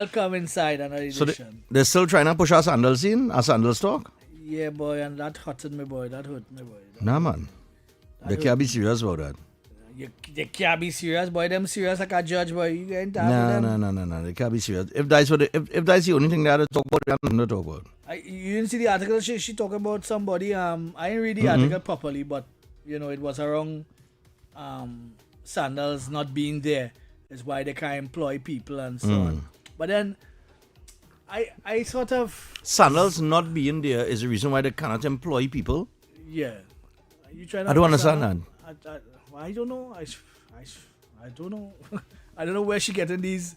Welcome inside another So edition. they're still trying to push our sandals in, our sandals talk? Yeah, boy, and that hurted me, boy. That hurt me, boy. Nah, man. That They hurt can't be me. serious about that. You can't be serious, boy. Them serious like a judge, boy. You ain't talk with Nah, them. nah, nah, nah, nah. They can't be serious. If that's the only thing they had to talk about, they have nothing to talk about. You didn't see the article? She talking about somebody. I didn't read the article properly, but it was around sandals not being there is why they can't employ people and so on. But then I sort of Sandals not being there is the reason why they cannot employ people. yeah. You trying to I don't understand that. I don't know. I don't know. I don't know where she getting these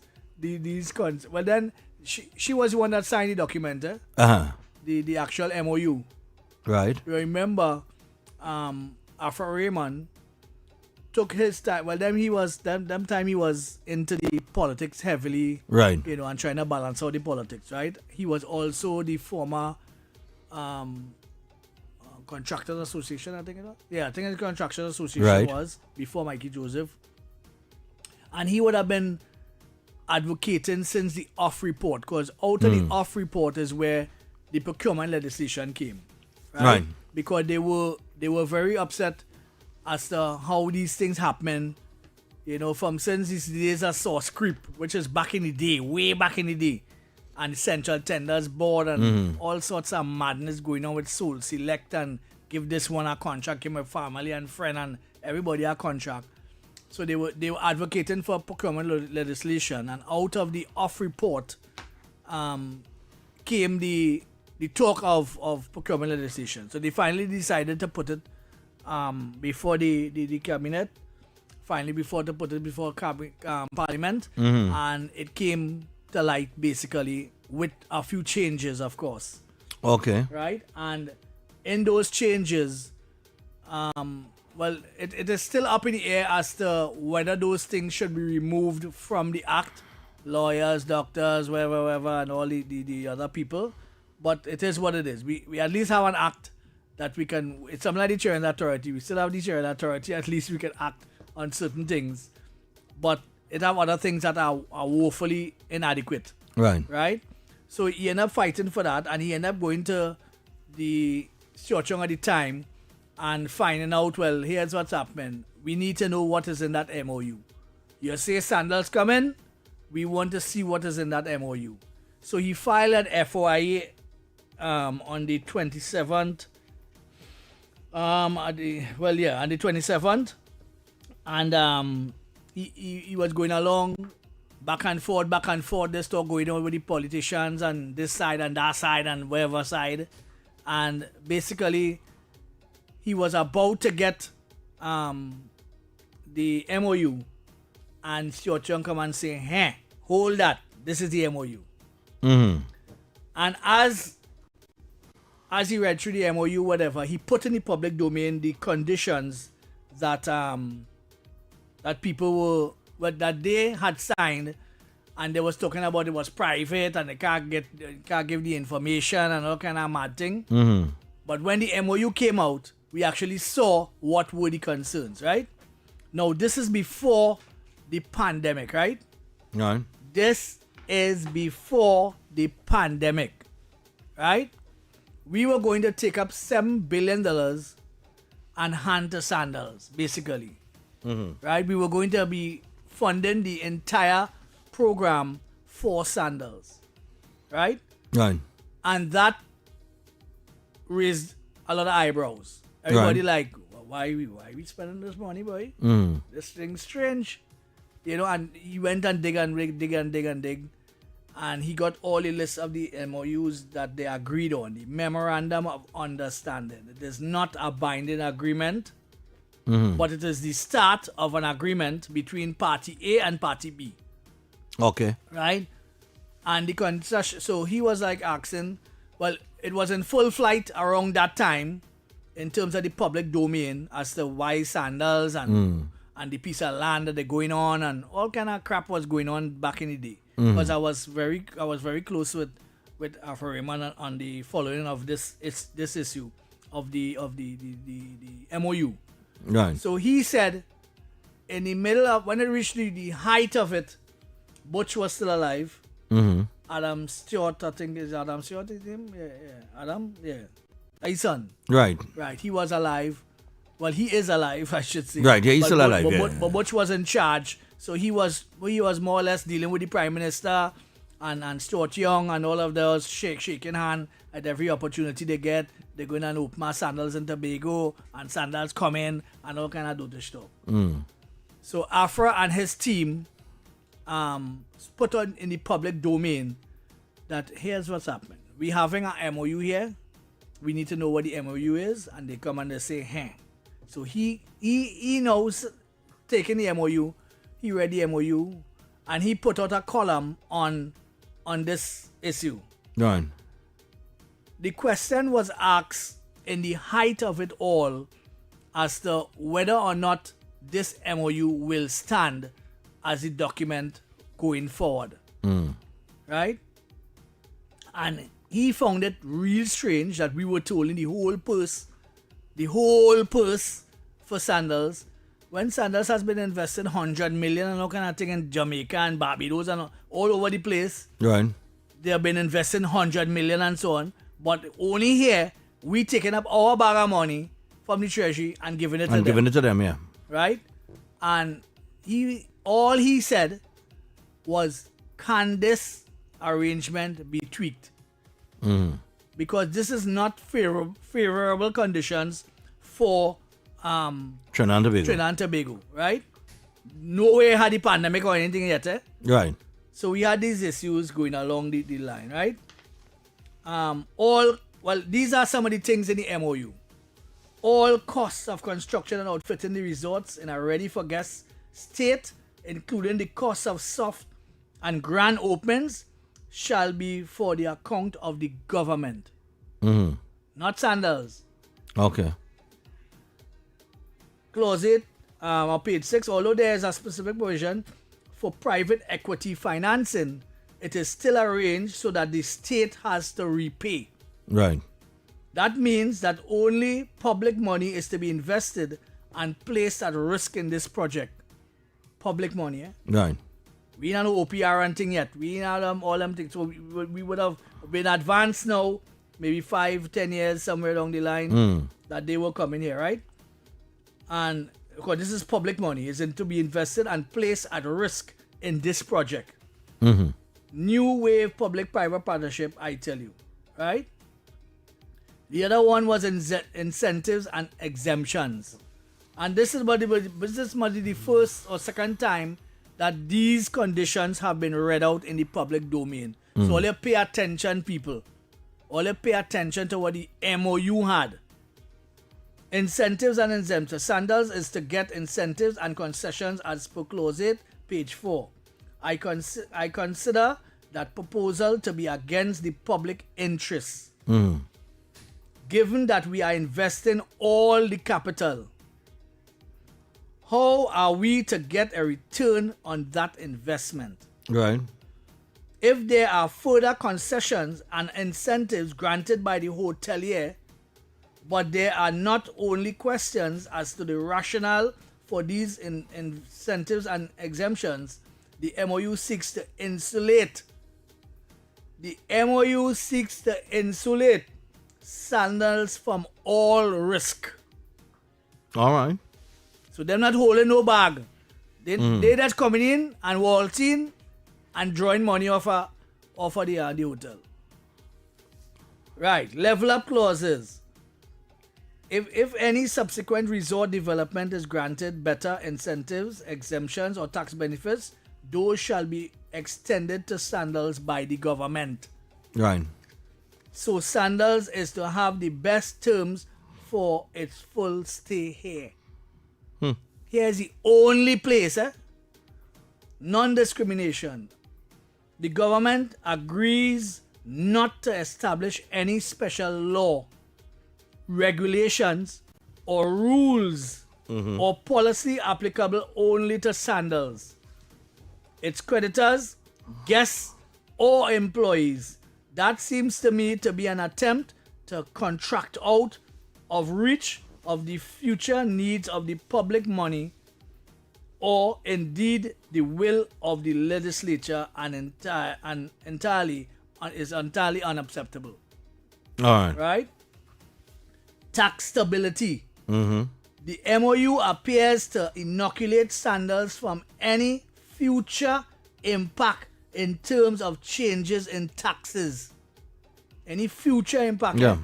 cons. Well, then she was the one that signed the document, Uh-huh. the actual MOU. Right. You remember, Afro Raymond took his time. Well, them time he was into the politics heavily, Right. and trying to balance out the politics. Right. He was also the former Contractors Association, I think it was. Yeah, I think the Contractors Association Right. was before Mikey Joseph. And he would have been advocating since the off report, because out of the off report is where the procurement legislation came. Right. Because they were very upset as to how these things happen. From since these days of source creep, which is back in the day, way back in the day. And Central Tenders Board and all sorts of madness going on with Soul Select and give this one a contract, give my family and friend and everybody a contract. So they were advocating for procurement legislation, and out of the off report came the talk of procurement legislation. So they finally decided to put it before the cabinet, before Parliament, and it came to light basically with a few changes, of course, Okay. right? And in those changes, it is still up in the air as to whether those things should be removed from the act. Lawyers, doctors, whatever, and all the other people. But it is what it is. We at least have an act that we can. It's something like the Chair and Authority. We still have the Chair and Authority. At least we can act on certain things. But it have other things that are woefully inadequate. Right. So he ended up fighting for that, and he ended up going to the Siochong at the time and finding out, well, here's what's happening. We need to know what is in that MOU. You say sandals come in, we want to see what is in that MOU. So he filed an FOIA on the 27th. On the 27th. And he was going along back and forth, this talk going on with the politicians and this side and that side and wherever side. And basically, he was about to get the MOU, and Siochong come and say, hey, hold that, this is the MOU. And as he read through the MOU, whatever, he put in the public domain the conditions that people that they had signed, and they was talking about it was private and they can't give the information and all kind of mad thing. But when the MOU came out, we actually saw what were the concerns, right? Now this is before the pandemic, right? Right. This is before the pandemic, right? We were going to take up $7 billion and hand to sandals, basically. Right? We were going to be funding the entire program for sandals, right? Right. And that raised a lot of eyebrows. Everybody Right. like, why we spending this money, boy? This thing's strange. And he went and dig, and he got all the lists of the MOUs that they agreed on, the Memorandum of Understanding. It is not a binding agreement, but it is the start of an agreement between Party A and Party B, Okay. right? And the concession, so he was like asking, well, it was in full flight around that time in terms of the public domain as to why sandals and the piece of land that they're going on and all kind of crap was going on back in the day. Because I was very close with Afro Raymond on the following of this issue of the MOU. Right. So he said, in the middle of when it reached the height of it, Butch was still alive. Adam Stewart, I think is Adam Stewart, is him? Yeah. Adam, yeah. His son. Right. Right. He was alive. Well, he is alive, I should say. Right, yeah, he's still alive, But Butch was in charge, so he was more or less dealing with the Prime Minister and Stuart Young and all of those shaking hand at every opportunity they get. They're going and open my Sandals in Tobago, and Sandals come in and all kind of do this stuff. So Afra and his team put on in the public domain that here's what's happening. We're having an MOU here. We need to know what the MOU is, and they come and they say, hey. So he knows taking the MOU, he read the MOU, and he put out a column on this issue. Right. The question was asked in the height of it all as to whether or not this MOU will stand as a document going forward. Right? And he found it real strange that we were told in the whole purse for Sandals, when Sandals has been invested 100 million and all kind of thing in Jamaica and Barbados and all over the place. Right. They have been investing 100 million and so on. But only here, we taking up our bag of money from the treasury and giving it to them. And giving it to them, yeah. Right? And all he said was, can this arrangement be tweaked? Because this is not favorable conditions for Trinidad and Tobago, right? Nowhere had the pandemic or anything yet, eh? Right. So we had these issues going along the line, right? These are some of the things in the MOU. All costs of construction and outfitting the resorts in a ready-for-guest state, including the cost of soft and grand openings, shall be for the account of the government. Not Sandals. Okay. Clause 8 on page 6, although there is a specific provision for private equity financing, it is still arranged so that the state has to repay. Right. That means that only public money is to be invested and placed at risk in this project. Public money, eh? Right. We don't know OPR and thing yet. We don't all them things. So we would have been advanced now, maybe 5-10 years somewhere along the line that they will come in here, right? And because this is public money, it's to be invested and placed at risk in this project. New wave public-private partnership, I tell you, right? The other one was incentives and exemptions. And this is the first or second time that these conditions have been read out in the public domain. So all you pay attention, people. All you pay attention to what the MOU had. Incentives and exemptions. Sandals is to get incentives and concessions as per clause 8, page 4. I consider that proposal to be against the public interest. Given that we are investing all the capital, how are we to get a return on that investment? Right. If there are further concessions and incentives granted by the hotelier, but there are not only questions as to the rationale for these incentives and exemptions, the MOU seeks to insulate. The MOU seeks to insulate Sandals from all risk. All right. So they're not holding no bag. They just coming in and waltzing and drawing money off of the hotel. Right. Level up clauses. If any subsequent resort development is granted better incentives, exemptions, or tax benefits, those shall be extended to Sandals by the government. Right. So Sandals is to have the best terms for its full stay here. Here's the only place, non-discrimination. The government agrees not to establish any special law, regulations, or rules or policy applicable only to Sandals, its creditors, guests, or employees. That seems to me to be an attempt to contract out of reach of the future needs of the public money or indeed the will of the legislature is entirely unacceptable. All right. Right? Tax stability. Mm-hmm. The MOU appears to inoculate sandals from any future impact in terms of changes in taxes. Any future impact. Yeah.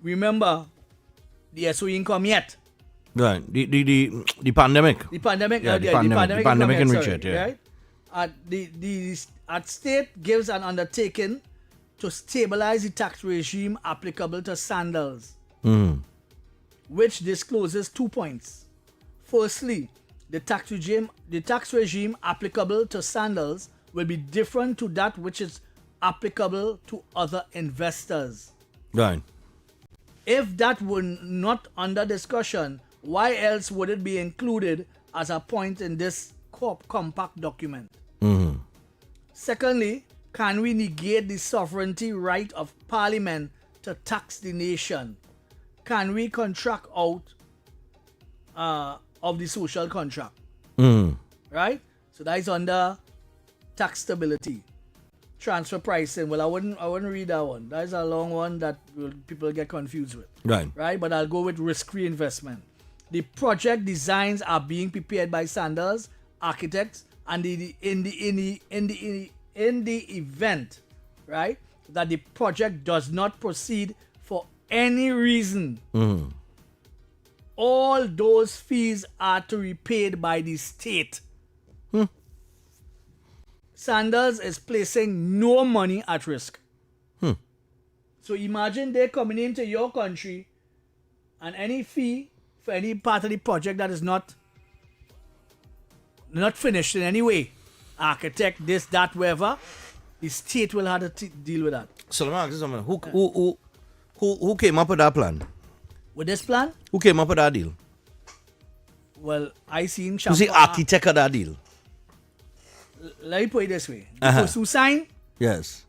Remember, the SO ain't come yet. Right. The pandemic. The pandemic. Yeah, The pandemic in sorry, Richard, yeah. Right? At state gives an undertaking to stabilize the tax regime applicable to sandals, which discloses 2 points. Firstly, the tax regime applicable to sandals will be different to that which is applicable to other investors. Right. If that were not under discussion, why else would it be included as a point in this compact document? Mm-hmm. Secondly, can we negate the sovereignty right of Parliament to tax the nation? Can we contract out of the social contract? Mm-hmm. Right? So that is under tax stability. Transfer pricing. Well, I wouldn't read that one. That is a long one that people get confused with. Right? But I'll go with risk-free investment. The project designs are being prepared by Sanders, architects, and in the event, right, that the project does not proceed for any reason, all those fees are to be paid by the state. Sanders is placing no money at risk. So imagine they're coming into your country and any fee for any part of the project that is not finished in any way, architect, this, that, wherever, the state will have to deal with that. So let me ask you something. Who came up with that plan? With this plan? Who came up with that deal? Well, I seen Who's the architect of that deal? Let me put it this way. The person who signed, Yes.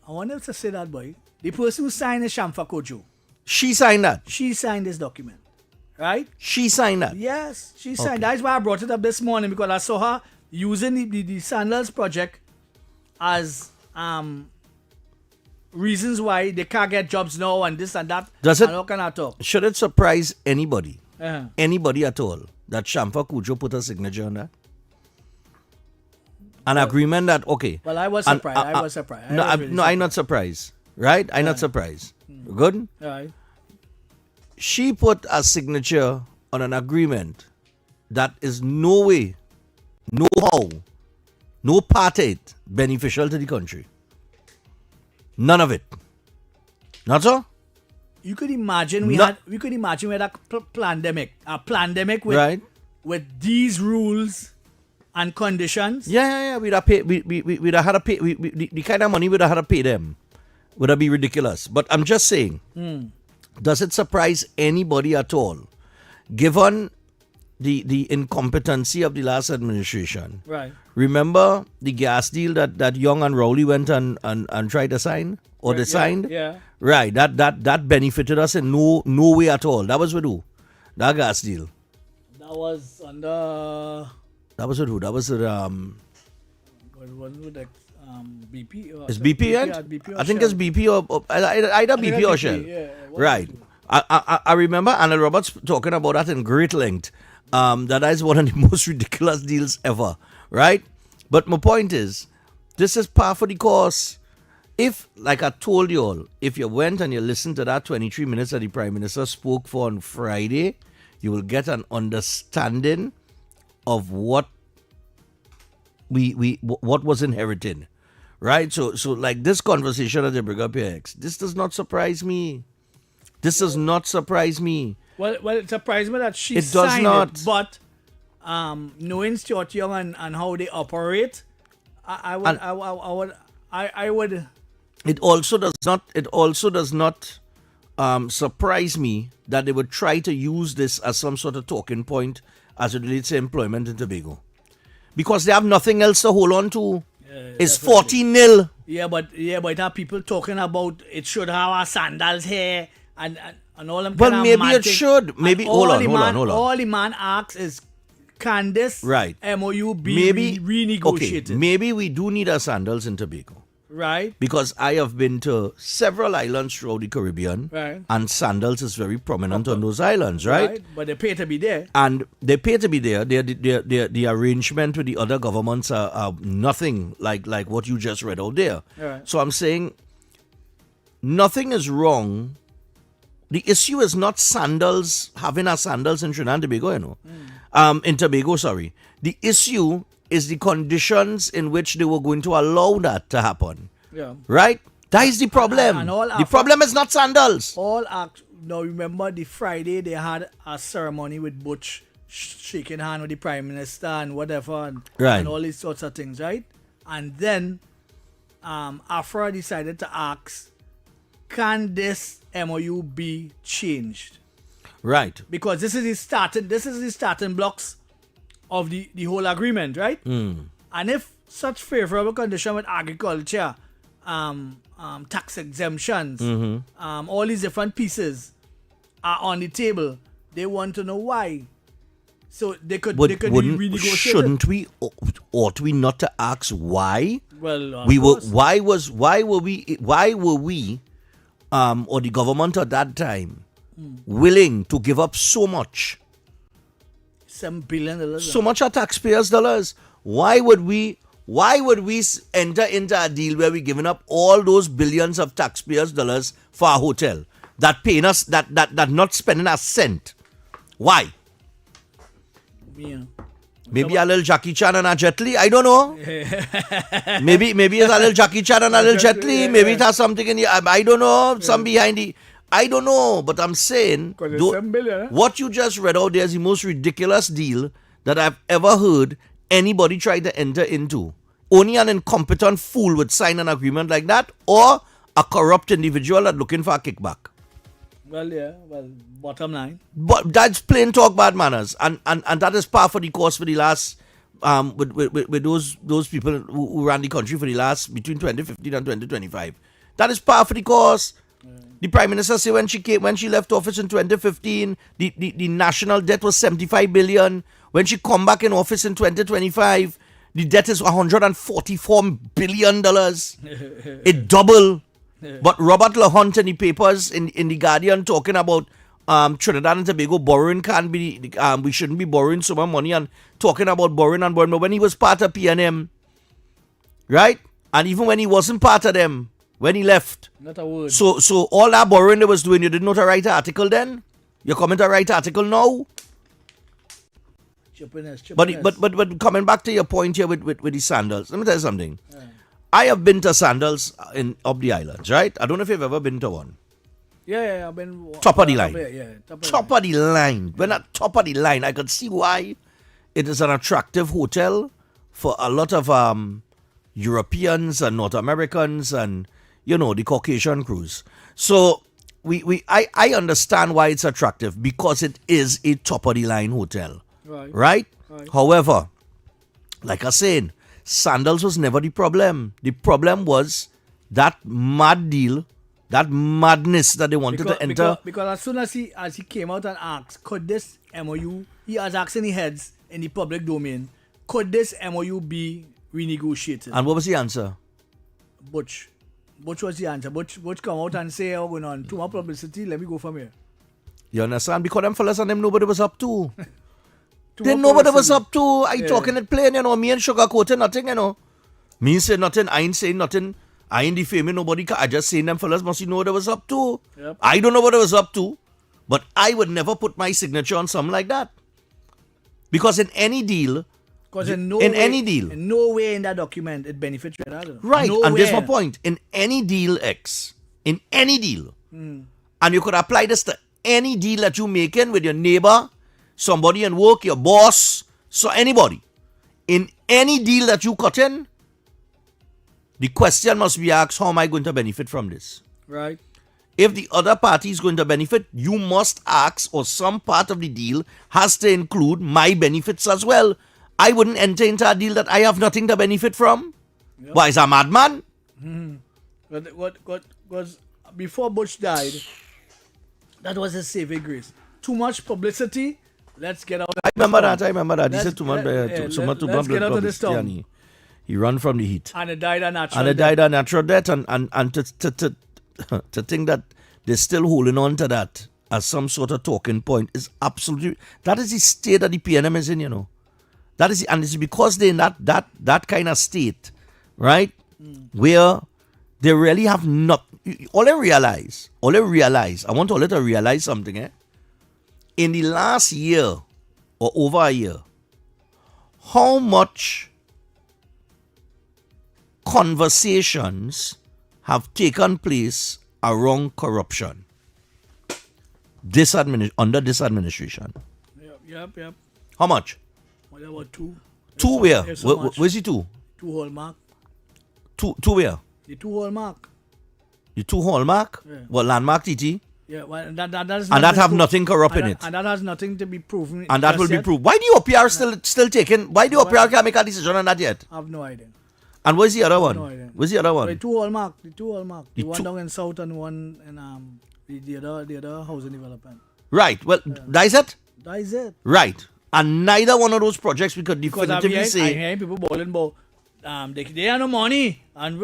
I wonder if to say that, boy. The person who signed is Shamfa Kojo. She signed that. She signed this document. Right? She signed that. Yes, she signed. That's why I brought it up this morning, because I saw her using the Sanders project as reasons why they can't get jobs now and this and that. Does it? And all kind of talk. Should it surprise anybody? Uh-huh. Anybody at all that Shamfa Kujo put a signature on that? An agreement that, okay. Well, I was surprised. I was surprised. I'm not surprised. Right? I'm not surprised. Good? All right. She put a signature on an agreement that is no way, no how, no part of it beneficial to the country. None of it. Not so? You could imagine we had a pandemic with right. with these rules and conditions. Yeah. We'd have paid. We'd have had to pay. The kind of money we'd have had to pay them would have been ridiculous. But I'm just saying, does it surprise anybody at all, given the incompetency of the last administration? Right. Remember the gas deal that Young and Rowley went and tried to sign or they signed? Yeah. Right. That benefited us in no way at all. That was with who? That gas deal. That was under. That was with who? That was with BP. It's BP, BP I think it's BP or either BP or Shell. Yeah, right. I remember Anna Roberts talking about that in great length. That is one of the most ridiculous deals ever. Right? But my point is, this is par for the course. If, like I told you all, if you went and you listened to that 23 minutes that the Prime Minister spoke for on Friday, you will get an understanding of what what was inherited. Right? So like this conversation that they bring up here, this does not surprise me. This does not surprise me. Well, it surprised me that she signed it, but knowing Stuart Young and how they operate, I would. It also does not surprise me that they would try to use this as some sort of talking point as it relates to employment in Tobago, because they have nothing else to hold on to. It's 14-0. Yeah, but it have people talking about it should have our sandals here and all them. Well, kind of maybe mad it thing. should. And Maybe all hold on. All the man asks is, can this Right. MOU be Maybe renegotiated? Okay, maybe we do need our sandals in Tobago. Right. Because I have been to several islands throughout the Caribbean, Right. and sandals is very prominent on those islands, right? But they pay to be there. And they pay to be there. The arrangement with the other governments are nothing like what you just read out there. Right. So I'm saying nothing is wrong. The issue is not sandals, having our sandals in Trinidad and Tobago, you know. In Tobago, sorry. The issue is the conditions in which they were going to allow that to happen. Yeah. Right? That is the problem. And all the problem is not sandals. Now remember the Friday they had a ceremony with Butch shaking hand with the Prime Minister and whatever Right. and all these sorts of things, right? And then Afra decided to ask, can this MOU be changed? Right. Because this is the starting blocks of the whole agreement, right? And if such favorable condition with agriculture, tax exemptions, all these different pieces are on the table, they want to know why. So they could renegotiate. Shouldn't we? Ought we not to ask why? Well, of we were. course. Why were we? Or the government at that time willing to give up so much? $7 billion. So much of taxpayers' dollars. Why would we enter into a deal where we're giving up all those billions of taxpayers' dollars for a hotel that paying us that not spending a cent? Why? Yeah. Maybe a little Jackie Chan and a Jet Li. I don't know. maybe it's a little Jackie Chan and a little Jet Li. Maybe it has something in the. I don't know. Some behind the. I don't know, but I'm saying $7 billion, what you just read out there is the most ridiculous deal that I've ever heard anybody try to enter into. Only an incompetent fool would sign an agreement like that, or a corrupt individual that's looking for a kickback. Well, yeah. Well, bottom line. But that's plain talk bad manners, and that is par for the course for the last with those people who ran the country for the last between 2015 and 2025. That is par for the course. The Prime Minister said when she left office in 2015, the national debt was 75 billion. When she come back in office in 2025, the debt is 144 billion dollars. It double. But Robert LaHunt in the papers in the Guardian talking about Trinidad and Tobago borrowing can't be we shouldn't be borrowing so much money, and talking about borrowing. But when he was part of PNM, right? And even when he wasn't part of them, when he left, Not a word. so all that borrowing they was doing, you didn't know to write an article then? You're coming to write an article now? Chippiness. But coming back to your point here with the sandals, let me tell you something. I have been to sandals up the islands, right? I don't know if you've ever been to one. Yeah, I've been Top of the line. Top of the line. When at top of the line, I could see why it is an attractive hotel for a lot of Europeans and North Americans and the Caucasian crews. So I understand why it's attractive, because it is a top of the line hotel. Right? However, like I said, sandals was never the problem. The problem was that mad deal, that madness that they wanted to enter. Because as soon as he came out and asked, could this MOU, he was asking the heads in the public domain, could this MOU be renegotiated? And what was the answer? Butch was the answer. Butch come out and say, oh, going on too much publicity, let me go from here. You understand? Because them fellas and them nobody was up to. Then nobody was up to. I talking it plain, me and sugarcoating nothing, Me say nothing, I ain't saying nothing. I ain't defaming nobody. I just saying them fellas must know what they was up to. Yep. I don't know what they was up to, but I would never put my signature on something like that. Because in any deal, in no way in that document it benefits Trinidad. Right, Nowhere. and this is my point. In any deal, in any deal, and you could apply this to any deal that you making with your neighbor, somebody in work, your boss, so anybody. In any deal that you cut in, the question must be asked, how am I going to benefit from this? Right. If the other party is going to benefit, you must ask, or some part of the deal has to include my benefits as well. I wouldn't enter into a deal that I have nothing to benefit from. Yep. Why, is a madman? What was before Butch died, That was his saving grace. Too much publicity. Let's get out. I remember that. He said too much let's get out of this publicity, town. and he ran from the heat. And it died a natural And it death. died a natural death, and to think that they're still holding on to that as some sort of talking point is absolutely, that is the state that the PNM is in, you know. That is, and it's because they're in that kind of state, right? Where they really have not, all they realize, I want all to realize something, eh? In the last year or over a year, how much conversations have taken place around corruption under this administration? Yep. How much? What about two? Two where? There's so much. Where's the two? Two hallmark. Two where? The two hallmark. The two hallmark? Yeah. What, landmark TT? Yeah, well, that is And that have proved- nothing corrupt in and it. And that has nothing to be proven. And that just will be yet. proved. Why the OPR still taking? Why the OPR can't make a decision on that yet? I have no idea. And where's the other one? No idea. Where's the other The one? two hallmark. The one two- down in South and one in the other housing development. Right. Well, that is it. That is it. Right. And neither one of those projects we could Because definitively I'm say. hearing people bawling about they have no money and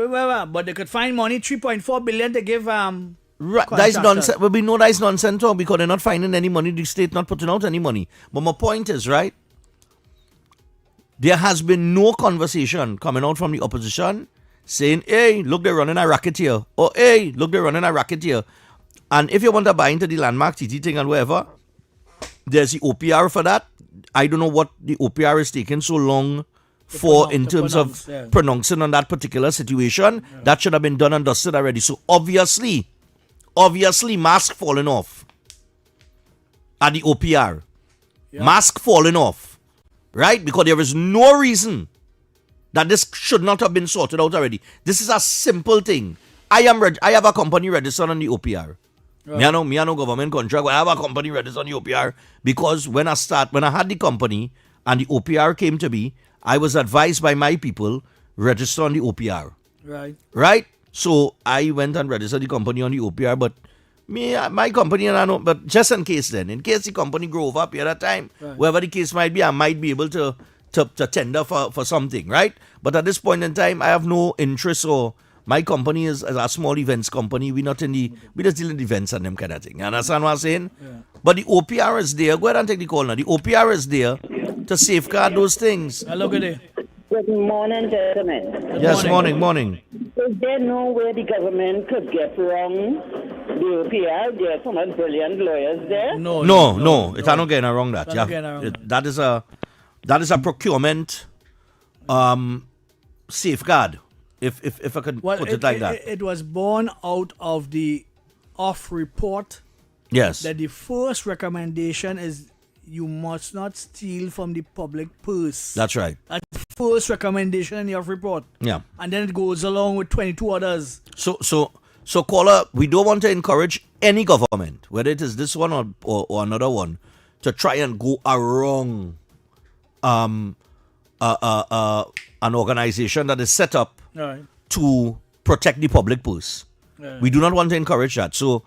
but they could find money 3.4 billion to give Right, that is contractor. nonsense. Well, we know that is nonsense too, because they're not finding any money. The state not putting out any money. But my point is, right, there has been no conversation coming out from the opposition saying, hey, look, they're running a racket here. Or, hey, look, they're running a racket here. And if you want to buy into the landmark TT thing and whatever, there's the OPR for that. I don't know what the OPR is taking so long for in terms of pronouncing on that particular situation. Yeah. That should have been done and dusted already. So obviously, mask falling off at the OPR. Yeah. Mask falling off. Right? Because there is no reason that this should not have been sorted out already. This is a simple thing. I have a company registered on the OPR. Right. Me no government contract. I have a company registered on the OPR because when I had the company and the OPR came to me, I was advised by my people, register on the OPR. Right? So I went and registered the company on the OPR, but my company, and I know, but just in case the company grow over a period of time, wherever the case might be, I might be able to tender for something, right? But at this point in time, I have no interest, or my company is a small events company. We just deal in events and them kind of thing. You understand what I'm saying? Yeah. But the OPR is there. Go ahead and take the call now. The OPR is there to safeguard those things. Hello, good day. Good morning, gentlemen. Yes, morning. Is there no way the government could get wrong the OPR? There are some brilliant lawyers there. No. It's not getting wrong that. Yeah. That is a procurement safeguard. If I could put it like that. It was born out of the off report. Yes. That the first recommendation is you must not steal from the public purse. That's right. That's the first recommendation in the off report. Yeah. And then it goes along with 22 others. So caller, we don't want to encourage any government, whether it is this one or another one, to try and go around an organization that is set up to protect the public purse. We do not want to encourage that. So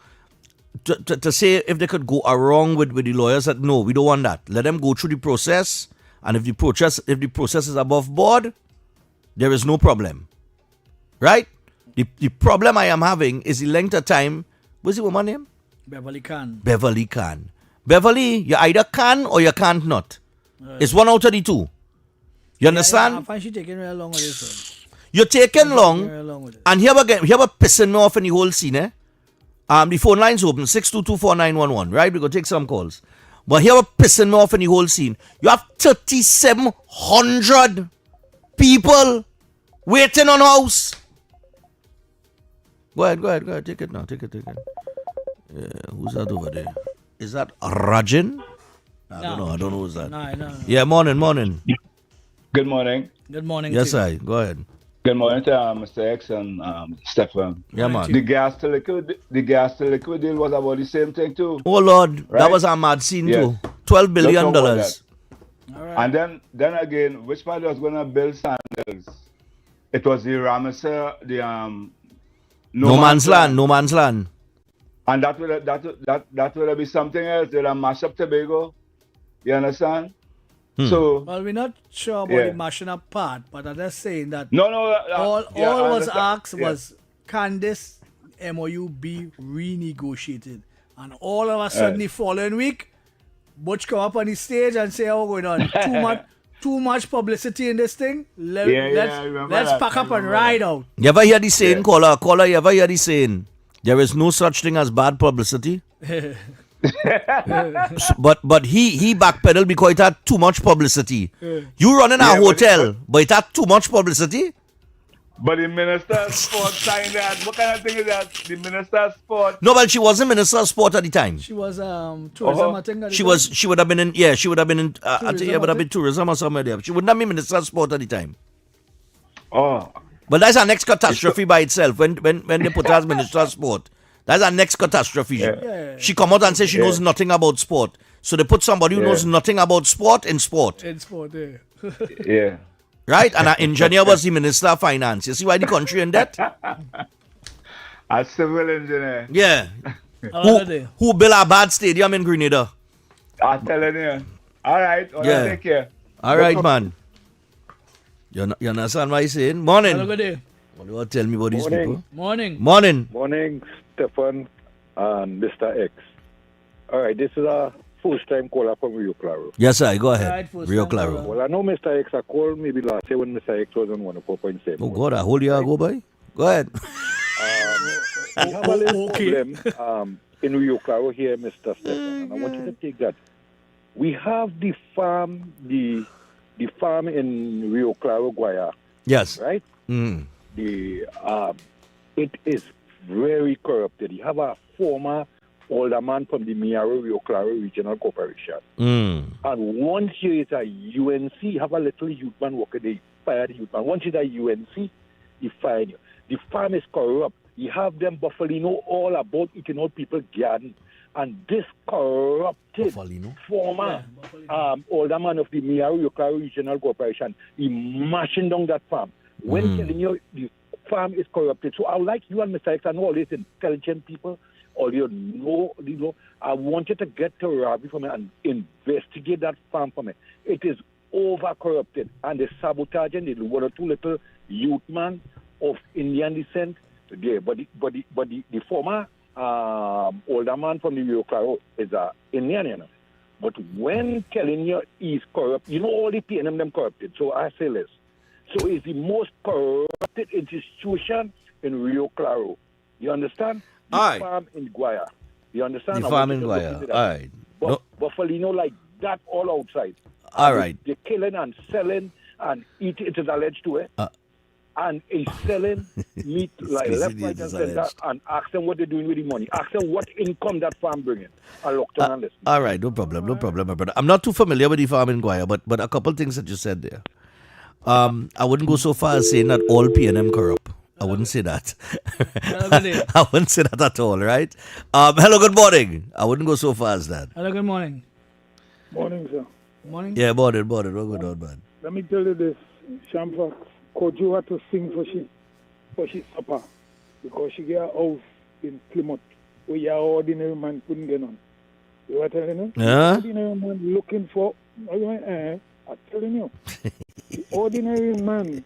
to say if they could go around with the lawyers, that no, we don't want that. Let them go through the process, and if the process is above board, there is no problem. Right? The problem I am having is the length of time. What's the woman's name? Beverly Khan. Beverly, you either can or you can't not. It's one out of the two. You understand? I find she taking real long with this one. You're taking long, and here we're pissing me off in the whole scene, eh? The phone line's open, 6224911, right? We're going to take some calls. But here we're pissing me off in the whole scene. You have 3,700 people waiting on house. Go ahead. Take it now. Take it. Who's that over there? Is that Rajan? I don't know who's that. No. Yeah, morning. Good morning. Good morning. Yes, go ahead. Good morning to Mr. X and Stephan. Yeah, man. The gas to liquid deal was about the same thing too. Oh Lord, right? That was a mad scene yes. too. $12 billion. Right. And then again, which party was gonna build sandals? It was the Ramesser, the No man's land. And that would be something else. They'll mash up Tobago. You understand? So Well, we're not sure about Yeah. the mashing up part, but I'm just saying that no, all yeah, I was understand. asked Yeah. was, can this MOU be renegotiated? And all of a sudden, the following week, Butch come up on the stage and say, "Oh, going on too much publicity in this thing. I remember Let's that. pack I up and remember ride that. out." You ever hear the saying, Yeah. caller, you ever hear the saying, there is no such thing as bad publicity? But he backpedaled because it had too much publicity. You running a Yeah, hotel, but it had too much publicity? But the Minister of Sport signed that. What kind of thing is that? The Minister of Sport. No, but she wasn't Minister of Sport at the time. She was tourism, I think. at the time. She would have been in, she would have been in, I think it would have I been tourism or somewhere there. She would not be Minister of Sport at the time. Oh, But that's our next catastrophe by itself when they put her as Minister of Sport. That's our next catastrophe. Yeah. She come out and say she knows nothing about sport. So they put somebody who knows nothing about sport in sport. In sport, yeah. yeah. Right? And our engineer was the Minister of Finance. You see why the country in debt? A civil engineer. Yeah. Another day. Who built a bad stadium in Grenada? I'm telling you. All right. Yeah. Take care. All right, man. You understand what I'm saying? Morning. Have a good day. What do you want to tell me about these Morning. people? Morning. Morning. Morning, Stephan and Mr. X. All right, this is a first-time caller from Rio Claro. Yes, sir. Go ahead. Right, first Rio time Claro. caller. Well, I know Mr. X, I called maybe last year when Mr. X was on 104.7. Oh, God. A whole year ago, boy. Go ahead. We have a little Okay. problem in Rio Claro here, Mr. Stephan, and I want you to take that. We have the farm in Rio Claro, Guaya, Yes. right? Mm. It is very corrupted. You have a former alderman from the Miaro Rio Claro Regional Corporation. Mm. And once you is a UNC, you have a little youth man worker, they fire the youth man. Once you're a UNC, they fire you. The farm is corrupt. You have them Buffalino all about eating out people's garden. And this corrupted Buffalino? former alderman of the Miaro Rio Claro Regional Corporation, he mashing down that farm. When telling you the farm is corrupted. So I would like you and Mr. X and all these intelligent people, or you know, I want you to get to Ravi for me and investigate that farm for me. It is over corrupted, and the sabotaging the one or two little youth man of Indian descent there. But the former older man from the Rio Claro is a Indian, you know. But when telling you he's corrupt, you know all the PNM them corrupted. So I say this. So it's the most corrupted institution in Rio Claro. You understand? The Aye. farm in Guaya. You understand? The I farm want in you to look Guaya. into that. All right. No. Buffalino like that all outside. All right. They're killing and selling and eating. It is alleged to it. And he's selling meat like Excuse left, me, right, it and is center. alleged. And ask them what they're doing with the money. Ask them what income that farm bringing. I looked on and listen. All right, no problem, my brother. I'm not too familiar with the farm in Guaya, but a couple things that you said there. I wouldn't go so far as saying that all PNM corrupt. I wouldn't say that. Have a good day. I wouldn't say that at all, right? Hello, good morning. I wouldn't go so far as that. Hello, good morning. Morning, sir. Morning. Yeah, morning. What going on, man? Let me tell you this. Shamfa, could you have to sing for she supper? Because she get a house in Plymouth where your ordinary man couldn't get on. You are telling you? Yeah? Ordinary man looking for, I'm telling you. The ordinary man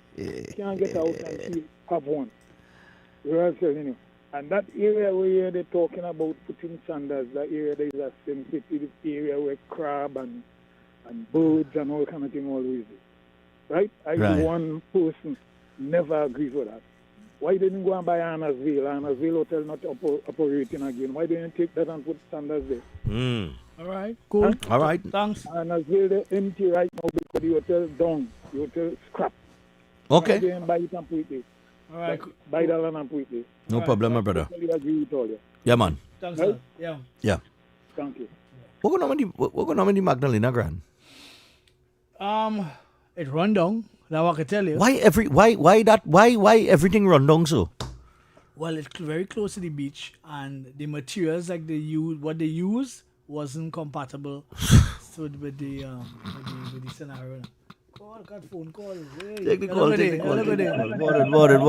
can't get out and she have one. You are telling you. And that area where they're talking about putting sandals, that area there is a sensitive area where crab and birds and all kind of thing always is. Right? Right. One person never agrees with that. Why didn't go and buy Annersville? Annersville Hotel not operating again. Why didn't you take that and put standards there? Mm. All right. Cool. All right. Thanks. Annersville they're empty right now because the hotel down. The hotel scrap. Why Okay. didn't buy it and put it there? All right. Buy that land and put it there. No problem, my brother. I agree with all you. Yeah, man. Thanks, Right? sir. Yeah. Yeah. Thank you. What going on with the Magdalena Grand? It run down. Now I can tell you. Why everything run down so? Well, it's very close to the beach, and the materials like what they use wasn't compatible with the scenario. Phone call. Hey, Take the hello, call, good take day. the call. Hello, good day. Morning.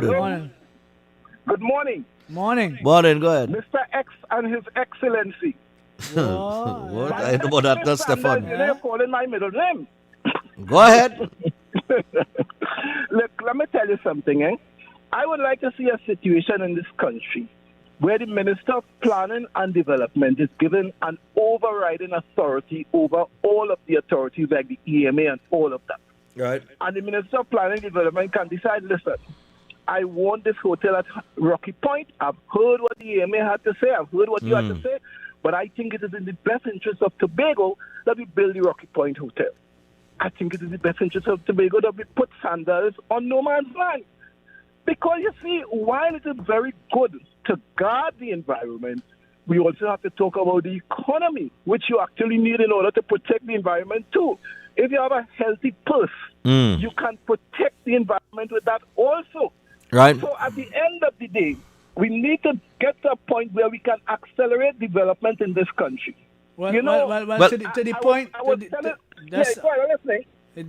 Morning. Good morning, Morning. Morning, go ahead. Mr. X and His Excellency. What? I know about that, not Stefan. You know, you're calling my middle name. Go ahead. Look, let me tell you something, eh? I would like to see a situation in this country where the Minister of Planning and Development is given an overriding authority over all of the authorities like the EMA and all of that. Right. And the Minister of Planning and Development can decide, listen, I want this hotel at Rocky Point. I've heard what the EMA had to say. I've heard what you had to say. But I think it is in the best interest of Tobago that we build the Rocky Point Hotel. I think it is in the best interest of Tobago that we put sandals on no man's land. Because, you see, while it is very good to guard the environment, we also have to talk about the economy, which you actually need in order to protect the environment too. If you have a healthy purse, you can protect the environment with that also. Right. So at the end of the day, we need to get to a point where we can accelerate development in this country. Well, you know, to the point.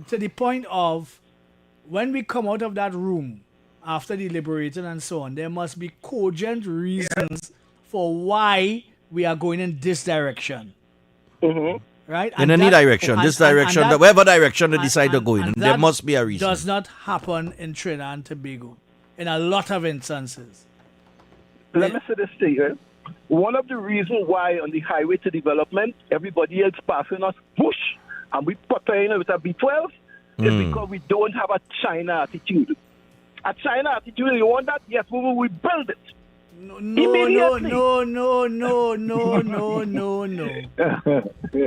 To the point of when we come out of that room after deliberating and so on, there must be cogent reasons for why we are going in this direction. Right? In any direction, this direction, whatever direction they decide to go in, there must be a reason. Does not happen in Trinidad and Tobago in a lot of instances. Let me say this to you. One of the reasons why on the highway to development, everybody else passing us, whoosh, and we put in with a B12, is because we don't have a China attitude. A China attitude, you want that? Yes, we will build it. No.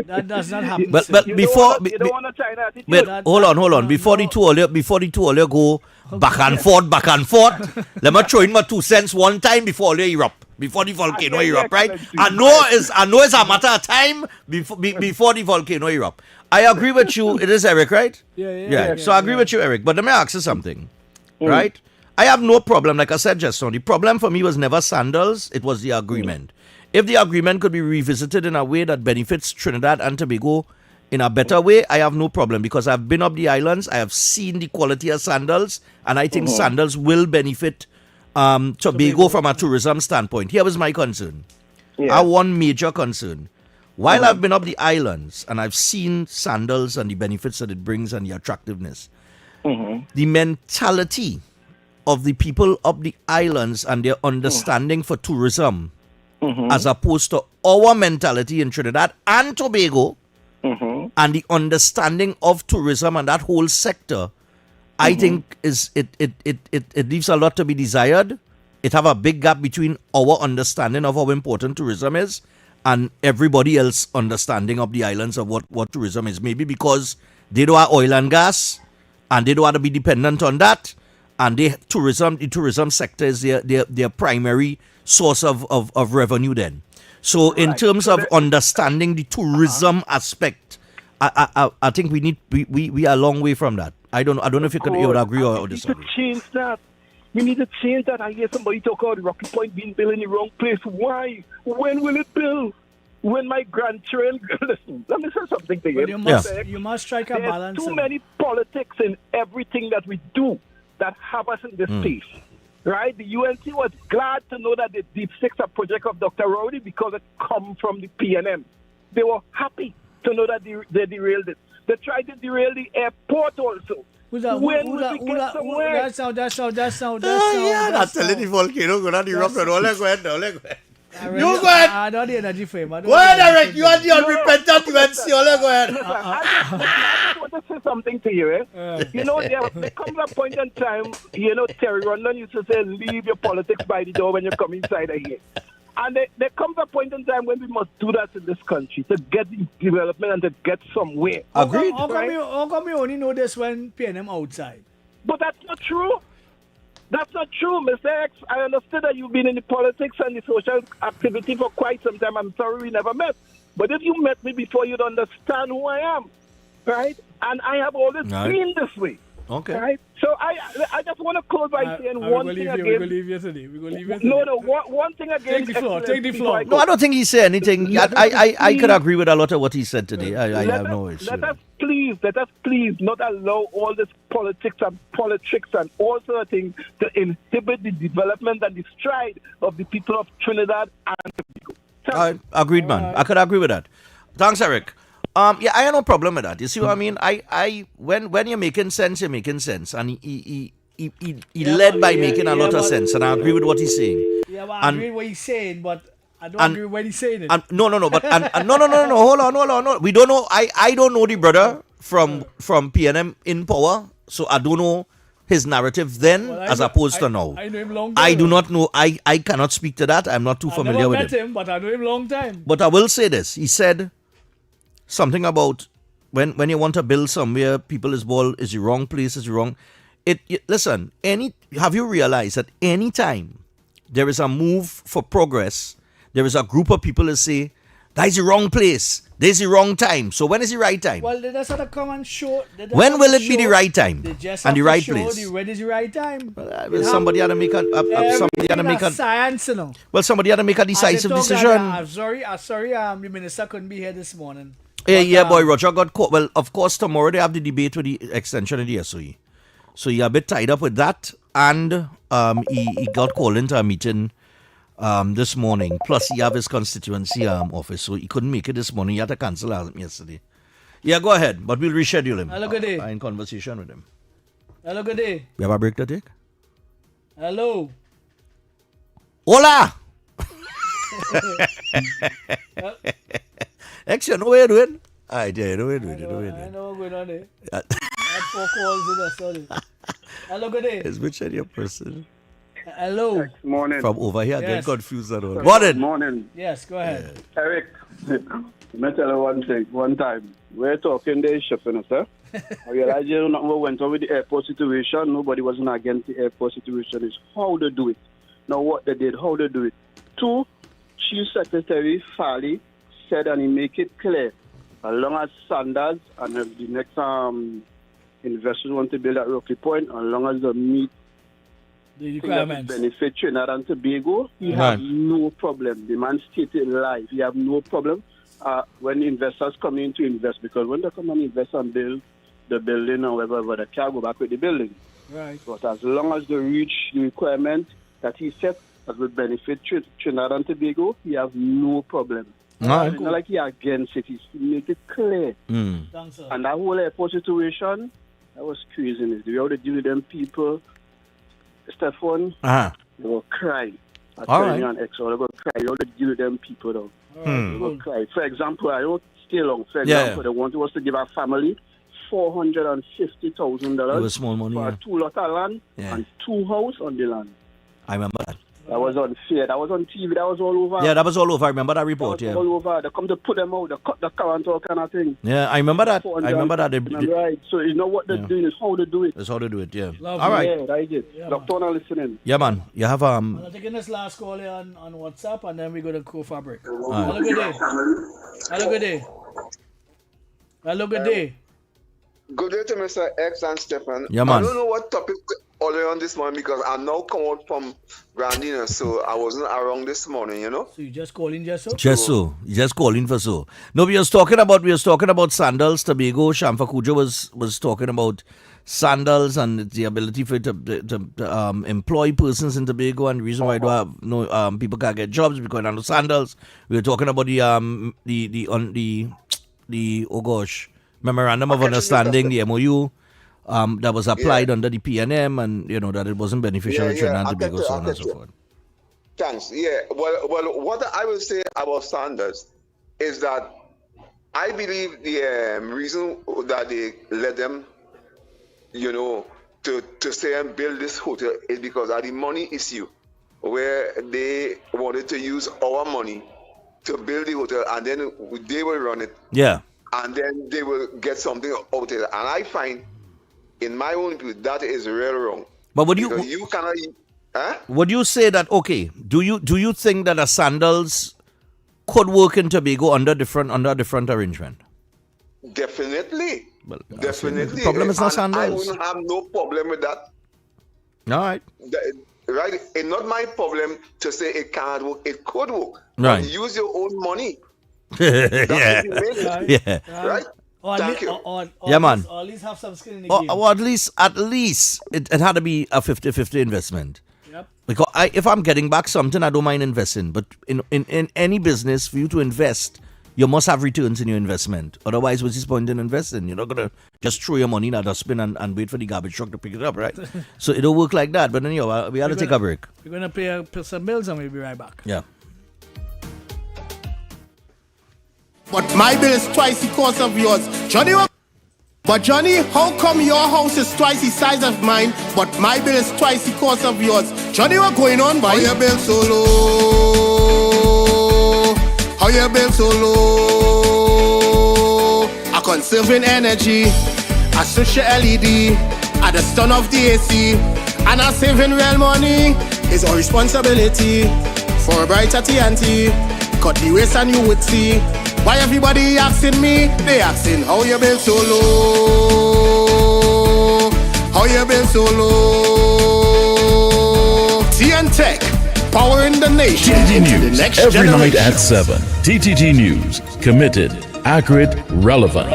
That does not happen. But before, hold on. Before the two earlier go back and forth. Let me throw in my 2 cents one time before they erupt. Before the volcano erupt, right? I know it's a matter of time before the volcano erupt. I agree with you. It is Eric, right? Yeah. So I agree with you, Eric. But let me ask you something, right? I have no problem, like I said just now. The problem for me was never sandals, it was the agreement. If the agreement could be revisited in a way that benefits Trinidad and Tobago in a better way, I have no problem because I've been up the islands, I have seen the quality of sandals, and I think sandals will benefit Tobago from a tourism standpoint. Here was my concern. I have one major concern. While I've been up the islands and I've seen sandals and the benefits that it brings and the attractiveness, the mentality of the people up the islands and their understanding for tourism as opposed to our mentality in Trinidad and Tobago and the understanding of tourism and that whole sector, I think it leaves a lot to be desired. It have a big gap between our understanding of how important tourism is and everybody else understanding of the islands of what tourism is. Maybe because they don't have oil and gas and they don't want to be dependent on that. And the tourism sector is their primary source of revenue then. So in terms of understanding the tourism aspect, I think we are a long way from that. I don't know if you would agree or disagree. We need to change that. We need to change that. I hear somebody talk about the Rocky Point being built in the wrong place. Why? When will it build? When my grandchildren listen, let me say something to you. You must strike a balance. There's too many politics in everything that we do that have us in this space, right? The UNC was glad to know that the Deep Six, a project of Dr. Rowley, because it come from the PNM. They were happy to know that they derailed it. They tried to derail the airport also. That's how. That's telling the volcano going to erupt and all that going. You go ahead. I don't the energy for him. Go ahead, Eric. You are the unrepentant UNC. Go ahead. I just want to say something to you. You know, there comes a point in time, Terry Rondon used to say, leave your politics by the door when you come inside here. And there comes a point in time when we must do that in this country to get development and to get somewhere. Agreed. How come you only know this when PNM outside? But that's not true. That's not true, Mr. X. I understood that you've been in the politics and the social activity for quite some time. I'm sorry we never met. But if you met me before, you'd understand who I am, right? And I have always been this way. Okay. Right? So I just want to close by saying one thing We're going to again. leave you today. We're going to leave you today. No, one thing again. Take the floor. Take the before floor. I No, go. I don't think he said anything. I could agree with a lot of what he said today. I have no issue. Let us please not allow all this politics and all sort of things to inhibit the development and the stride of the people of Trinidad and Tobago. Agreed, man. I could agree with that. Thanks, Eric. Yeah, I have no problem with that. You see what I mean? When you're making sense, you're making sense, and he led by making a lot of sense, and I agree with what he's saying. Yeah, but I agree with what he's saying, but I don't agree with what he's saying. No. No. Hold on. No. We don't know. I don't know the brother from PNM in power, so I don't know his narrative then as opposed to now. I know him long time. I do not know. I cannot speak to that. I'm not too familiar with I never met him, but I know him long time. But I will say this. He said something about when you want to build somewhere, people is the wrong place, is wrong. Listen, have you realized that any time there is a move for progress, there is a group of people that say, that is the wrong place, there's the wrong time. So when is the right time? Well, they just have to come and show. When will it be the right time and the right place? When is the right time? Somebody had to make a science, you know. Well, somebody had to make a decisive decision. I'm sorry, the minister couldn't be here this morning. Boy, Roger got caught. Well, of course, tomorrow they have the debate with the extension of the SOE. So he a bit tied up with that, and he got called into a meeting this morning. Plus, he have his constituency office, so he couldn't make it this morning. He had to cancel yesterday. Yeah, go ahead, but we'll reschedule him. Hello, good day. In conversation with him. Hello, good day. We have a break to take? Hello. Hola! X, you know what you're doing? I know what you're doing. I know what's going on there. I had 4 calls in there, sorry. Hello, good day. It's which your person? Hello. Morning. From over here, I get Yes. confused at all. Morning. Morning. Yes, go ahead. Eric, let me tell you one thing. One time, we're talking the shipping, sir. I realize you know what went on with the airport situation. Nobody wasn't against the airport situation. It's how they do it. Now what they did, how they do it. 2, Chief Secretary Farley said, and he make it clear, as long as Sanders and the next investors want to build at Rocky Point, as long as they meet The things that requirements. benefit Trinidad and Tobago, he have no problem. The man stated live. He have no problem when investors come in to invest, because when they come and invest and build the building or whatever, they can't go back with the building. Right. But as long as they reach the requirement that he set that would benefit Trinidad and Tobago, he have no problem. It's not like he against it. He make it clear. Thanks, sir. And that whole airport situation, that was craziness. The way they deal with them people, Stephan, they will cry. I tell you on X, they will cry. They will deal with them people though. They will cry. For example, I don't stay long. For example, they wanted us to give our family $450,000 It was small money, for yeah. 2 lot of land and 2 houses on the land. I remember that. That was unfair. That was on TV. That was all over. Yeah, that was all over. I remember that report, That was yeah. all over. They come to put them out. They cut the current, all kind of thing. Yeah, I remember that. I remember that. Right. So you know what they're doing is how they do it. That's how they do it, yeah. Lovely. All right. Yeah, right. Yeah, Doctor, now listening. Yeah, man. You have I'm taking this last call here on WhatsApp, and then we're going to go for a break. Hello, good day. Hello, good day. Hello, good day. Good day to Mr. X and Stephan. Yeah, man. I don't know what topic earlier on this morning because I'm now come out from Grandina, so I wasn't around this morning, you know. So you just calling just so? Just so. Just calling for so. No, we was talking about sandals. Tobago. Shamfa Kuja was talking about sandals and the ability for it to employ persons in Tobago, and the reason why people can't get jobs because they don't have sandals. We were talking about the memorandum of understanding, the MOU. That was applied under the PNM, and you know that it wasn't beneficial to Trinidad and Tobago, so on and so forth. Thanks. Yeah. Well, what I will say about standards is that I believe the reason that they let them, you know, to stay and build this hotel is because of the money issue, where they wanted to use our money to build the hotel, and then they will run it. Yeah. And then they will get something out of it. And I find, in my own view, that is really wrong. But would you cannot? Would you say that do you think that a sandals could work in Tobago under a different arrangement? Definitely. Well, Definitely. the problem is not And I Sanders. wouldn't have no problem with that. All right. Right? It's not my problem to say it can't work. It could work. Right. But use your own money. Yeah. That's what you made it. Yeah. Right? Or Thank you. Yeah, man. Or at least have some skin in the Or, game. or at least it had to be a 50-50 investment. Yep. Because if I'm getting back something, I don't mind investing. But in any business, for you to invest, you must have returns in your investment. Otherwise, what's the point in investing? You're not going to just throw your money in a dustbin and wait for the garbage truck to pick it up, right? So it don't work like that. But anyhow, we had to take a break. We're going to pay some bills and we'll be right back. Yeah. But my bill is twice the cost of yours. But Johnny, how come your house is twice the size of mine, but my bill is twice the cost of yours? Johnny, what going on, boy? How your bill so low? How your bill so low? I conserving energy. I switch your LED. At the stun of the AC. And I saving real money. It's our responsibility for a brighter TNT. Cut the waste and you would see. Why everybody asking me? They asking how you been so low? How you been so low? TN Tech, powering the nation TTT into the News next every generation. night at 7. TTT News, committed, accurate, relevant.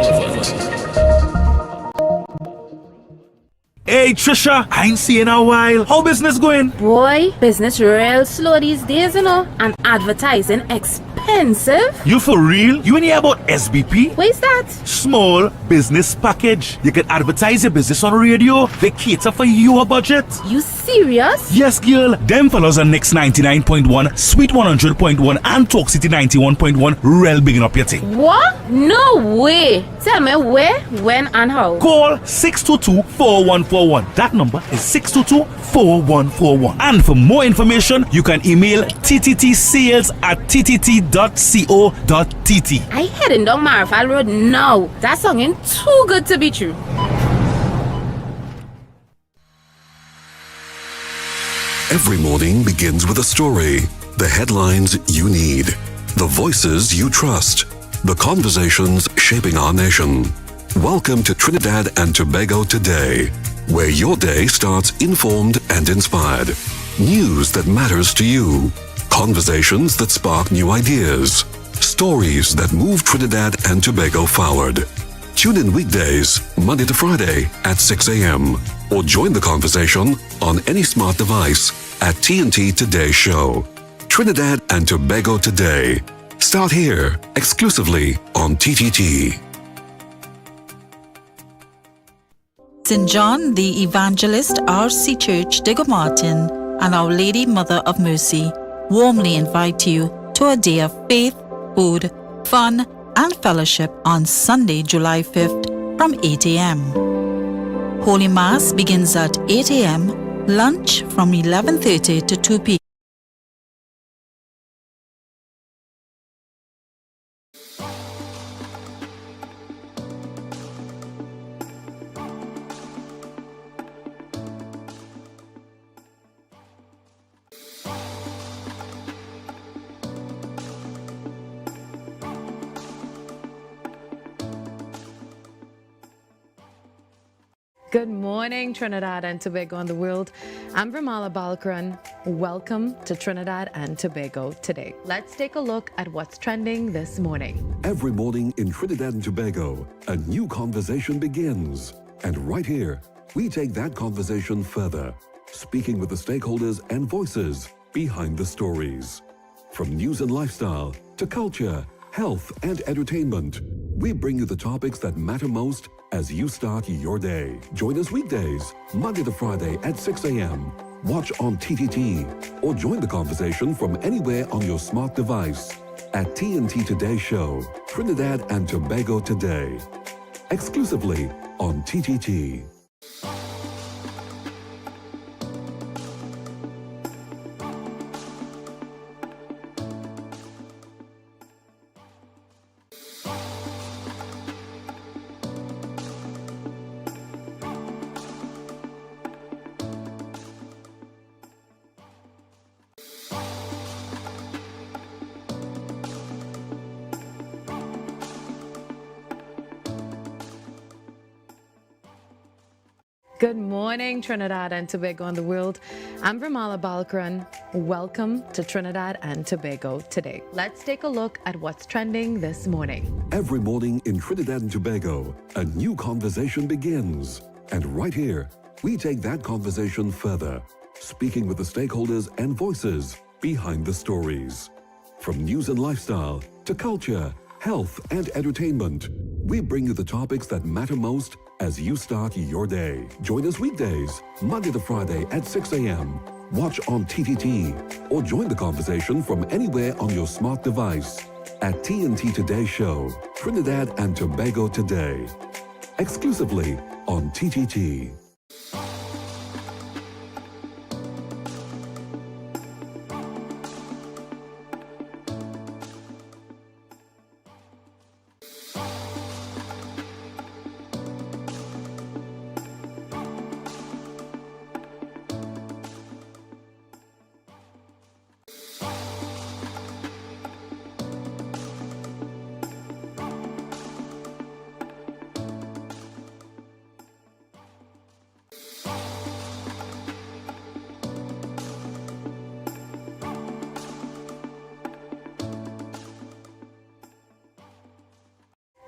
Hey Trisha, I ain't seen you in a while. How business going? Boy, business real slow these days, you know, and advertising expensive. You for real? You ain't hear about SBP? What is that? Small Business Package. You can advertise your business on radio. They cater for your budget. You serious? Yes, girl. Them fellows are Next 99.1, Sweet 100.1, and Talk City 91.1. Real bigging up your thing. What? No way. Tell me where, when, and how. Call 622-4141. That number is 622-4141. And for more information, you can email tttsales@ttt.co.tt. I heading down Marfal Road now. That song ain't too good to be true. Every morning begins with a story. The headlines you need. The voices you trust. The conversations shaping our nation. Welcome to Trinidad and Tobago Today, where your day starts informed and inspired. News that matters to you. Conversations that spark new ideas. Stories that move Trinidad and Tobago forward. Tune in weekdays, Monday to Friday at 6 a.m. or join the conversation on any smart device at TNT Today Show. Trinidad and Tobago Today. Start here, exclusively on TTT. St. John the Evangelist R.C. Church, Diego Martin, and Our Lady Mother of Mercy warmly invite you to a day of faith, food, fun, and fellowship on Sunday, July 5th from 8 a.m. Holy Mass begins at 8 a.m., lunch from 11:30 to 2 p.m. Good morning, Trinidad and Tobago and the world. I'm Vermala Balkaran. Welcome to Trinidad and Tobago Today. Let's take a look at what's trending this morning. Every morning in Trinidad and Tobago, a new conversation begins. And right here, we take that conversation further, speaking with the stakeholders and voices behind the stories. From news and lifestyle to culture, health, and entertainment, we bring you the topics that matter most as you start your day. Join us weekdays, Monday to Friday at 6 a.m. Watch on TTT or join the conversation from anywhere on your smart device at TNT Today Show, Trinidad and Tobago Today, exclusively on TTT. Good morning, Trinidad and Tobago and the world. I'm Ramala Balkaran. Welcome to Trinidad and Tobago today. Let's take a look at what's trending this morning. Every morning in Trinidad and Tobago, a new conversation begins. And right here, we take that conversation further, speaking with the stakeholders and voices behind the stories. From news and lifestyle to culture, health and entertainment, we bring you the topics that matter most as you start your day. Join us weekdays, Monday to Friday at 6 a.m. Watch on TTT or join the conversation from anywhere on your smart device at TNT Today Show, Trinidad and Tobago Today, exclusively on TTT.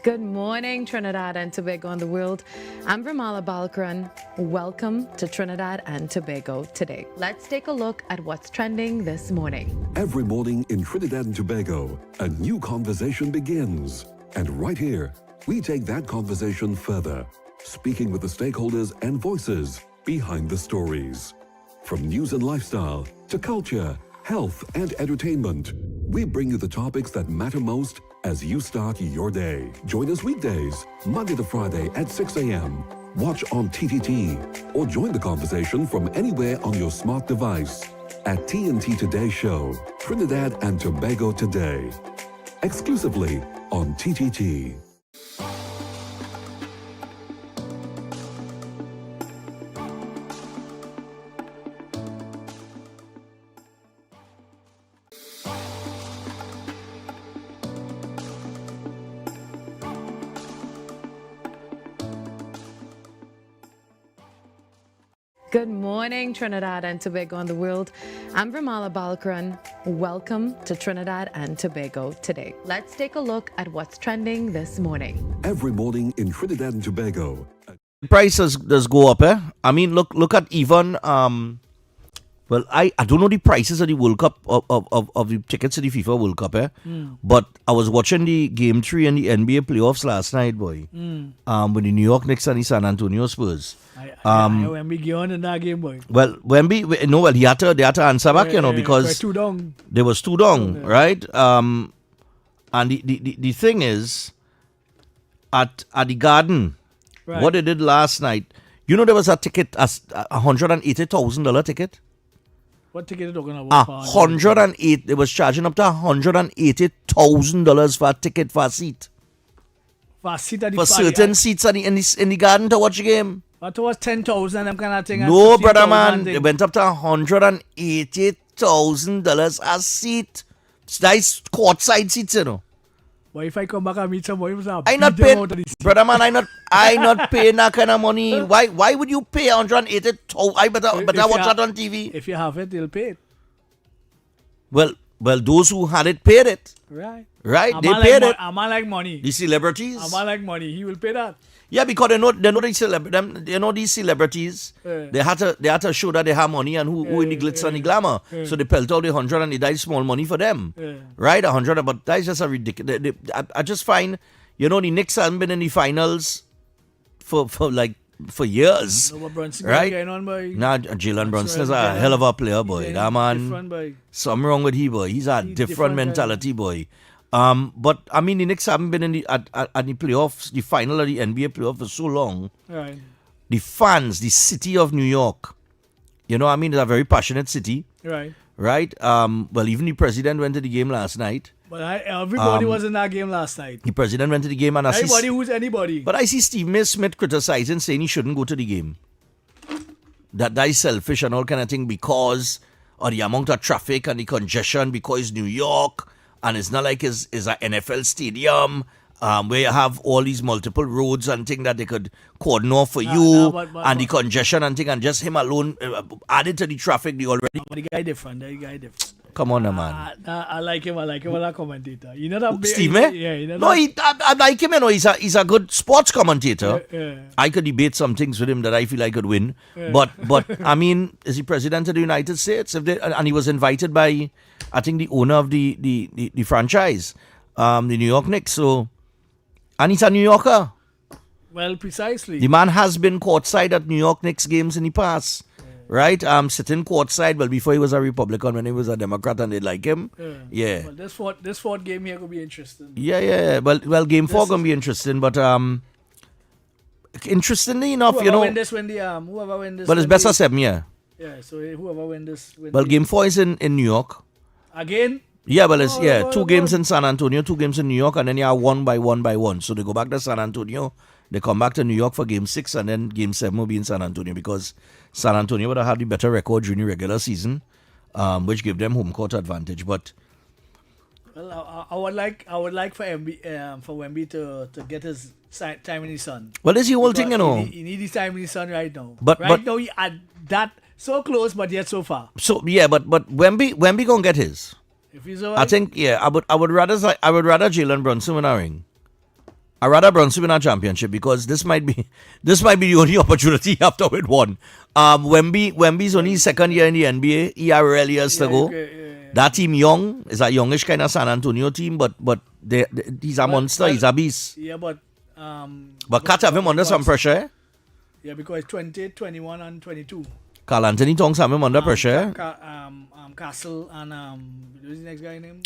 Good morning, Trinidad and Tobago and the world. I'm Ramala Balkaran. Welcome to Trinidad and Tobago today. Let's take a look at what's trending this morning. Every morning in Trinidad and Tobago, a new conversation begins. And right here, we take that conversation further, speaking with the stakeholders and voices behind the stories. From news and lifestyle to culture, health and entertainment, we bring you the topics that matter most as you start your day. Join us weekdays, Monday to Friday at 6 a.m. Watch on TTT or join the conversation from anywhere on your smart device at TNT Today Show, Trinidad and Tobago Today, exclusively on TTT. Good morning, Trinidad and Tobago and the world. I'm Ramala Balkaran. Welcome to Trinidad and Tobago today. Let's take a look at what's trending this morning. Every morning in Trinidad and Tobago. Prices does go up, eh? I mean, look at even well, I don't know the prices of the World Cup of the tickets to the FIFA World Cup, eh? But I was watching the Game 3 and the NBA playoffs last night, boy. With the New York Knicks and the San Antonio Spurs. Wemby get on in that game, boy. Well, Wemby, no, well, they had to answer back, because too down. They was too down, right? And the thing is, at the Garden, what they did last night, there was a ticket, a $180,000 ticket. What ticket are you talking about? 108. They was charging up to $180,000 for a ticket for a seat. For a seat at the for certain seats in the Garden to watch the game. But it was 10,000, them kind of thing. No, brother man, they went up to $180,000 a seat. That's courtside seats, But if I come back and meet somebody, I not paying, brother man. I not paying that kind of money. Why would you pay 180,000? I better watch that on TV. If you have it, they'll pay it. Well, those who had it paid it. Right. They paid it. A man like money. The celebrities. A man like money. He will pay that. Yeah, because they know these celebrities. They had to show that they have money and who in the glitz and the glamour. So they pelt out the 100 and they small money for them. Right, 100. But that's just a ridiculous. I just find, the Knicks haven't been in the finals for years. Right? Nah, Jalen Brunson is a hell of a player, boy. That man, something wrong with him, boy. He's a different mentality, boy. But I mean, the Knicks haven't been in the at the playoffs, the final of the NBA playoff for so long. Right. The fans, the city of New York, it's a very passionate city. Right. Right. Well, even the president went to the game last night. But everybody was in that game last night. The president went to the game, and anybody who's anybody. But I see Stephen A. Smith criticizing, saying he shouldn't go to the game. That is selfish and all kind of thing because of the amount of traffic and the congestion because it's New York. And it's not like it's an NFL stadium where you have all these multiple roads and things that they could cordon off for you, and the congestion and thing, and just him alone added to the traffic. They already. But the guy different. Come on, man. I like him. I like him as a commentator. You know that Steve, eh? Yeah, you know no, I like him. You know, he's a good sports commentator. Yeah. I could debate some things with him that I feel I could win. Yeah. But I mean, is he president of the United States? And he was invited by, I think, the owner of the franchise, the New York Knicks. So, and he's a New Yorker. Well, precisely. The man has been courtside at New York Knicks games in the past. Right? Sitting courtside, well, before he was a Republican, when he was a Democrat and they like him. Yeah. Well, this fourth game here could be interesting. Yeah. Well, game 4 gonna be interesting, but interestingly enough, whoever you know. Whoever win this. Well, it's best of 7, yeah. Yeah. So whoever win this. Well, game 4 is in New York. Again. Yeah, well, it's 2 games in San Antonio, 2 games in New York, and then you have 1 by 1 by 1. So they go back to San Antonio. They come back to New York for game 6, and then game 7 will be in San Antonio because San Antonio would have had the better record during the regular season, which gave them home court advantage. But well, I would like for Wemby to get his time in the sun. Well, that's the whole thing, you know. He needs his time in the sun right now. But now he had that so close, but yet so far. So yeah, but Wemby gonna get his. If he's all I think I would rather Jalen Brunson win a ring. I'd rather Brunson win a championship because this might be the only opportunity after win one. Wemby's only his second year in the NBA. He had really years to go. That team young is a youngish kind of San Antonio team, but he's a monster. He's a beast. Yeah, but can't have him under some pressure. Eh? Yeah, because 20, 21, and 22. Carl Anthony Towns have him under pressure. Castle and who's the next guy name?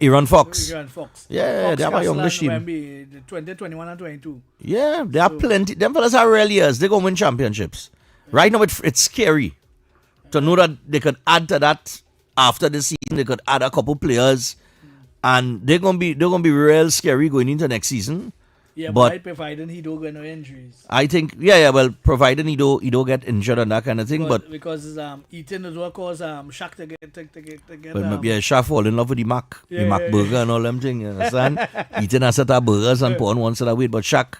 Aaron Fox. Aaron Fox. Yeah, Fox, they have a Castle, youngish team. Wemby, the 20, 21, and 22. Yeah, they have plenty. Them fellas are real years. They're going to win championships. Right now, it's scary to know that they could add to that after the season. They could add a couple players, and they're gonna be real scary going into next season. Yeah, but providing he don't get no injuries. I think well, providing he don't get injured and that kind of thing, but because eating is what cause Shaq to get well, maybe Shaq fall in love with the Mac burger and all them things. You understand? Eating a set of burgers and putting one set of weight, but Shaq.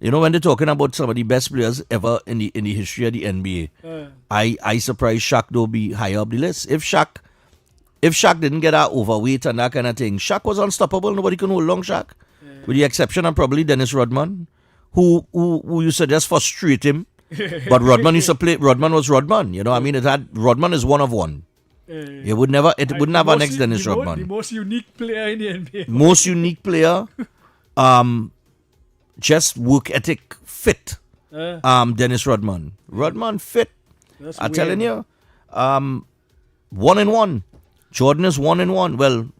You know, when they're talking about some of the best players ever in the history of the NBA, I surprised Shaq though be higher up the list. If Shaq didn't get that overweight and that kind of thing, Shaq was unstoppable. Nobody can hold long Shaq. With the exception of probably Dennis Rodman, who used to just frustrate him. But Rodman used to play. Rodman was Rodman. You know, I mean, Rodman is one of one. It wouldn't have an next Dennis Rodman. The most unique player in the NBA. Most unique player. Just work ethic fit. Dennis Rodman. Rodman fit. I'm telling you. 1-1. Jordan is 1-1. Well,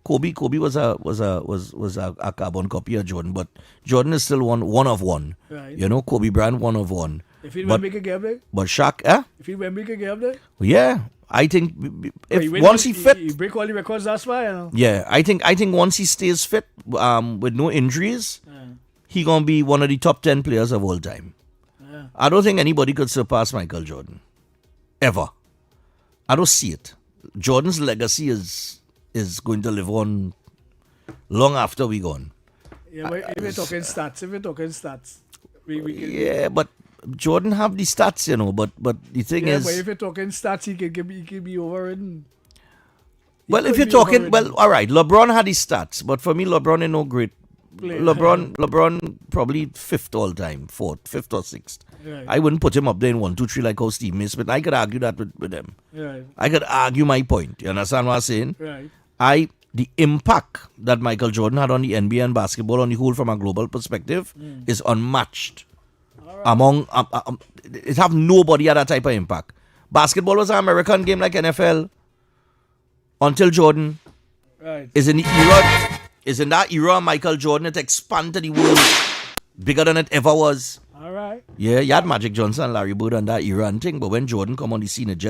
Kobe was a carbon copy of Jordan, but Jordan is still one of one. Right. You know, Kobe Bryant 1 of 1. If he Wemby could get up there? But Shaq, eh? If he Wemby could get up there? Yeah. I think once he fit, he break all the records. That's why, you know. Yeah, I think once he stays fit, with no injuries, he gonna be one of the top 10 players of all time. Yeah. I don't think anybody could surpass Michael Jordan, ever. I don't see it. Jordan's legacy is going to live on long after we gone. Yeah, but if we're talking stats, yeah, but Jordan have the stats, you know. But the thing is, but if you're talking stats, he could be overridden. Well, if you're talking, all right, LeBron had his stats, but for me, LeBron is no great. LeBron probably 5th all time, 5th or 6th. Right. I wouldn't put him up there in 1, 2, 3 like how Steve Smith, but I could argue that with them. Right. I could argue my point. You understand what I'm saying? Right. The impact that Michael Jordan had on the NBA and basketball on the whole from a global perspective is unmatched. Among it have nobody had that type of impact. Basketball was an American game like NFL until Jordan. Right. Is in that era Michael Jordan it expanded the world bigger than it ever was. All right. Yeah, you had Magic Johnson, Larry Bird and that era and thing, but when Jordan come on the scene, it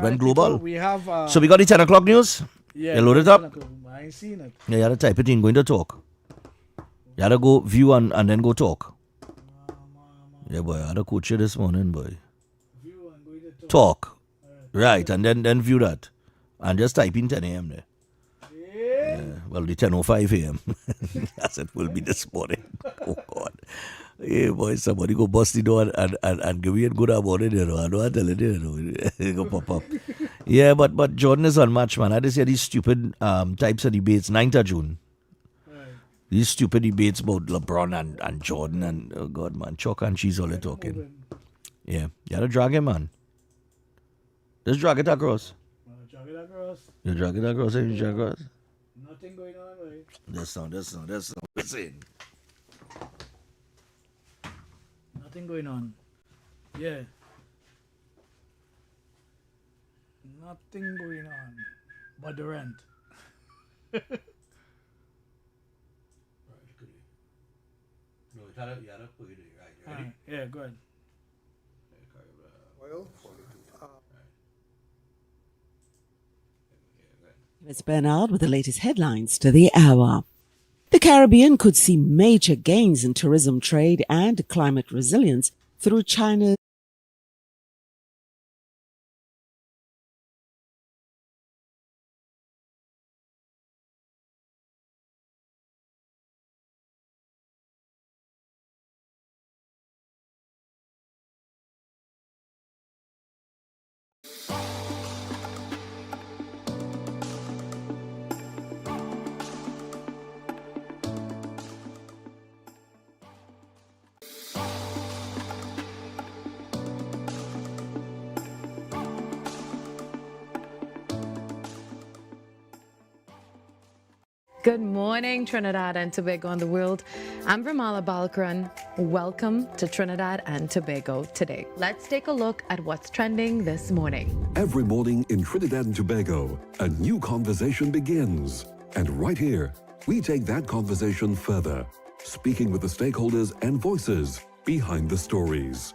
went global. We have so we got the 10 o'clock news? Yeah. You load it up? I ain't seen it. Yeah, you had to type it in, going to talk. You had to go view and then go talk. Yeah, boy, I had to coach you this morning, boy. View and going to talk. Right, and then view that. And just type in 10 a.m. there. Yeah. Well, the 10:05 a.m. as it will be this morning. Oh God. Hey boy, somebody go bust the door and give me a good morning, you know. I know I tell it, you know. It go pop up. Yeah, but Jordan is unmatched, man. I just hear these stupid types of debates, 9th of June. These stupid debates about LeBron and Jordan and oh God, man, chalk and cheese all they're talking. Yeah, you gotta drag him, man. Just drag it across. Drag it across. You drag it across and you drag it across. Nothing going on, right? That's not. Listen. Nothing going on. Yeah. Nothing going on. But the rent. Yeah, go ahead. It's Bernard with the latest headlines to the hour. The Caribbean could see major gains in tourism trade and climate resilience through China's Good morning, Trinidad and Tobago and the world. I'm Ramala Balkaran. Welcome to Trinidad and Tobago today. Let's take a look at what's trending this morning. Every morning in Trinidad and Tobago, a new conversation begins. And right here, we take that conversation further, speaking with the stakeholders and voices behind the stories.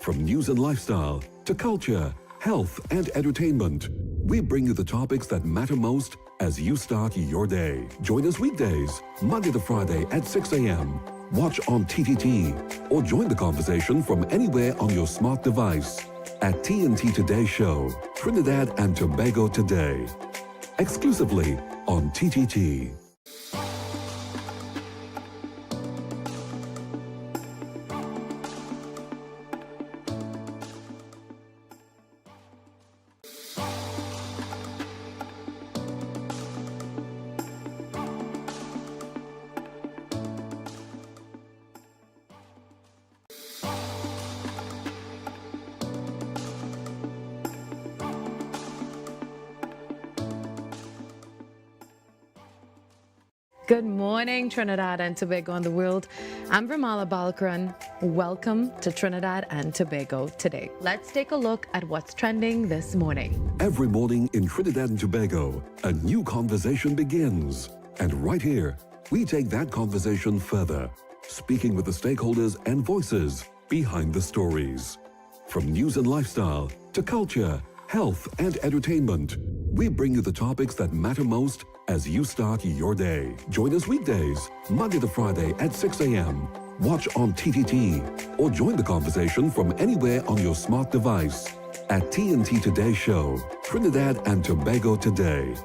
From news and lifestyle to culture, health and entertainment, we bring you the topics that matter most as you start your day. Join us weekdays, Monday to Friday at 6 a.m. Watch on TTT or join the conversation from anywhere on your smart device at TNT Today Show, Trinidad and Tobago Today, exclusively on TTT. Good morning, Trinidad and Tobago and the world. I'm Ramala Balkaran. Welcome to Trinidad and Tobago today. Let's take a look at what's trending this morning. Every morning in Trinidad and Tobago, a new conversation begins. And right here, we take that conversation further, speaking with the stakeholders and voices behind the stories. From news and lifestyle to culture, health and entertainment, we bring you the topics that matter most as you start your day. Join us weekdays, Monday to Friday at 6 a.m. Watch on TTT or join the conversation from anywhere on your smart device at TNT Today Show, Trinidad and Tobago Today,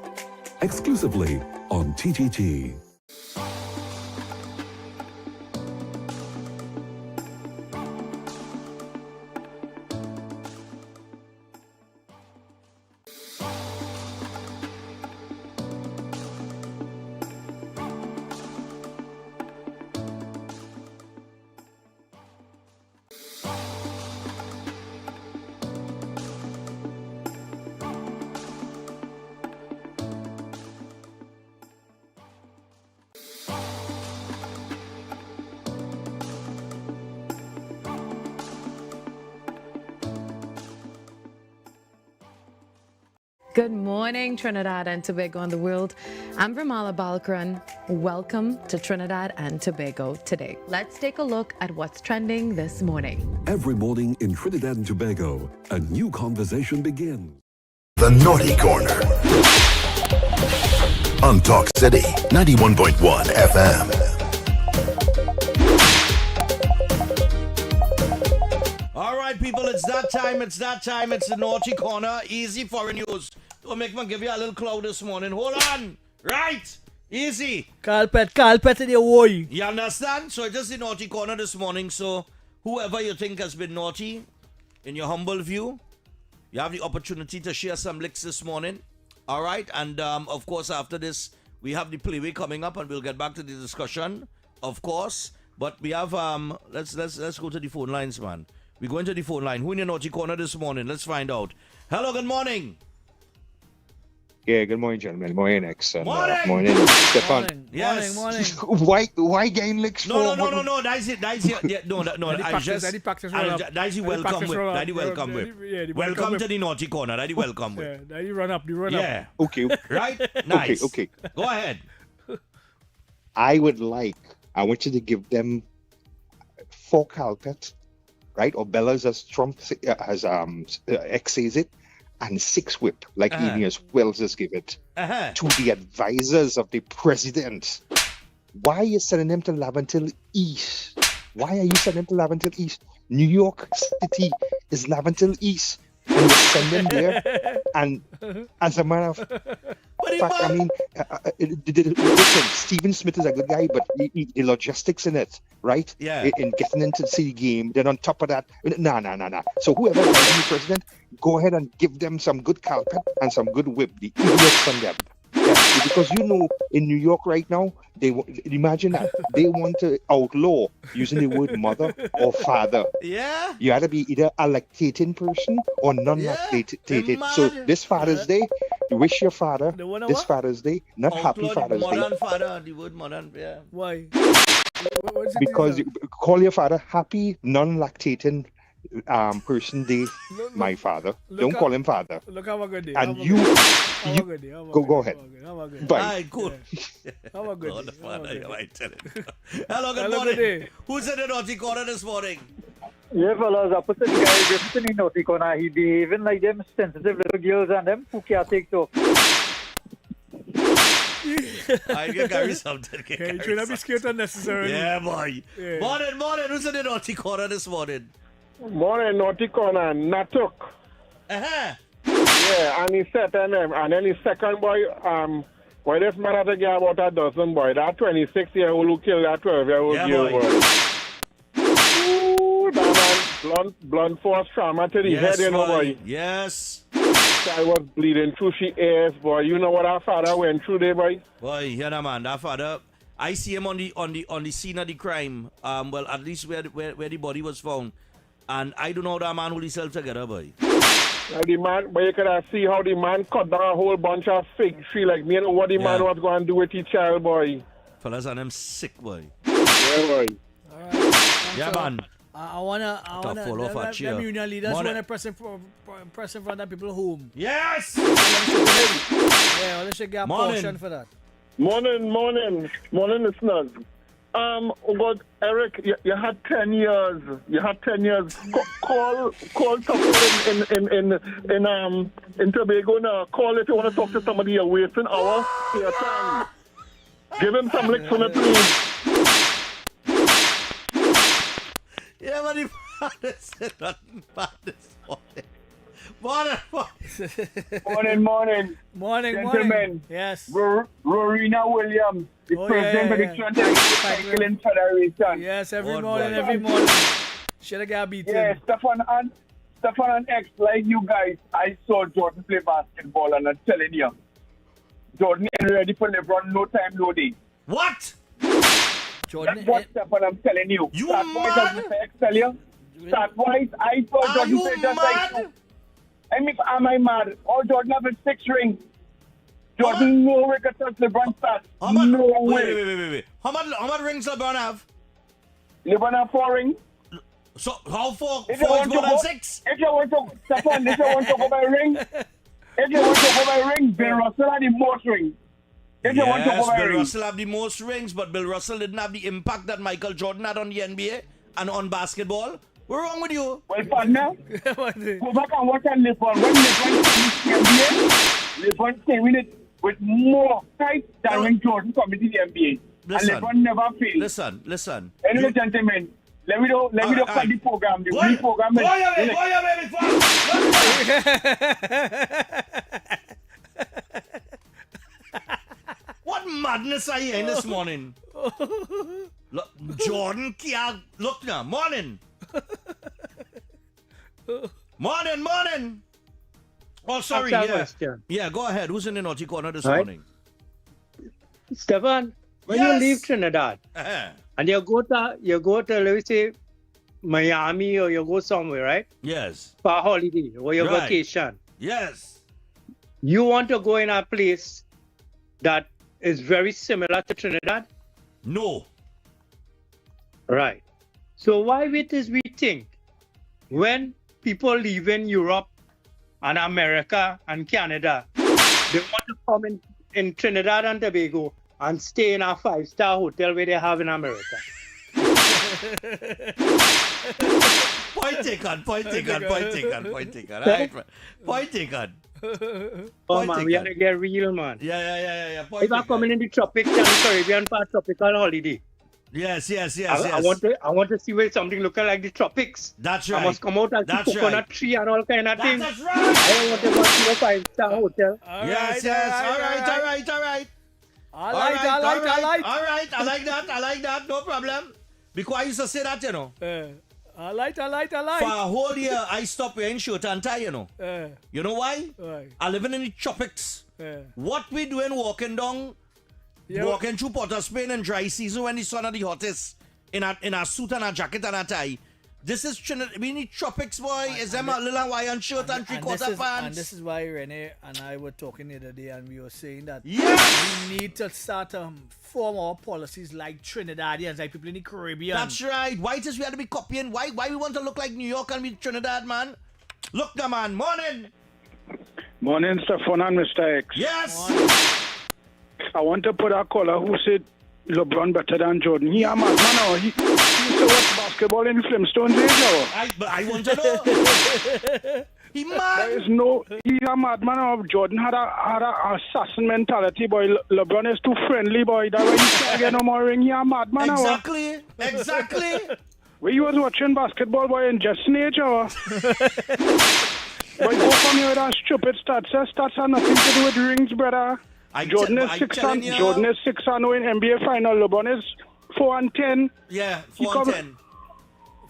exclusively on TTT. Good morning, Trinidad and Tobago and the world. I'm Ramala Balkaran. Welcome to Trinidad and Tobago today. Let's take a look at what's trending this morning. Every morning in Trinidad and Tobago, a new conversation begins. The Naughty Corner on Talk City 91.1 FM. All right, people, it's that time. It's the Naughty Corner. Easy foreign news. Don't make me give you a little cloud this morning. Hold on. Right. Easy. Carpet in your way. You understand? So just the naughty corner this morning. So whoever you think has been naughty, in your humble view, you have the opportunity to share some licks this morning. All right. And of course, after this, we have the playway coming up and we'll get back to the discussion, of course. But we have, let's go to the phone lines, man. We're going to the phone line. Who in your naughty corner this morning? Let's find out. Hello, good morning. Yeah, good morning, gentlemen. Morning, X. And, Morning. Morning, Stefan. Yes. Morning. Why gain licks No. for? That's it. Yeah, no. I just. That's the welcome with. That's the welcome with. Welcome to the naughty corner. That's the welcome with. Yeah, you run up. Yeah. Okay. Right. Nice. Okay. Go ahead. I want you to give them 4 carpet, right? Or bellas, as Trump as X says it, and 6 whip, like Aeneas Wells has given it, to the advisors of the president. Why are you sending them to Laventille East? Why are you sending them to Laventille East? New York City is Laventille East, and you send them there. And as a matter of fact, I mean, listen, Stephen Smith is a good guy, but the logistics in it, right? Yeah. In getting into the city game, then on top of that, nah. So whoever is the president, go ahead and give them some good carpet and some good whip. The idiots on them. Yeah, because in New York right now, imagine that they want to outlaw using the word mother or father. Yeah. You had to be either a lactating person or non-lactated. So this Father's Day, you wish your father this Father's Day, not happy Father's Day. Modern father, the word modern, yeah. Why? Because you call your father happy non-lactating person day, my father. Don't call him father. Look, have a good day. And go ahead. Bye. Alright, cool. Have a good Oh, day. the father, you might tell it. Hello, good morning. Who's in the naughty corner this morning? Yeah, fellas, opposite guy just in the naughty corner. He behaving like them sensitive little girls and them who can't take to. I can carry something. You should not be scared unnecessarily. Yeah, boy. Yeah. Morning. Who's in the naughty corner this morning? Morning, naughty corner, Natuk. Uh-huh. Yeah, and he said, and then his second boy, boy, this man had to get about a dozen, boy. That 26-year-old who killed that 12-year-old girl, boy. Ooh, that man, blunt force trauma to the head, you know, boy. Yes. I was bleeding through she ears, boy. You know what our father went through there, boy? Boy, yeah, man, that father. I see him on the scene of the crime. Well, at least where the body was found. And I don't know how that man hold himself together, boy. The man, but you could see how the man cut down a whole bunch of fig tree. Like, me know what the man was going to do with his child, boy. Fellas, and them sick, boy. Yeah, boy. Yeah, man. I wanna fall off our chair. them union leaders wanna press in front of people home. Yes. Yeah, they should get a portion for that. Morning, listeners. But Eric, you had 10 years. Call someone in Tobago now. Call if you want to talk to somebody. You're wasting hours of your time. Give him some licks for me, please. Yeah, but the father said nothing bad this morning. Morning. Gentlemen. Yes. Rowena Williams, the president of the Trinidad Cycling Federation. Yes, every morning. Should have got beaten. Yeah, Stephan and X, like you guys, I saw Jordan play basketball, and I'm telling you, Jordan ain't ready for LeBron, no time, no day. What? Jordan, that's what Stephan, I'm telling you. You Stat-wise, as Mr. X tell you, stat-wise, I saw Jordan play just like you. I mean, am I mad? All Jordan have is 6 rings. Jordan, no way can touch LeBron stats. No way. Wait. How much rings LeBron have? LeBron have 4 rings. So how 4 is more than 6? If you want to, Stephan, if you want to go by ring, Bill Russell had the most rings. If you want to go by Bill ring. Russell have the most rings, but Bill Russell didn't have the impact that Michael Jordan had on the NBA and on basketball. What's wrong with you? Well, partner, go back and watch and LeBron. When LeBron came to the NBA, LeBron came in it with more fight than when Jordan come into the NBA. Listen, and LeBron never failed. Listen. Anyway, gentlemen, let me cut the program. The program What madness are you in this morning? Look, Jordan can't. Look now. Morning. Morning. Oh, sorry. Ask that Yeah. question. Yeah, go ahead. Who's in the naughty corner this Right. morning? Stephan, when Yes. you leave Trinidad and you go to let me say Miami or you go somewhere, right? Yes. For a holiday or your Right. vacation. Yes. You want to go in a place that is very similar to Trinidad? No. Right. So why we think when people live in Europe and America and Canada, they want to come in Trinidad and Tobago and stay in a 5-star hotel where they have in America? Point taken. All right, man. Point taken. Oh man, we have to get real, man. Yeah. If I'm coming in the tropics and the Caribbean for a tropical holiday. Yes. I want to see where something looking like the tropics. That's right. I must come out and see coconut tree and all kind of things. That's right. I don't want to go to a 5-star hotel. Yes. All right. I like that. I like that. No problem. Because I used to say that, you know. I like. For a whole year, I stopped wearing shirt and tie, you know. You know why? I living in the tropics. What we doing walking down, walking through Port of Spain in dry season when the sun are the hottest, in a suit and a jacket and a tie. This is Trinidad. We need tropics, boy. Is them a little Hawaiian shirt and three-quarter pants? And this is why Rene and I were talking the other day, and we were saying that we need to start form our policies like Trinidadians, like people in the Caribbean. That's right. Why it is we had to be copying? Why we want to look like New York and be Trinidad, man? Look, the man. Morning. Morning, Stephan and Mr. X. Yes. I want to put a caller who said LeBron better than Jordan. He a madman. He used to watch basketball in Flintstones age. I want to know. He mad. He's a madman. Jordan had a assassin mentality, boy. LeBron is too friendly, boy. That way he can't get no more ring. He a madman. Exactly. Where you was watching basketball, boy, in Justin age, or? Boy, go from here with that stupid stats. Stats have nothing to do with rings, brother. Jordan is 6 and 0 in NBA final. LeBron is 4 and 10. Yeah, 4 and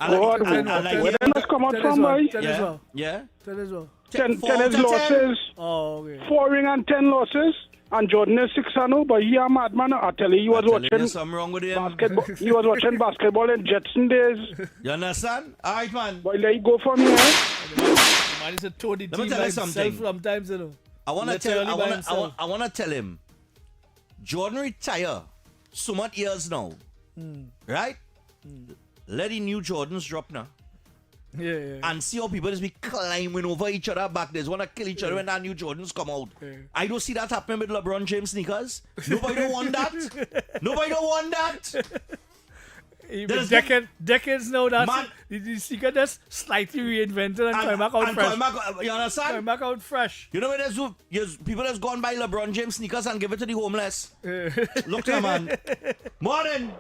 10. Where they must come out from, boy? 10 as well. Yeah. 10 as well. 10 is losses. Oh, okay. 4 ring and 10 losses. And Jordan is 6 and 0, but he a madman. I tell you, he was watching something wrong with him. basketball. He was watching basketball in Jetson days. You understand? All right, man. Boy, let you go from here. Man is a Tony Let me team tell by you something. himself sometimes, you know. I want to Literally by tell him. Jordan retire so much years now, right? Let the new Jordans drop now. Yeah. And see how people just be climbing over each other back. They want to kill each other when that new Jordans come out. I don't see that happening with LeBron James sneakers. Nobody don't want that. Even decades now, that's the sneaker that's slightly reinvented and come back out fresh. You understand? Come back out fresh. You know when there's people that's gone by LeBron James sneakers and give it to the homeless. Look there, man. Morning.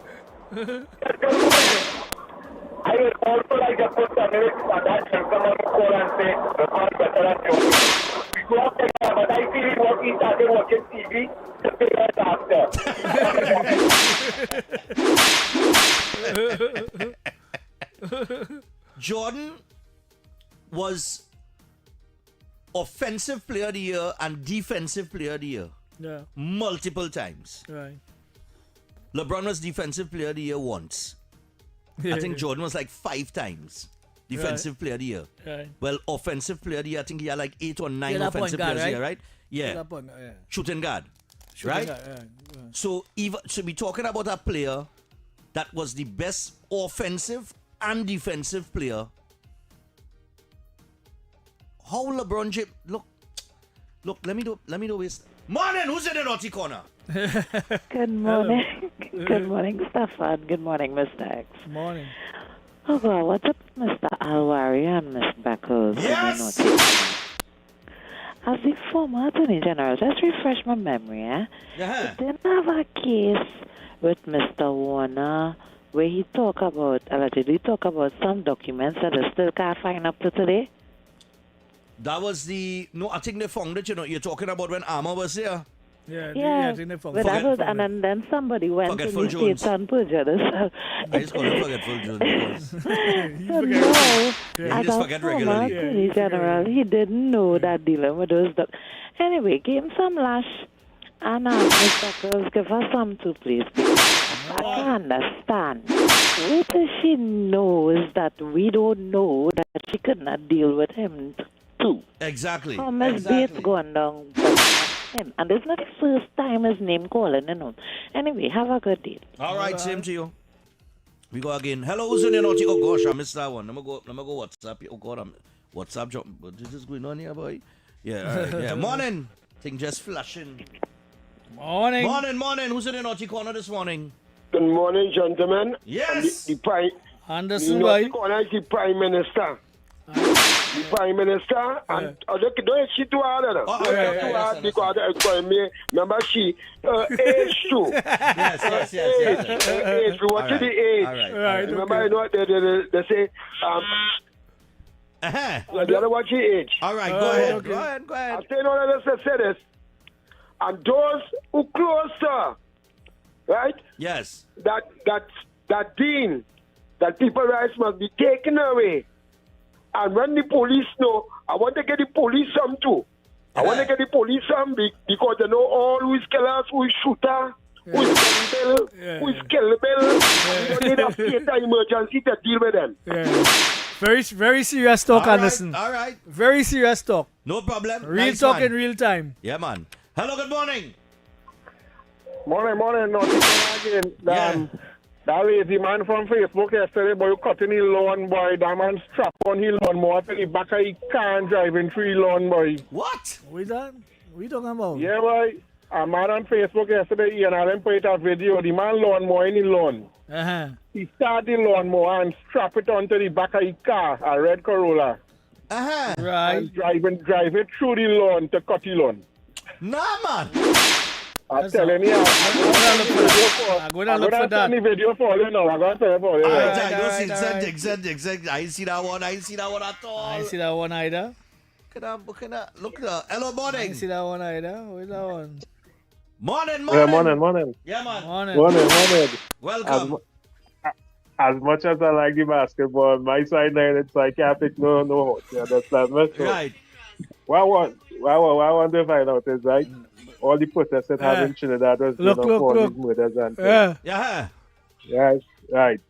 I would also like to put the lyrics on that and someone call and say the man better than Jordan. We go up there, but I feel he started watching TV the day after. Jordan was offensive player of the year and defensive player of the year. Yeah. Multiple times. Right. LeBron was defensive player of the year once. I think Jordan was like 5 times defensive player of the year. Right. Well, offensive player of the year, I think he had like 8 or 9 Yeah, offensive players of the year, right? Yeah. Shooting guard. Right? So we're talking about a player that was the best offensive and defensive player. How LeBron James look, let me do this. Morning, who's in the naughty corner? Good morning. Good morning, Stephan. Good morning, Mr. X. Morning. Oh, God, what's up, Mr. Alwari and Miss Beckles? Yes! As the former Attorney General, just refresh my memory, Yeah. Didn't have a case with Mr. Warner where he allegedly talk about some documents that they still can't find up to today? That was I think they found it, you're talking about when Armour was here. Yeah, but that was, and then somebody went to Forgetful the Jones. states and perjured herself. I just call him Forgetful Jones. So no, He as just a forget former regularly. attorney general, he didn't know that dealing with those Anyway, give him some lash. And Mr. Girls, give her some too, please. I can't understand. Wait till she knows that we don't know that she could not deal with him too. Exactly. Miss Bates going down with him. And it's not the first time his name calling, Anyway, have a good day. All right, same to you. We go again. Hello, who's in your naughty? Oh gosh, I missed that one. Let me go WhatsApp. Oh God, I'm WhatsApp jump. What is going on here, boy? Yeah, all right, yeah. Morning. Thing just flashing. Morning. Morning. Who's in the naughty corner this morning? Good morning, gentlemen. Yes. The Prime. Anderson, the right? corner is the Prime Minister. The Prime Minister and don't she too hard. Too hard because me remember she age too. Yes. Age. We watch the age. All right. Remember you know what they say the other watch the age. All right, go ahead. Go ahead. I'll tell you what I say this. And those who close her, right? Yes. That dean, that people rights must be taken away. And when the police know, I want to get the police some too. I want to get the police some because they know all who is killers, who is shooter, who is gun bill, who is kill bill. We don't need a state of emergency to deal with them. Very serious talk, Anderson. All right. Very serious talk. No problem. Real Nice talk man. in real time. Yeah, man. Hello, good morning. Morning. Not again. That lazy man from Facebook yesterday, boy, cutting his lawn, boy. That man strap on his lawn more to the back of his car and driving through his lawn, boy. What? What you talking about? Yeah, boy. A man on Facebook yesterday, and I put it a video. The man lawnmower in his lawn. Uh-huh. He started the lawnmower and strap it onto the back of his car, a red Corolla. Uh-huh. Right. And drive it through the lawn to cut the lawn. Nah, man. I'm telling you, I'm going to look for that. The video for you now. I'm going to tell you for you. Exactly. I see that one. I see that one at all. I see that one either. Look at that. Hello, morning. I see that one either. Where's that one? Morning. Yeah, morning. Yeah, man. Morning. Welcome. As much as I like the basketball, my side now, it's like I can't pick no horse. You understand me? So, right. What I want to find out is, right, all the protests that have in Trinidad was for these murders and things. Yeah. Yes, right.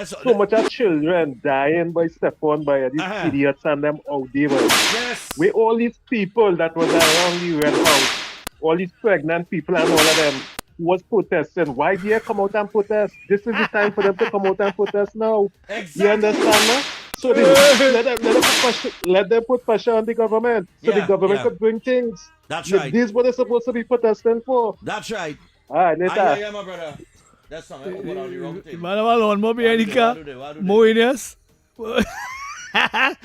So much of children dying by Stephan, by these idiots and them out there. Yes. With all these people that was around the Red House, all these pregnant people and all of them who was protesting. Why do you come out and protest? This is the time for them to come out and protest now. Exactly. You understand, man? So let them put pressure on the government so the government could bring things. That's right. This is what they're supposed to be protesting for. That's right. All right, later. I hear you, my brother. That's something. I put on the wrong thing. Man, I'm alone. More behind the car. Moiness. What? I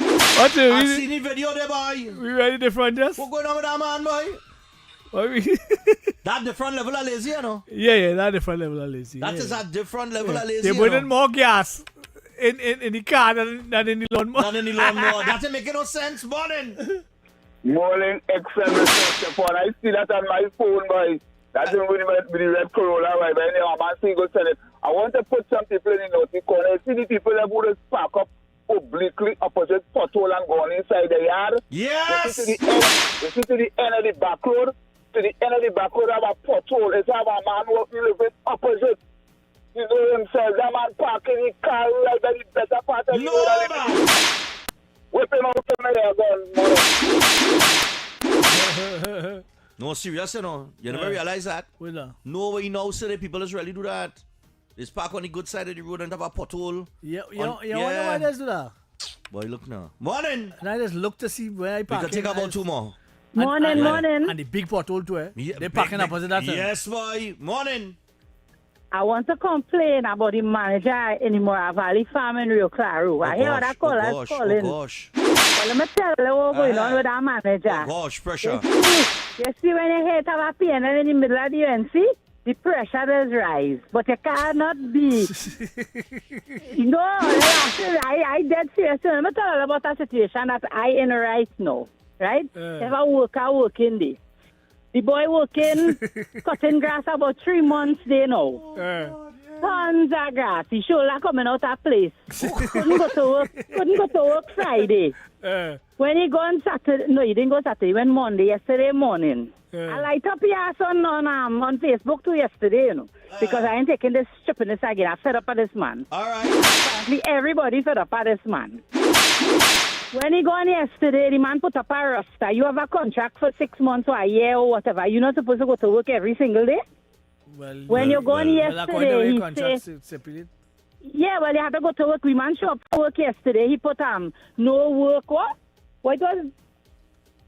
seen the video there, boy. We ready the front desk? What going on with that man, boy? That different level of lazy, you know? Yeah, that different level of lazy. That is a different level of lazy. They put in more gas in the car than in the lawnmower. That doesn't make no sense. Morning, excellent, Mr. Stephan. I see that on my phone, boy. That's with the red Corolla, boy. But anyway, I'm asking go send it. I want to put some people in the naughty corner. See the people that would just park up obliquely opposite pothole and go on inside the yard. Yes. You see to the end of the back road. To the end of the back road, have a pothole. It's have a man walking a little bit opposite. You know himself, that man parking his car right at the better part of the road. Whipping out the man. No, serious, you know. You never realize that. No way now, so the people just really do that. They park on the good side of the road and have a pothole. You wonder why they do that? Boy, look now. Morning. And I just look to see where I park. We can take about two more. Morning. And the big pothole too, They're parking opposite that. Yes, boy. Morning. I want to complain about the manager in the Valley Farm in Rio Claro. I hear that callers calling. Oh, gosh. Well, let me tell you what's going on with that manager. Oh, gosh, pressure. You see when you hit a piano in the middle of the UNC, the pressure does rise. But you cannot be. No, I dead serious. Let me tell you about a situation that I in right now. Right? If I work in this. The boy working, cutting grass about 3 months there now. Tons of grass. His shoulder coming out of place. Couldn't go to work Friday. When he gone Saturday, no, he didn't go Saturday. He went Monday, yesterday morning. I light up your son on Facebook too yesterday, you know, because I ain't taking this stupidness again. I'm fed up of this man. All right. Apparently, everybody fed up of this man. When he gone yesterday, the man put up a roster. You have a contract for 6 months or a year or whatever. You're not supposed to go to work every single day. When you gone yesterday, he say, yeah, well, you have to go to work. We man show up for work yesterday. He put no work what? What was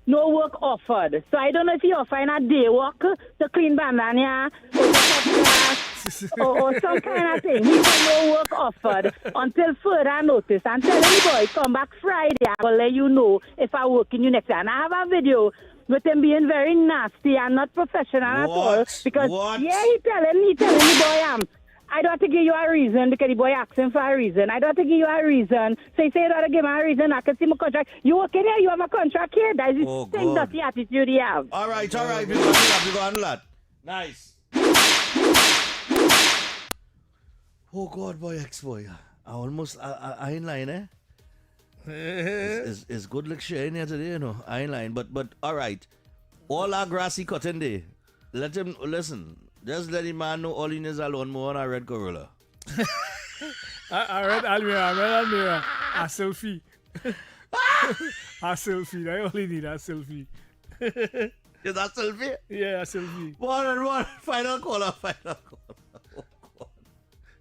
no work offered. So I don't know if he offering a day work to clean bandana or to cut grass or some kind of thing. He said no work offered until further notice. And tell the boy, come back Friday. I will let you know if I work in you next time. And I have a video with him being very nasty and not professional at all. Because, yeah, he telling the boy, I don't have to give you a reason because the boy asking for a reason. I don't have to give you a reason. So he say you don't have to give me a reason. I can see my contract. You working here? You have a contract here? That is the same dirty attitude you have. All right. We go on that. Nice. Oh, God, boy, ex-boy. I ain't lying, eh? It's good luck sharing here today, you know. I ain't lying. But all right. All our grassy cutting day. Let him, listen. Just let the man know all he needs a lawnmower and a red Corolla. I read Almira. A selfie. A selfie. I only need a selfie. Is that selfie? Yeah, a selfie. One. Final caller. Oh, God.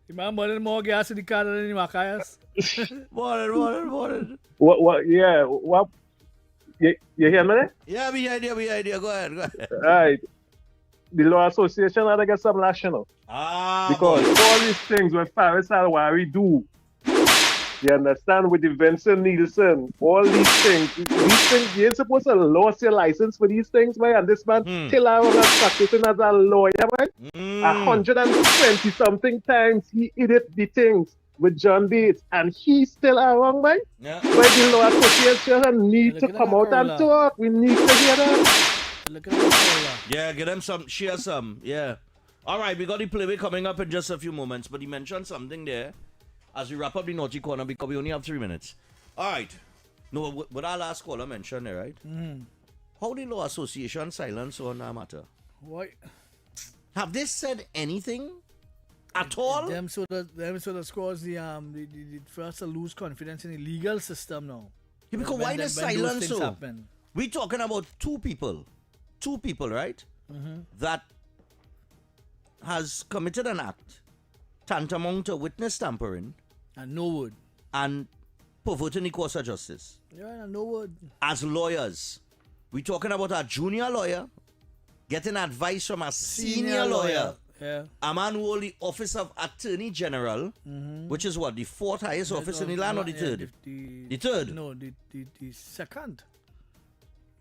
The man burning more gas in the car than in the Macayas. One. What? Yeah. What? You hear me? Yeah, we idea. Go ahead. All right. The Law Association had to get some lash, you know. Because all these things when Faris Alwari do, you understand, with the Vincent Nielsen, all these things, you ain't supposed to lose your license for these things, man. And this man still out practicing as a lawyer, man. 120 something times he did the things with John Bates, and he's still around, man. Yeah. But the Law Association need to come out and talk. We need to hear that. Look at that. Yeah, get them some, share some. Yeah. All right, we got the playway coming up in just a few moments, but he mentioned something there as we wrap up the Naughty Corner because we only have 3 minutes. All right. No, what our last caller mentioned there, right? Mm-hmm. How the Law Association silence on that matter? What? Have they said anything at all? Them sort of scores the first to lose confidence in the legal system now. Yeah, because why the silence so? We talking about two people, right? Mm-hmm. That has committed an act tantamount to witness tampering and no word and perverting the course of justice. Yeah, no word. As lawyers, we talking about a junior lawyer getting advice from a senior lawyer. Yeah. A man who holds the office of Attorney General, which is what, the 4th highest office in the land, or the 3rd? The 3rd? No, the 2nd.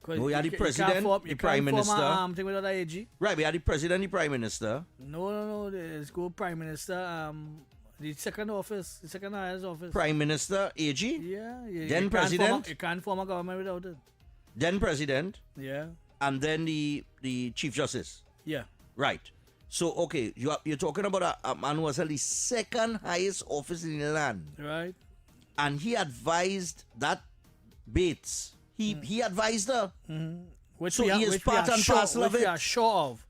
No, we had the president, the prime minister. Thing with AG. Right, we had the president, the prime minister. No. Let's go prime minister. The 2nd office, the 2nd highest office. Prime minister, AG. Yeah. Then president. You can't form a government without it. Then president. Yeah. And then the chief justice. Yeah. Right. So okay, you're talking about a man who has held the 2nd highest office in the land. Right. And he advised that Bates. He advised her. Mm-hmm. Which so he is part and parcel of it. We are sure of.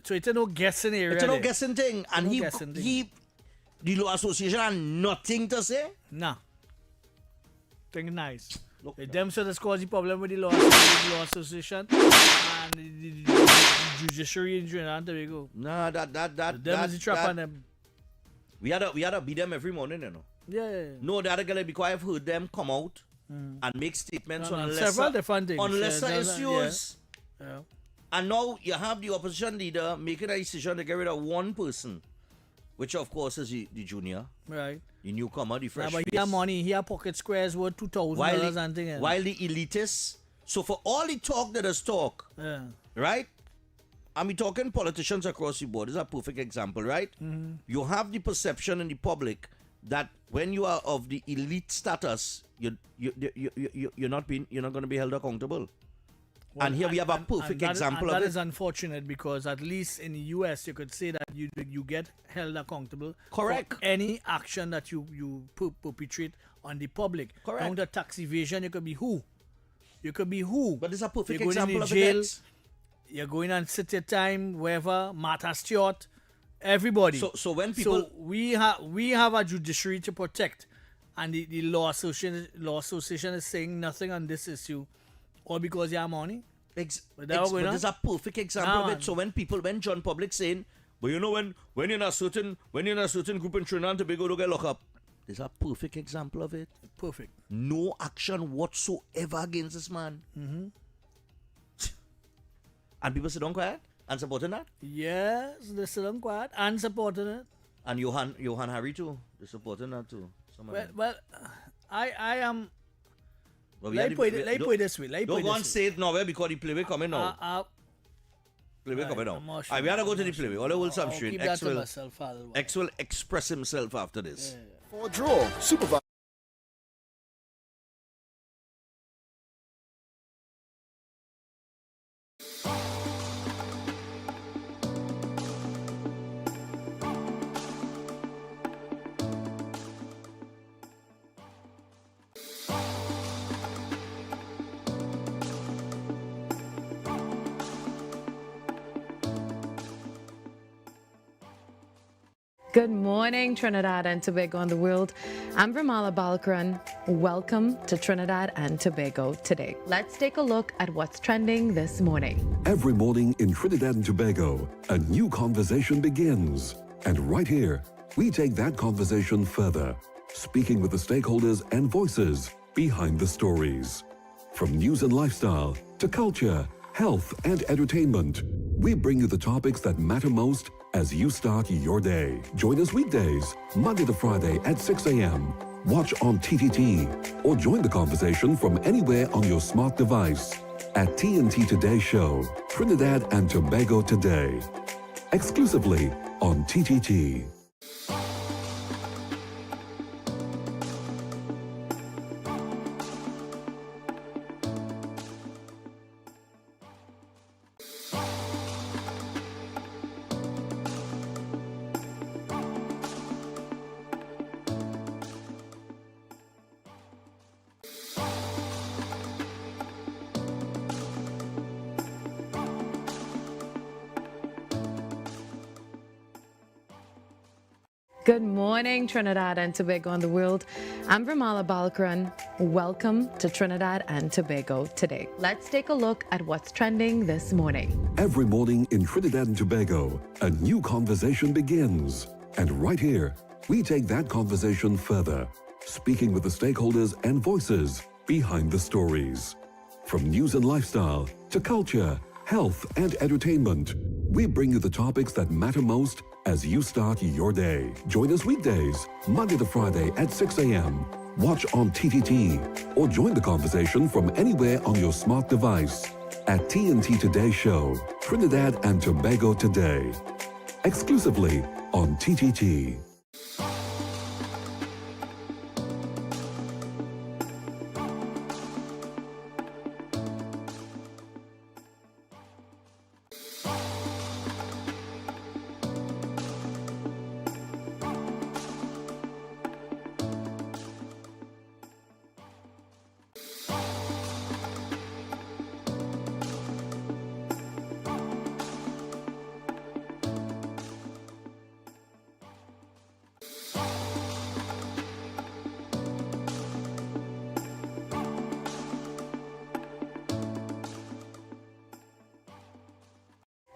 So it's a no guessing area. It's a no guessing thing. And the Law Association had nothing to say? Nah. Think nice. Them so that's caused the problem with the Law Association and the judiciary in Trinidad and Tobago. Nah, them is the trap on them. We had to beat them every morning, you know. Yeah. No, the other girl, because I've heard them come out and make statements on several different things. On lesser issues. Yeah. And now you have the opposition leader making a decision to get rid of one person, which of course is the junior. Right. The newcomer, the fresh but face. he have money, he have pocket squares worth $2,000 and things. While the elitists, so for all the talk that is talk, right? And we talking politicians across the board. This is a perfect example, right? Mm-hmm. You have the perception in the public that when you are of the elite status, you're not going to be held accountable. And here we have a perfect example of that it. is unfortunate because at least in the US you could say that you get held accountable Correct. for any action that you perpetrate on the public. Correct. Down to tax evasion, you could be who? You could be who? But it's a perfect You're going example in of jail, it. you're going and sit your time, wherever, Martha Stewart, everybody. So when people... So we have a judiciary to protect, and the law association is saying nothing on this issue, all because you have money. But there's a perfect example of it. So when John Public saying, but you know when you're in a certain group in Trinidad and Tobago, don't get locked up. There's a perfect example of it. Perfect. No action whatsoever against this man. Mm-hmm. And people sit down quiet and supporting that. Yes, they sit down quiet and supporting it. And Johan Harry too. They're supporting that too. Well, I am. Well, let me put it this way. Don't go and say it now because the playway coming now. Playway coming now. We had to go to the playway. All the whole some straight. Keep that to myself. X will express himself after this. Yeah. For a draw, supervise. Good morning, Trinidad and Tobago and the world. I'm Vermala Balkaran. Welcome to Trinidad and Tobago today. Let's take a look at what's trending this morning. Every morning in Trinidad and Tobago, a new conversation begins. And right here, we take that conversation further, speaking with the stakeholders and voices behind the stories. From news and lifestyle to culture, health and entertainment, we bring you the topics that matter most as you start your day. Join us weekdays, Monday to Friday at 6 a.m. Watch on TTT or join the conversation from anywhere on your smart device at TNT Today Show, Trinidad and Tobago Today. Exclusively on TTT. Good morning, Trinidad and Tobago and the world. I'm Vermala Balkaran. Welcome to Trinidad and Tobago today. Let's take a look at what's trending this morning. Every morning in Trinidad and Tobago, a new conversation begins. And right here, we take that conversation further, speaking with the stakeholders and voices behind the stories. From news and lifestyle to culture, health and entertainment, we bring you the topics that matter most as you start your day. Join us weekdays, Monday to Friday at 6 a.m. Watch on TTT or join the conversation from anywhere on your smart device at TNT Today Show, Trinidad and Tobago Today. Exclusively on TTT.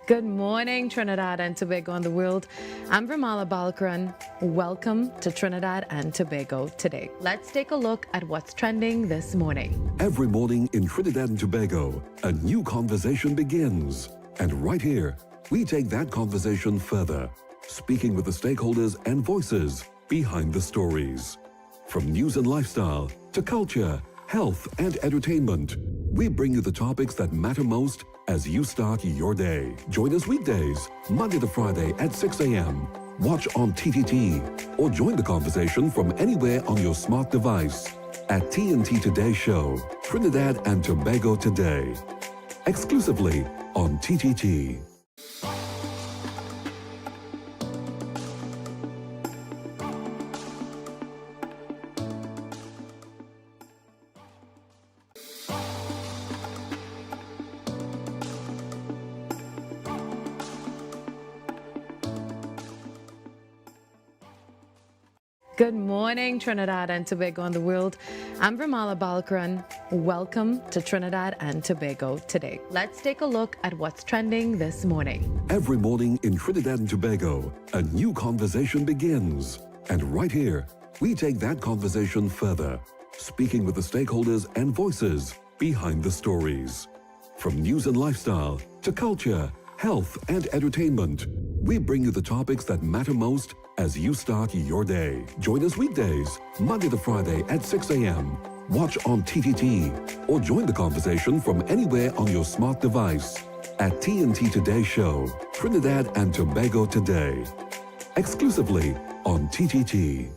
Good morning, Trinidad and Tobago and the world. I'm Vermala Balkaran. Welcome to Trinidad and Tobago today. Let's take a look at what's trending this morning. Every morning in Trinidad and Tobago, a new conversation begins. And right here, we take that conversation further, speaking with the stakeholders and voices behind the stories. From news and lifestyle to culture, health and entertainment, we bring you the topics that matter most as you start your day. Join us weekdays, Monday to Friday at 6 a.m. Watch on TTT or join the conversation from anywhere on your smart device at TNT Today Show, Trinidad and Tobago Today. exclusively on TTT. Good morning, Trinidad and Tobago and the world. I'm Vermala Balkaran. Welcome to Trinidad and Tobago today. Let's take a look at what's trending this morning. Every morning in Trinidad and Tobago, a new conversation begins. And right here, we take that conversation further, speaking with the stakeholders and voices behind the stories. From news and lifestyle to culture, health and entertainment, we bring you the topics that matter most as you start your day. Join us weekdays, Monday to Friday at 6 a.m. Watch on TTT or join the conversation from anywhere on your smart device at TNT Today Show, Trinidad and Tobago Today, exclusively on TTT.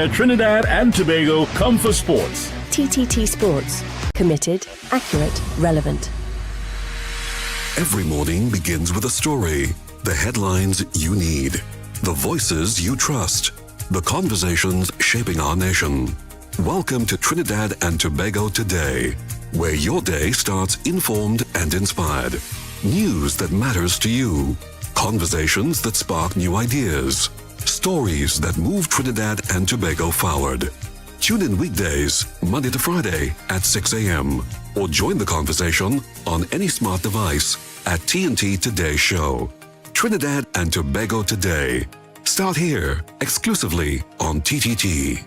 Where Trinidad and Tobago come for sports. TTT Sports. Committed, accurate, relevant. Every morning begins with a story, the headlines you need, the voices you trust, the conversations shaping our nation. Welcome to Trinidad and Tobago Today, where your day starts informed and inspired. News that matters to you, Conversations that spark new ideas. Stories that move Trinidad and Tobago forward. Tune in weekdays, Monday to Friday at 6 a.m. or join the conversation on any smart device at TNT Today Show. Trinidad and Tobago Today. Start here, exclusively on TTT.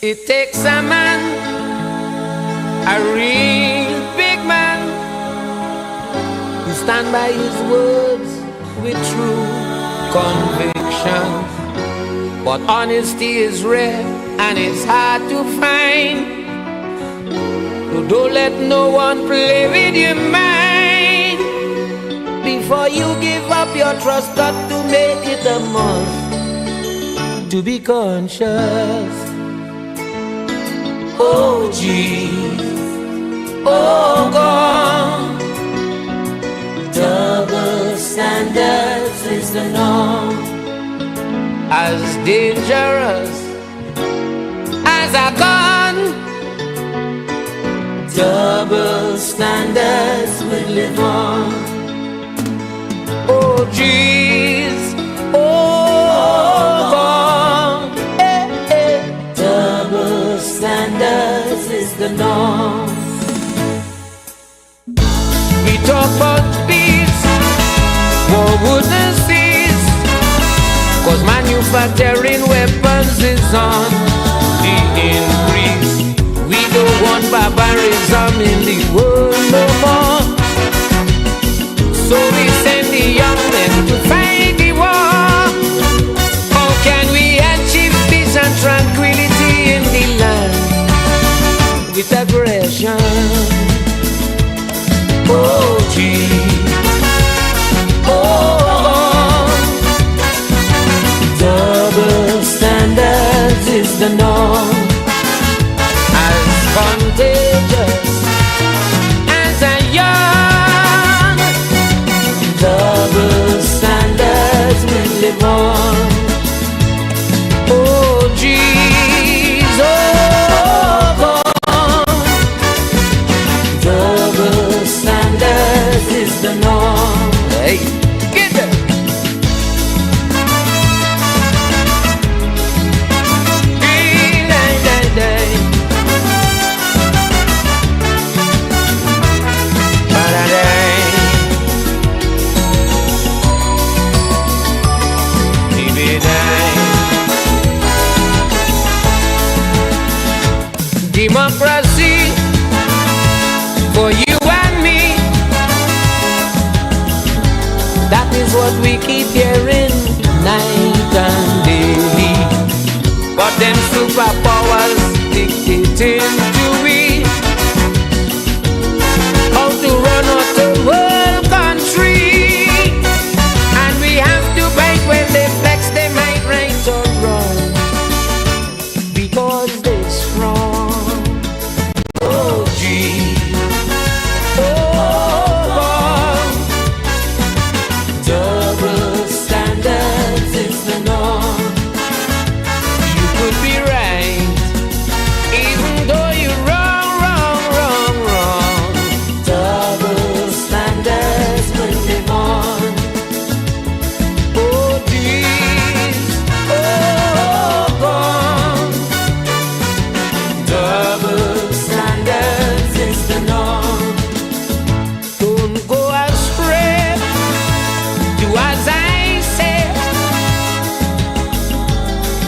It takes a man, a real big man, to stand by his words with true conviction. But honesty is rare and it's hard to find. So don't let no one play with your mind. Before you give up your trust, got to make it a must to be conscious. Oh Jesus, oh God, double standards is the norm. As dangerous as a gun, double standards we live on. Oh jeez, oh God, double standards is the norm. We talk about peace, war wouldn't cease, 'cause manufacturing weapons is on the increase. We don't want barbarism in the world no more. So we send the young men to fight the war. How can we achieve peace and tranquility in the land with aggression? Oh gee, oh, double standards is the norm. As contagious as a young, double standards we live on. Oh jeez, oh God, double standards is the norm. Hey, get it. Democracy for you and me, that is what we keep hearing night and day. But them superpowers dictating to we how to run out the whole country, and we have to bite when they flex. They might right or wrong because they're strong. Oh gee, oh God, double standards is the norm. You could be right, even though you're wrong, wrong, wrong, wrong. Double standards will live on. Oh geez, oh God, double standards is the norm. Don't go astray, do as I say.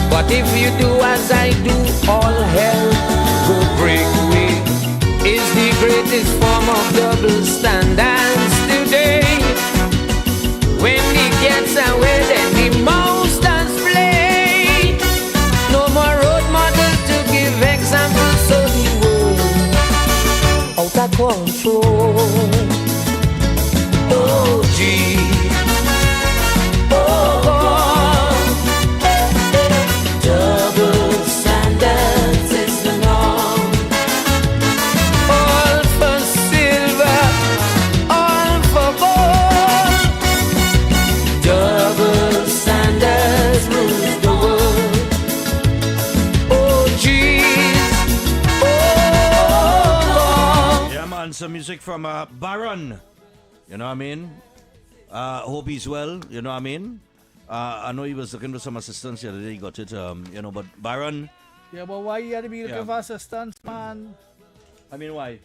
But if you do as I do, all hell go break away. Is the greatest form of double standards today. When the gets away, then the mouse does play. No more role models to give examples, so the world out of control. Oh gee, oh God, double standards is the norm. music from Baron. You know what I mean? Hope he's well. You know what I mean? I know he was looking for some assistance the other day. He got it. But Baron. Yeah, but why you had to be looking for assistance, man? I mean, why?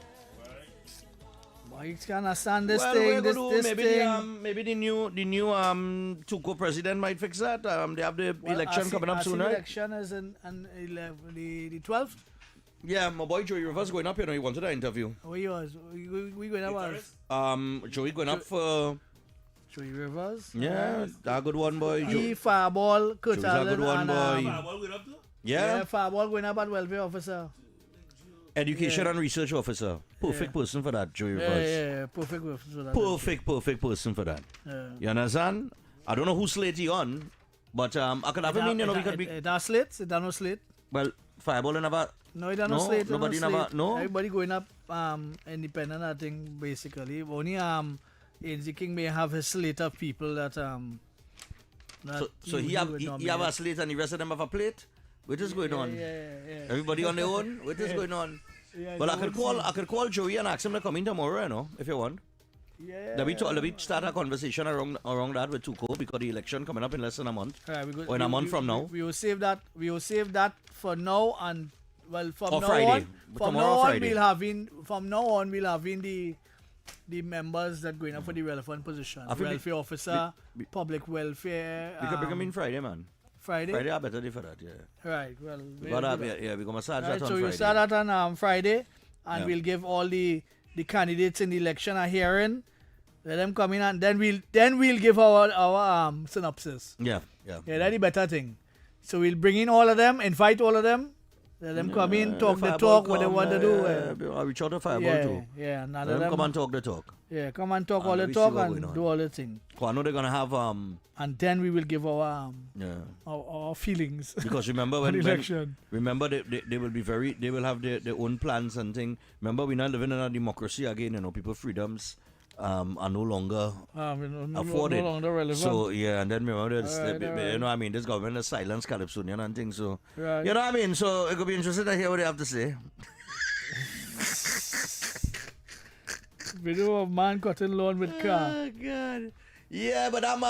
Why you can't understand this Well, thing? we're This gonna do, thing. maybe the new Tuco president might fix that. They have the election coming up soon, The right? election is in the 12th. Yeah, my boy Joey Rivers going up here. He wanted an interview. Where you was? We going up? Joey going up for. Joey Rivers. Yeah, that good one, boy. He Fireball, Kurt Joey's a good one, Allen, boy. Fireball going up too? Yeah, Yeah. Fireball going up at welfare officer. Education and research officer. Perfect person for that, Joey Rivers. Yeah, perfect person for that. Perfect person for that. Yeah. You understand? I don't know who slate he on, but I could have him in, we could be. That slate? Is that no slate? Well, Fireball never. No, it no slate. Nobody never. No. Everybody going up independent, I think, basically. Only ANZ King may have his slate of people that So he have a slate and the rest of them have a plate? What is going on? Everybody on their own? What is going on? Well, I could call Joey and ask him to come in tomorrow, if you want. Yeah. Let me start a conversation around that with Tuco because the election coming up in less than a month. Right, or in a month from now. We will save that. We will save that for now and from or now Friday. on. From Tomorrow now on, Friday. From now on, we'll having the members that going up for the relevant position. Welfare officer, public welfare. We could bring him in Friday, man. Friday? Friday are better day for that, yeah. Right, well. We're going to massage that on so Friday. we'll start that on Friday, and Yeah. we'll give all the candidates in the election a hearing. Let them come in, and then we'll give our synopsis. Yeah. That's the better thing. So we'll bring in all of them, invite all of them, let them come in, talk the talk, what they want to do. I'll reach out to Fireball too. Yeah, Let them come and talk the talk. Yeah, come and talk all let the me talk see what and going on. do all the thing. I know they're gonna have And then we will give our feelings. because remember on when election. remember they will be they will have their own plans and thing. Remember we're not living in a democracy again. People freedoms are no longer afforded. No longer relevant. So yeah, and then remember this, Alright. you know what I mean. This government is silence Calypsonian and things. So Right. you know what I mean. So it could be interesting to hear what they have to say. Video of man cutting lawn with car. Oh God. Yeah, but that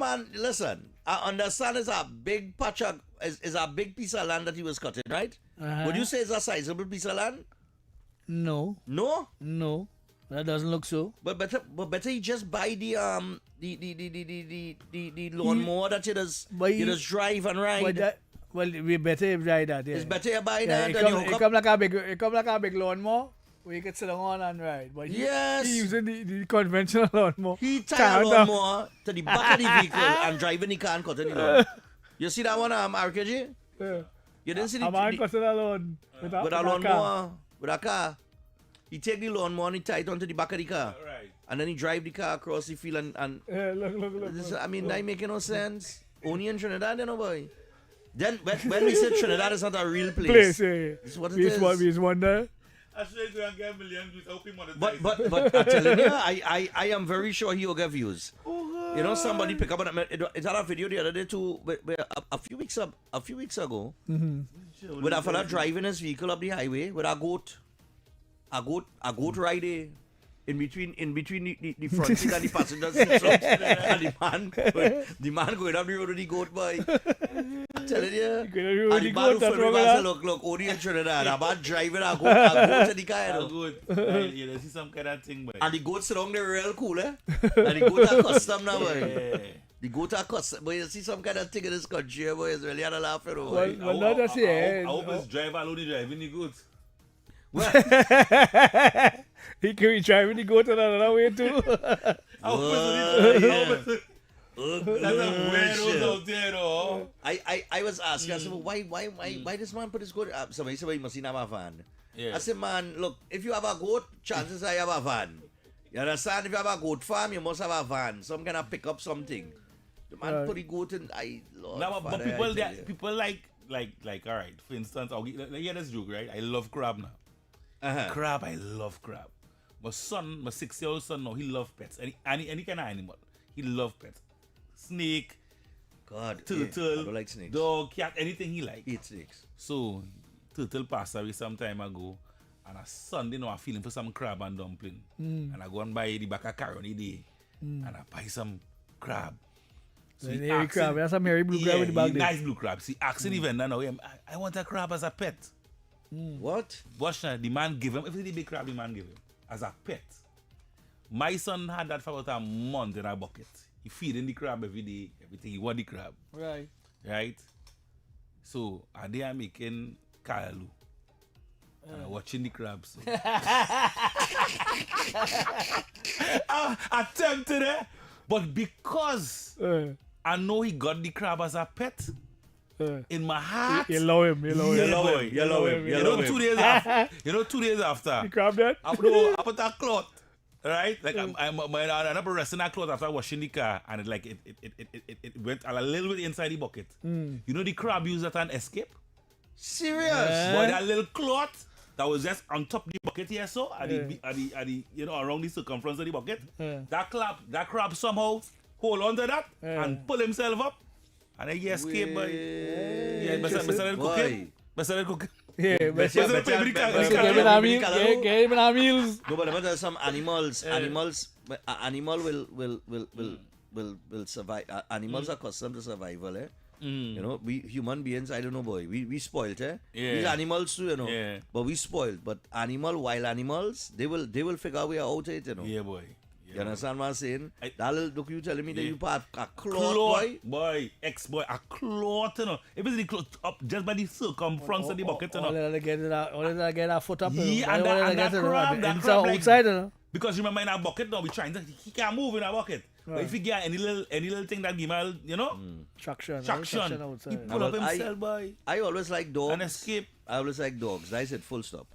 man, listen, I understand it's a big patch of, is a big piece of land that he was cutting, right? Would you say it's a sizable piece of land? No. No? No. That doesn't look so. But better he just buy the lawnmower that you just drive and ride. We better ride that. Yeah. It's better you buy that It than you come, hook it up. come like a big lawnmower where you can sit on and ride. But Yes. he using the conventional lawnmower. He tie a lawnmower to the back of the vehicle and driving the car and cutting the lawn. You see that one, RKG? Yeah. You didn't see the A man cutting a lawn with a with a car. lawnmower, with a car. He take the lawnmower and he tie it onto the back of the car. Right. And then he drive the car across the field and Yeah, look. this, I mean, that making no sense. Only in Trinidad, you know, boy. Then when we say Trinidad is not a real place. Yeah. This is what it We is. just wonder. I should go and get millions with helping monetize. But I'm telling you, I am very sure he will get views. You know, somebody pick up it's had a video the other day too, where a few weeks ago, Mm-hmm. with a fella driving his vehicle up the highway with a goat riding in between the front seat and the passenger seat, so, and the man going up the road with the goat, boy. I'm telling you. And the man who filmed it said, look, only in Trinidad, a man driving a goat in the car, you know. Good. You see some kind of thing, boy. And the goat sit down there real cool, eh? And the goat are custom now, boy. The goat are custom. Boy, you see some kind of thing in this country, boy. It's really had a laugh, you know. Well, not just here. I hope his driver alone driving the goods. He can be driving the goat another way too. That's a weirdo out there, though. I was asking, I said, well, why this man put his goat? Somebody said, well, he must have a van. Yeah. I said, man, look, if you have a goat, chances are you have a van. You understand? If you have a goat farm, you must have a van. Some kind of pick up something. The man put the goat in. Lord, No, but Father, people like, all right, for instance, I'll hear this joke, right? I love crab now. Crab, I love crab. My 6-year-old son now, he love pets. Any kind of animal. He love pets. Snake, God, turtle, I don't like snakes. dog, cat, anything he like. Eat snakes. So, turtle passed away some time ago. And a Sunday, I'm feeling for some crab and dumpling. Mm. And I go and buy the back of Caroni day. And I buy some crab. So hairy crab. That's some hairy blue crab with the back there. Nice blue crab. See, asking the vendor now, I want a crab as a pet. What? Watch now, the man give him, if it's the big crab, the man give him as a pet. My son had that for about a month in a bucket. He feeding the crab every day, everything. He want the crab. Right. Right? So, are they making kayalu? And I'm watching the crabs. So. I tempted it, but because I know he got the crab as a pet, in my heart, you love him. You know, 2 days after, the crab dead? I put that cloth. Right, like I'm up resting that cloth after washing the car, and it went a little bit inside the bucket. You know the crab used that an escape. Serious? Boy, that little cloth that was just on top of the bucket here, so at the around the circumference of the bucket. That crab somehow hold on to that and pull himself up, and he escaped. Boy, yeah, better cook him. Yeah, get him in our meals. No, but there's some animals. Animal will survive. Animals are accustomed to survival. You know, we human beings, I don't know, boy. We spoiled, These animals too, you know. Yeah. But we spoiled. But wild animals, they will figure a way out it, you know. Yeah, boy. You understand what I'm saying? That little look, you telling me that you put a cloth, boy, ex-boy, a cloth, you know. If it's the cloth up just by the circumference of the bucket, you know. All they get that foot up. Yeah, and that crab, outside, you know. Because remember in a bucket now, we trying to, he can't move in a bucket. Right. But if he get any little thing that give him, you know, traction he pull up himself, boy. I always like dogs. And escape. I always like dogs. I said full stop.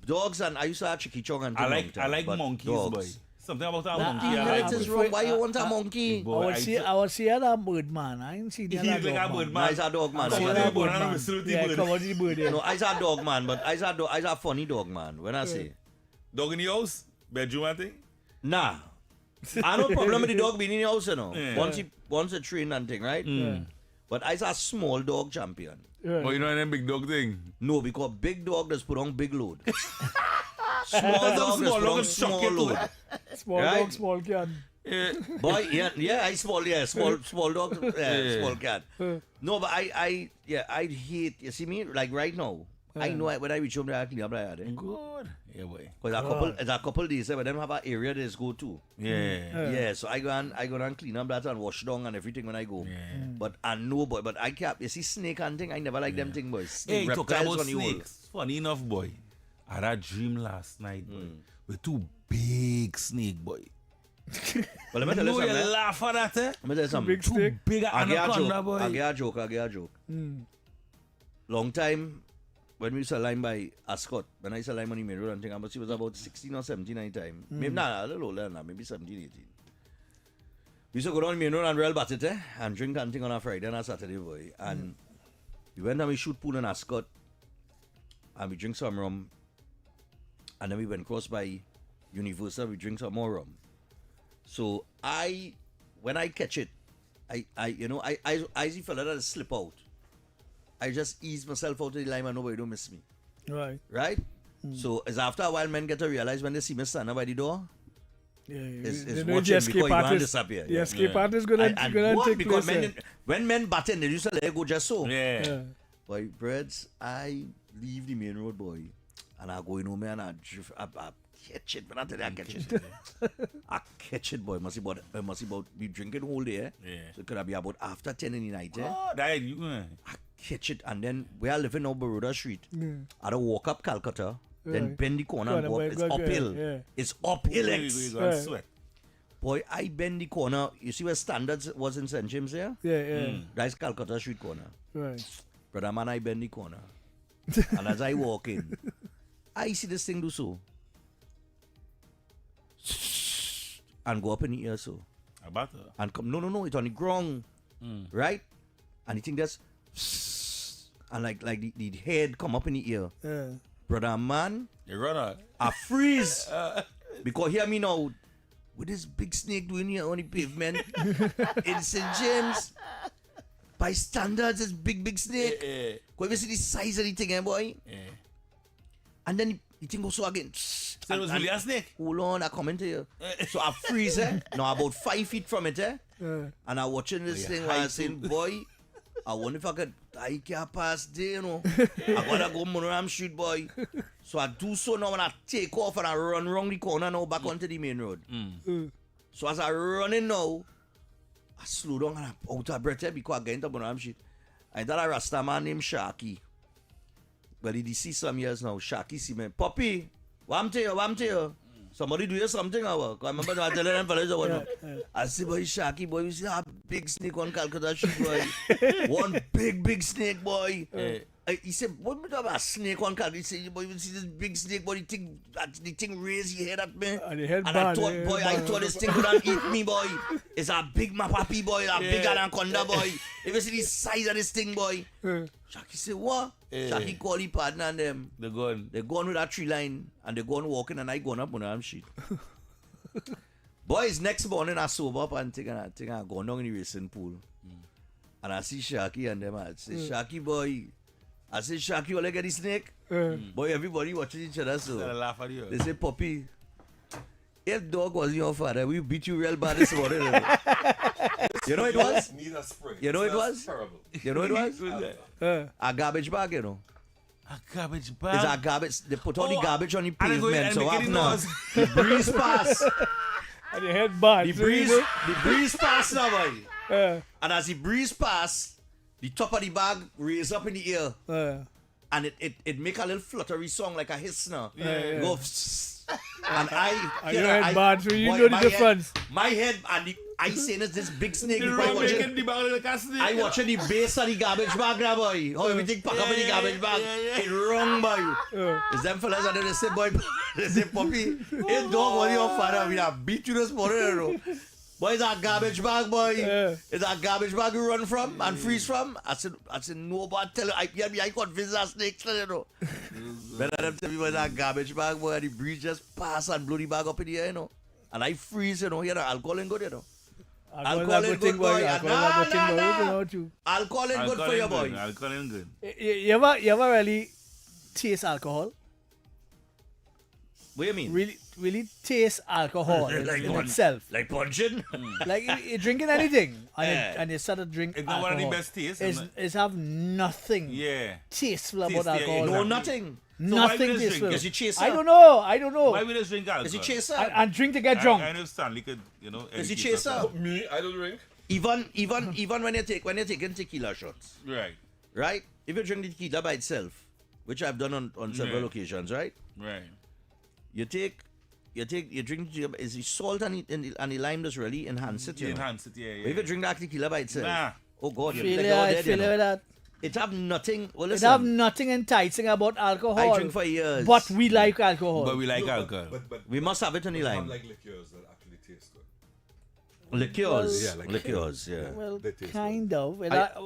Dogs, and I used to have chicky chong and I like monkeys, dogs. Boy. Something about a monkey. What is wrong? Why you want a monkey? I would see a bird man. I ain't see the other dog man. I saw a dog man. No, I saw a dog man, but I saw a funny dog man. When I say dog in the house, bedroom, I think. Nah, I no problem with the dog being in the house, you know. Yeah. Once a train and thing, right? But I saw a small dog champion. But you know any big dog thing? No, because big dog just put on big load. Small dog just put on small load. Small dog, small cat. Boy, small dog, small cat. No, but I hate, you see me, like right now, I know when I reach home, I clean up like that. Good. Yeah, boy. Because a couple days, but them have an area they go to. Yeah. So I go and clean up that and wash down and everything when I go. But I know, boy, but I can't, you see snake hunting, I never like them thing, boys. Hey, talking about snakes. Funny enough, boy. I had a dream last night, boy, with two big snake, boy. Well, let me tell you something. You laugh at that, Let me tell you something. Big snake. Big anaconda, boy. I get a joke. Long time, when we used to line by Ascot, when I used to line on the main road and thing, I must see it was about 16 or 17 at the time. Maybe not, a little older than that, maybe 17, 18. We used to go down the main road and real bat it, and drink and thing on a Friday and a Saturday, boy. And we went and we shoot pool in Ascot, and we drink some rum. And then we went cross by Universal, we drink some more rum. So when I catch it, I see fella that slip out. I just ease myself out of the line and nobody don't miss me. Right? So it's after a while men get to realize when they see me standing by the door. It's watching before you want to disappear. The escape artist gonna take because place. when men batten, they used to let it go just so. Boy, breads, I leave the main road, boy. And I go in home and I catch it. When I tell you I catch it. I catch it, boy. Must about be drinking whole day. So it could be about after 10 in the night. Oh, that I catch it. And then we are living on Baroda Street. I don't walk up Calcutta. Then bend the corner and go up. It's uphill. It's uphill, X. Sweat. Boy, I bend the corner. You see where Standards was in St. James there? That's Calcutta Street corner. Brother man, I bend the corner. And as I walk in, I see this thing do so. And go up in the ear so. About and come, no, it's on the ground. Right? And the thing that's and like the head come up in the ear. Brother man, I freeze. Because hear me now, what this big snake doing here on the pavement in St. James? By standards, it's big snake. Because you see the size of the thing, boy. And then he think go so again. So it was really a snake? Hold on, I come into here. So I freeze now about 5 feet from it and I watching this thing while I saying, boy, I wonder if I can't pass there, you know. I gotta go Monoram Street, boy. So I do so now and I take off and I run around the corner now back onto the main road. So as I running now, I slow down and I'm out of breath because I get into Monoram Street. I thought a Rasta man named Sharky. But he deceased some years now. Sharky see me, Poppy, what I'm to you? Somebody do you something, I remember I telling them fellas what. I say, boy, Sharky, boy, you see that big snake on Calcutta Street, boy. One big snake, boy. He said, what about a snake on Calcutta? He said, boy, you see this big snake, boy, the thing raised his head at me. And I thought, boy, I thought this thing couldn't eat me, boy. It's a big mapapi, boy, a big anaconda, boy. If you see the size of this thing, boy. Sharky said, what? Sharky call his partner and them. They gone with that tree line and they gone walking and I gone up on the sheet. Boys, next morning I sober up and think I gone down in the racing pool. And I see Sharky and them. I say, Sharky boy. I say, Sharky, you like at the snake? Boy, everybody watching each other so. They laugh at you. They say, Poppy, if dog was your father, we beat you real bad this morning. You know it was? Need a spray. You know it was? Terrible. You know it was? A garbage bag, you know. A garbage bag? It's a garbage. They put all the garbage on the and pavement. So and after the breeze pass. And your head bad. The breeze pass now, boy. And as the breeze pass, the top of the bag raise up in the air. And it make a little fluttery song like a hiss now. Go and I your head bad, so you know the difference. My head and I saying it's this big snake. I watching the base of the garbage bag now, boy. How everything pack up in the garbage bag. It wrong, boy. It's them fellas and they say, boy, they say, Poppy, hey dog, what your father? We have beat you this morning, you know. Boy, it's a garbage bag, boy. It's a garbage bag you run from and freeze from. I said, no, but tell you, I convinced that snake, you know. Better them tell me about that garbage bag, boy, and the breeze just pass and blow the bag up in the air, you know. And I freeze, you know, here, alcohol ain't good, you know. Alcohol ain't good, boy. Alcohol ain't good for you, boy. Alcohol ain't good. You ever really taste alcohol? What do you mean? Really taste alcohol in itself. Like punching? Like you're drinking anything and you start to drink it's alcohol. Not one of the best tastes. It's have nothing tasteful about alcohol. No, nothing. Nothing tasteful. Is he chaser? I don't know. Why we just drink alcohol? Is he chaser? And drink to get drunk. I understand. Like, you know, is he chaser? Me, I don't drink. Even when you're taking tequila shots. Right. If you drink the tequila by itself, which I've done on several occasions, right? Right. You drink. Is the salt and the lime just really enhance it? Enhance it, yeah. But if you drink that tequila by itself, nah. Oh God, you're like that. It have nothing. Well, listen, it have nothing enticing about alcohol. I drink for years, but we like alcohol. But we like alcohol. But we must have it on the lime. Like liqueurs that actually taste good. Liqueurs, liqueurs, yeah. Well, kind of.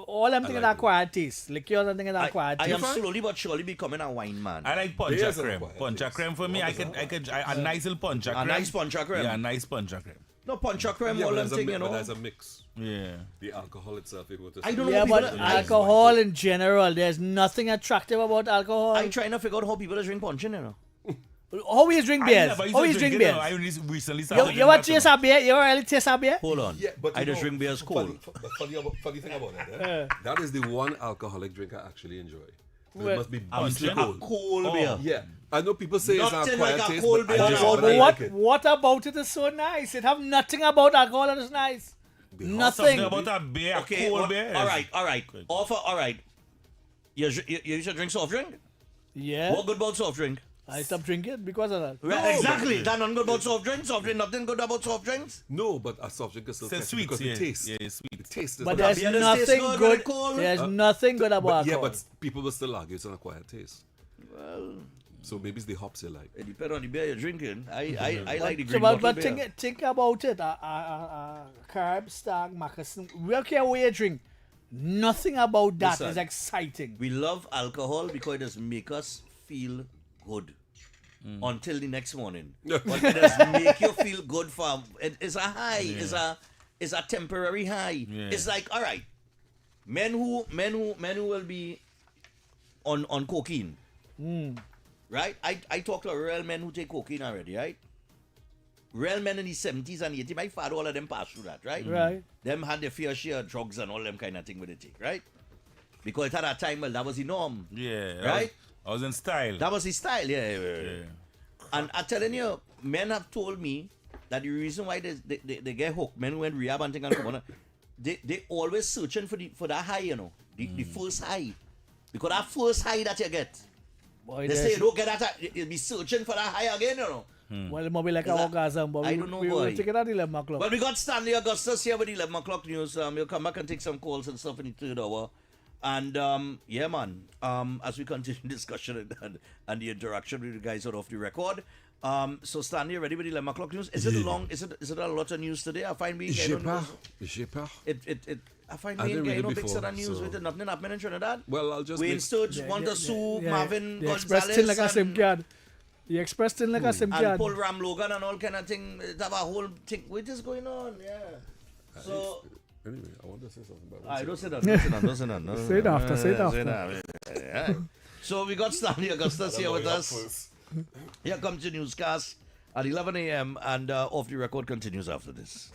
All I'm thinking like acquired taste. Liqueurs, I'm thinking acquired taste. I am slowly but surely becoming a wine man. I like puncha creme. Puncha creme for me, I could a nice little puncha creme. A nice puncha creme. Yeah, a nice puncha creme. No puncha creme, all I'm thinking, you know. But there's a mix. Yeah. The alcohol itself, if it I don't know. Yeah, but alcohol in general, there's nothing attractive about alcohol. I'm trying to figure out how people drink punch, you know. How you drink beers? How you drink beers? I recently started. You ever taste a beer? You ever really taste a beer? Hold on. Yeah, but I just drink beers cold. Funny thing about it, that is the one alcoholic drink I actually enjoy. So it must be a cold beer. Yeah. I know people say nothing it's not like quiet a taste, cold but beer. I just What about it is so nice? It have nothing about alcohol that is nice. Nothing. Something about a beer, okay, cold beer. All right. All right. You used to drink soft drink? Yeah. What good about soft drink? I stopped drinking because of that. Right, exactly. That's not good about soft drinks. Soft drink, nothing good about soft drinks. No, but a soft drink is still sweet because yeah. it tastes. Yeah, it's sweet. The taste is but not there's nothing good. There's nothing good about alcohol. Yeah, but people will still argue it's an acquired taste. Well, so maybe it's the hops you like. It depends on the beer you're drinking. I like the green but bottle beer. think about it. Carb, stag, moccasin. We don't care what you drink. Nothing about that is exciting. We love alcohol because it does make us feel good. Until the next morning. But it does make you feel good for it's a high. Yeah. It's a temporary high. Yeah. It's like, all right, men who will be on cocaine. right? I talked to real men who take cocaine already, right? Real men in the 70s and 80s, my father, all of them passed through that, right? Right. Them had their fair share of drugs and all them kind of thing with it, right? Because at that time, well, that was the norm. Yeah. Right? I was in style. That was his style, yeah. And I'm telling you, men have told me that the reason why they get hooked, men went rehab and things and come on, they always searching for that high, you know, the first high. Because that first high that you get, Boy, they say you don't get that, you'll be searching for that high again, you know. Well, it might be like an orgasm, but I don't know, we'll boy. take it at 11 o'clock. Well, we got Stanley Augustus here with the 11 o'clock news. We'll come back and take some calls and stuff in the third hour. And yeah, man, as we continue discussion and the interaction with you guys out off the record. So Stanley, ready with the 11 o'clock news? Is it long? Is it a lot of news today? I find we Je sais pas. I find I we didn't read get it big before, set of news so- with it. Nothing happening in Trinidad. Well, I'll just Wayne make- Sturge want to sue Marvin The Gonzalez Express thing like a SIM and- card. The Express thing like a SIM and card. Paul Ram Logan and all kind of thing. Have a whole thing. What is going on? Yeah. So. Anyway, I want to say something about I it. don't say that. Don't say that. No, Say it after, say it no, after. Yeah. So we got Stanley Augustus here with lawyer us. first. Here comes the newscast at 11 a.m. and Off the Record continues after this.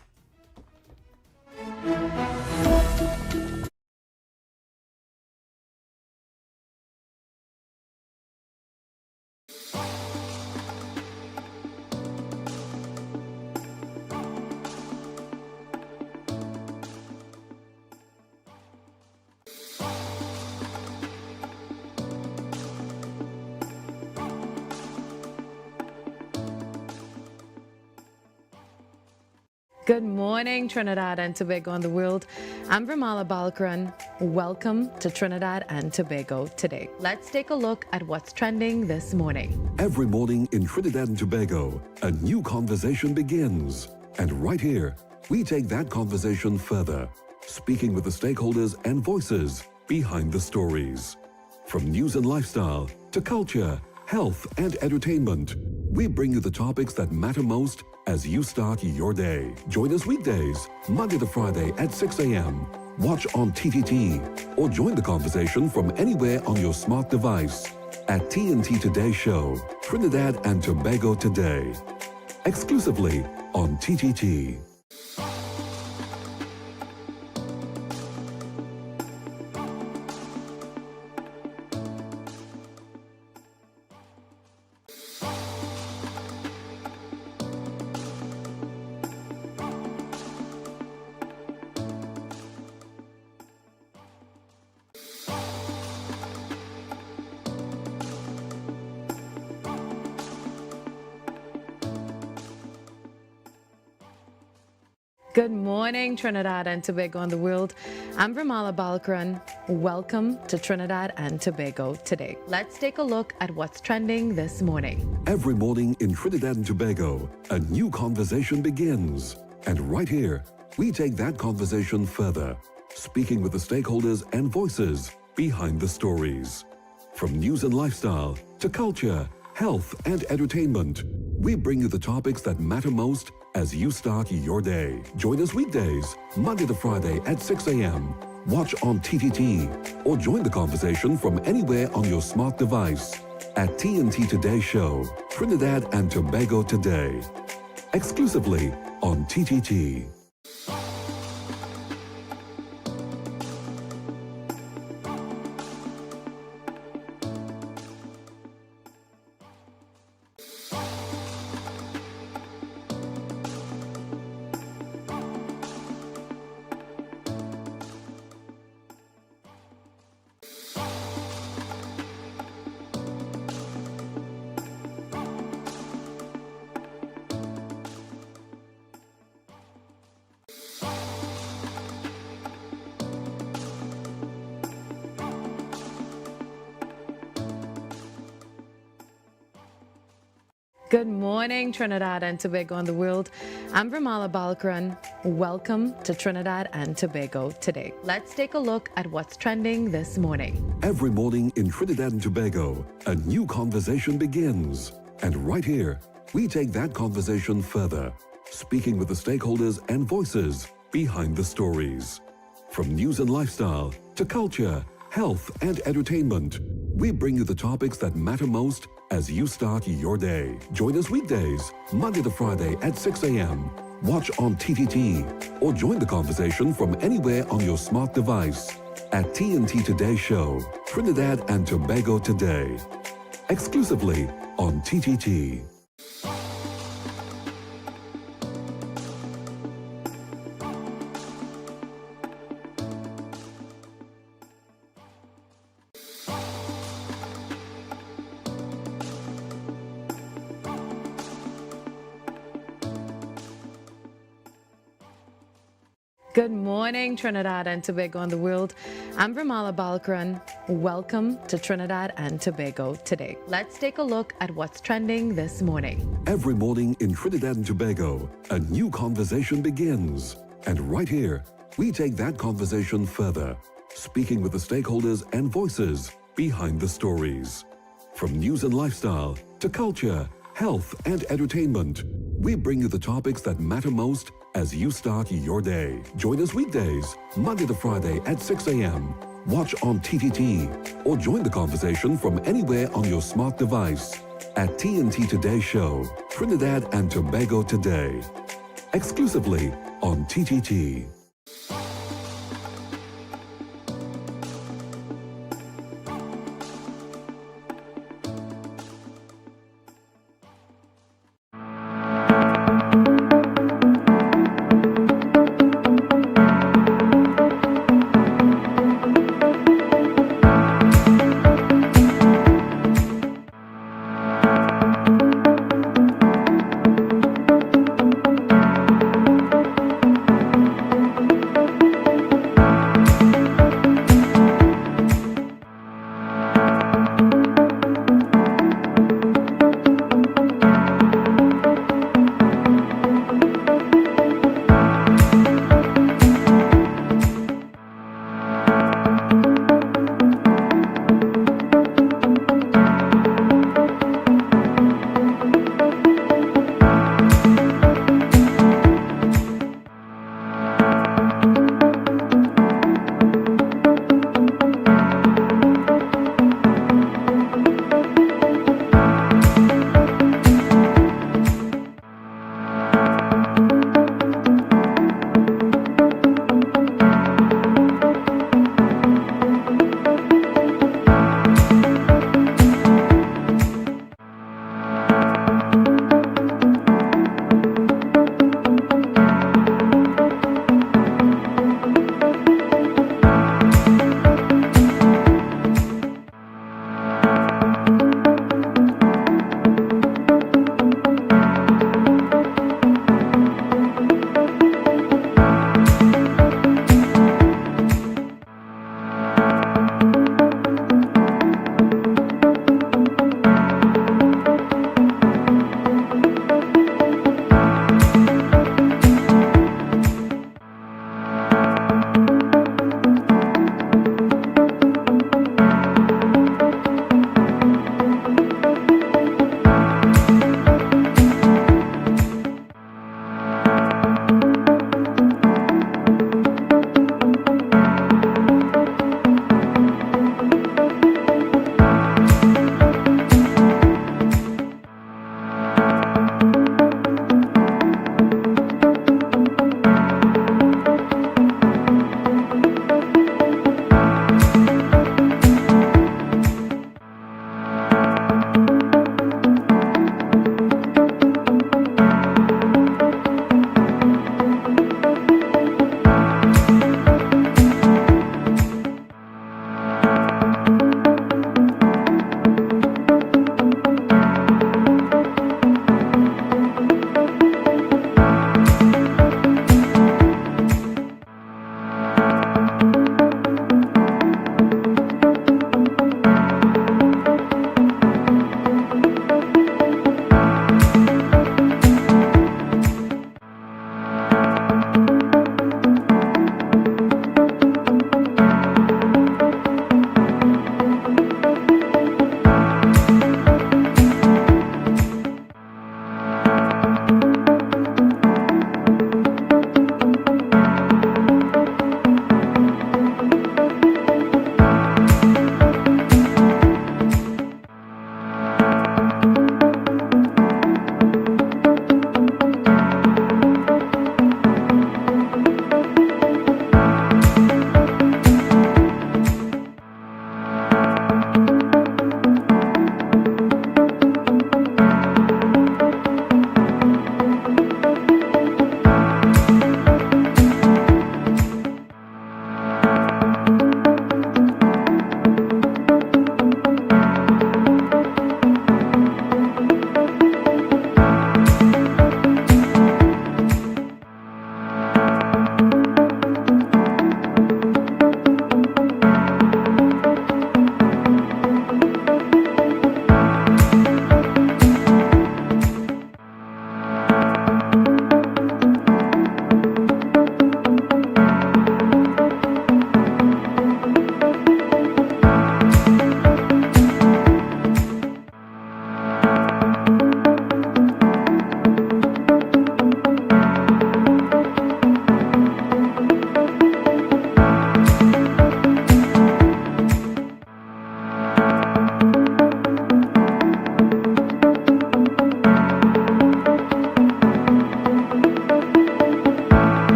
Good morning, Trinidad and Tobago and the world. I'm Vermala Balkaran. Welcome to Trinidad and Tobago today. Let's take a look at what's trending this morning. Every morning in Trinidad and Tobago, a new conversation begins. And right here, we take that conversation further, speaking with the stakeholders and voices behind the stories. From news and lifestyle to culture, health, and entertainment, we bring you the topics that matter most as you start your day. Join us weekdays, Monday to Friday at 6 a.m. Watch on TTT or join the conversation from anywhere on your smart device at TNT Today Show, Trinidad and Tobago Today. Exclusively on TTT. Good morning, Trinidad and Tobago and the world. I'm Vermala Balkaran. Welcome to Trinidad and Tobago today. Let's take a look at what's trending this morning. Every morning in Trinidad and Tobago, a new conversation begins. And right here, we take that conversation further, speaking with the stakeholders and voices behind the stories. From news and lifestyle to culture, health, and entertainment, we bring you the topics that matter most as you start your day. Join us weekdays, Monday to Friday at 6 a.m. Watch on TTT or join the conversation from anywhere on your smart device at TNT Today Show, Trinidad and Tobago Today. Exclusively on TTT. Good morning, Trinidad and Tobago and the world. I'm Vermala Balkaran. Welcome to Trinidad and Tobago today. Let's take a look at what's trending this morning. Every morning in Trinidad and Tobago, a new conversation begins. And right here, we take that conversation further, speaking with the stakeholders and voices behind the stories. From news and lifestyle to culture, health, and entertainment, we bring you the topics that matter most as you start your day. Join us weekdays, Monday to Friday at 6 a.m. Watch on TTT or join the conversation from anywhere on your smart device at TNT Today Show, Trinidad and Tobago Today. Exclusively on TTT. Good morning, Trinidad and Tobago and the world. I'm Vermala Balkaran. Welcome to Trinidad and Tobago today. Let's take a look at what's trending this morning. Every morning in Trinidad and Tobago, a new conversation begins. And right here, we take that conversation further, speaking with the stakeholders and voices behind the stories. From news and lifestyle to culture, health and entertainment, we bring you the topics that matter most as you start your day. Join us weekdays, Monday to Friday at 6 a.m. Watch on TTT or join the conversation from anywhere on your smart device at TNT Today Show, Trinidad and Tobago Today. Exclusively on TTT.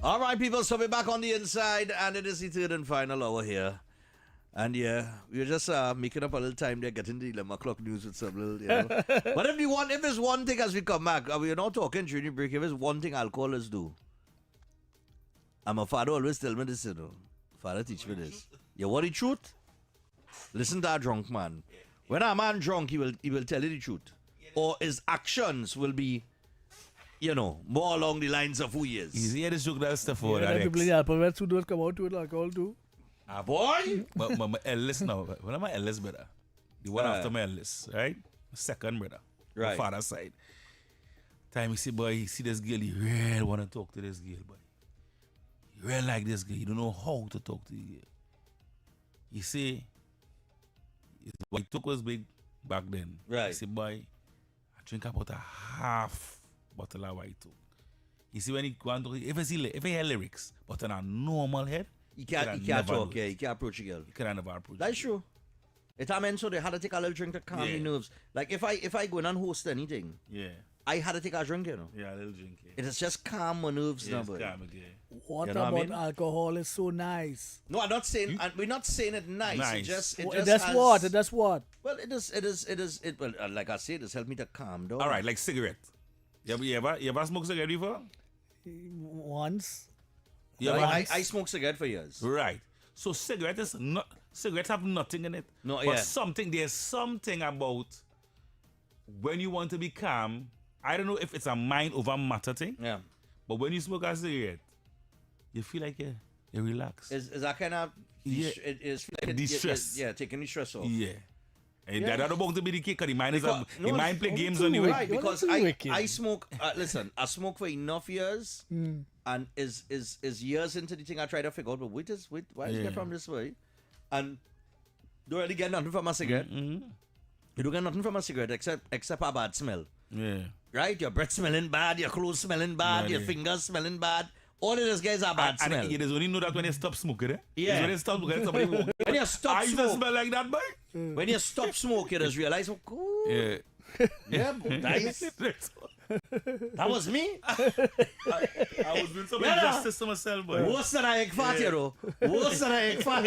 All right, people, so we're back on the inside, and it is the third and final hour here. And yeah, we're just making up a little time there, getting the 11 o'clock news with some little, But if there's one thing as we come back, we're not talking during the break, if there's one thing alcoholists do, and my father always tell me this, Father teach me this. You want the truth? Listen to that drunk man. When a man drunk, he will tell you the truth. Or his actions will be, more along the lines of who he is. Easy, yeah, this joke that stuff for Yeah, that. people in the alphabet who don't come out to it alcohol too. Ah, boy! my eldest now. One of my eldest brother. The one after my eldest, right? My second brother. Right. My father's side. Time he see, boy, he see this girl, he really want to talk to this girl, boy. He really like this girl. He don't know how to talk to the girl. He say, what he took was big back then. Right. He say, boy, I drink about a half bottle of white took. You see when he go and talk, if he hear lyrics, but on a normal head, He can't talk, yeah. He can't approach a girl. He can never approach. That's true. It meant so they had to take a little drink to calm the nerves. Like if I go in and host anything, I had to take a drink, Yeah, a little drink, yeah. It is just calm my nerves now, It's boy. calm again. What You know about what I mean? alcohol is so nice? No, I'm not saying, and we're not saying it nice. Nice. It just That's has- what? That's what? Well, well, like I said, it's helped me to calm down. All right, like cigarette. You ever smoke cigarette before? Once. I smoked cigarette for years. Right. So cigarettes have nothing in it. No, but yeah. there's something about when you want to be calm. I don't know if it's a mind over matter thing. Yeah. But when you smoke a cigarette, you feel like you relax. Is that kind of it is like de-stress. Yeah, taking the stress off. Yeah. And Yeah. that's about to be the kick because the mind the mind play games too on you. Right, because I smoke. Listen, I smoke for enough years, and is years into the thing. I try to figure out, but why is it get from this way? And don't really get nothing from a cigarette. You don't get nothing from a cigarette except a bad smell. Yeah. Right, your breath smelling bad, your clothes smelling bad, your fingers smelling bad. All of those guys are bad smell. And you just only know that when you stop smoking, eh? Yeah. It's when you stop smoking, somebody walk. When you stop I used to smoke. smell like that, boy. When you stop smoking, you just realize, oh, cool. Yeah. Yeah, nice. That was me. I was doing some injustice to myself, boy. Worse than a egg fat, you know. Worse than a egg fat,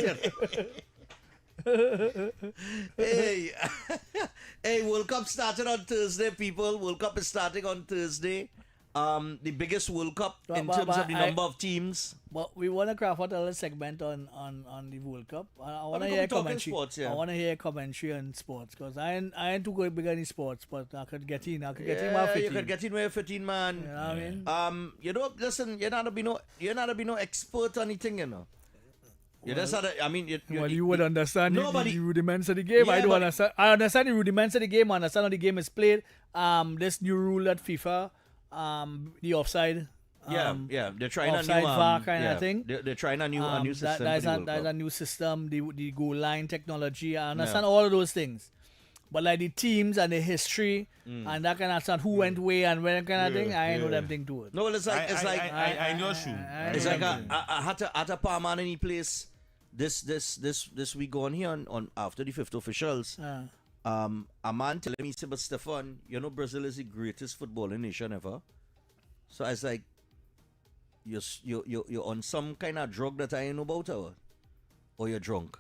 Hey, hey, World Cup started on Thursday, people. World Cup is starting on Thursday. The biggest World Cup in terms of the number of teams. But we want to craft out a little segment on the World Cup. I want to we hear can talk in commentary. sports, yeah. I want to hear commentary on sports because I ain't too good big in sports, but I could get in. I could get in my 15. You could get in with 15, man. You know what I mean? Listen, you're not to be no expert on anything, you know. You just had to, I mean, you would understand nobody, the rudiments of the game. Yeah, I don't but- understand. I understand the rudiments of the game. I understand how the game is played. This new rule at FIFA, the offside. Yeah, they're trying a offside new VAR kind yeah, of thing. They're trying a new system. That's for the World Cup. a new system. The goal line technology. I understand all of those things. But like the teams and the history and that kind of stuff, who went where and when kind of thing, I ain't know them thing to it. No, well, it's like I know shoe. It's like I had a palm man in the place this week going here on after the fifth officials. A man telling me, but Stephan, you know Brazil is the greatest footballing nation ever. So I was like, you're on some kind of drug that I ain't know about, or you're drunk.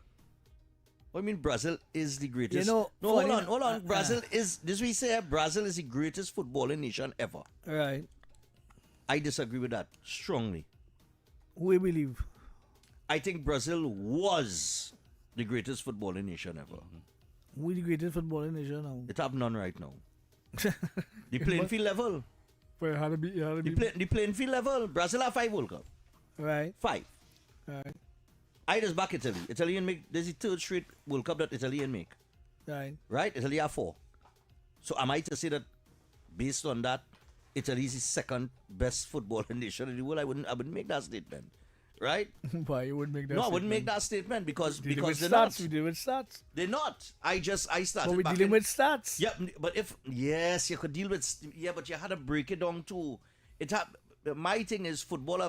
I mean, Brazil is the greatest. You know, no, hold on. Brazil is this we say Brazil is the greatest footballing nation ever. Right. I disagree with that strongly. We believe. I think Brazil was the greatest footballing nation ever. We the greatest footballing nation now. It have none right now. The playing field level. Well, how to be. The playing field level. Brazil have 5 World Cup. Right. 5. Right. I just back Italy. Italian make this is the third straight World Cup that Italian make. Right. Right? Italy have 4. So am I to say that based on that, Italy is the second best footballing nation in the world? I wouldn't make that statement. right? Why you wouldn't make that? No, I statement? wouldn't make that statement because Dealing because with they're stats. not. We deal with stats. They're not. I started. But we're back dealing in- with stats. Yeah, but if yes, you could deal with but you had to break it down too. My thing is football.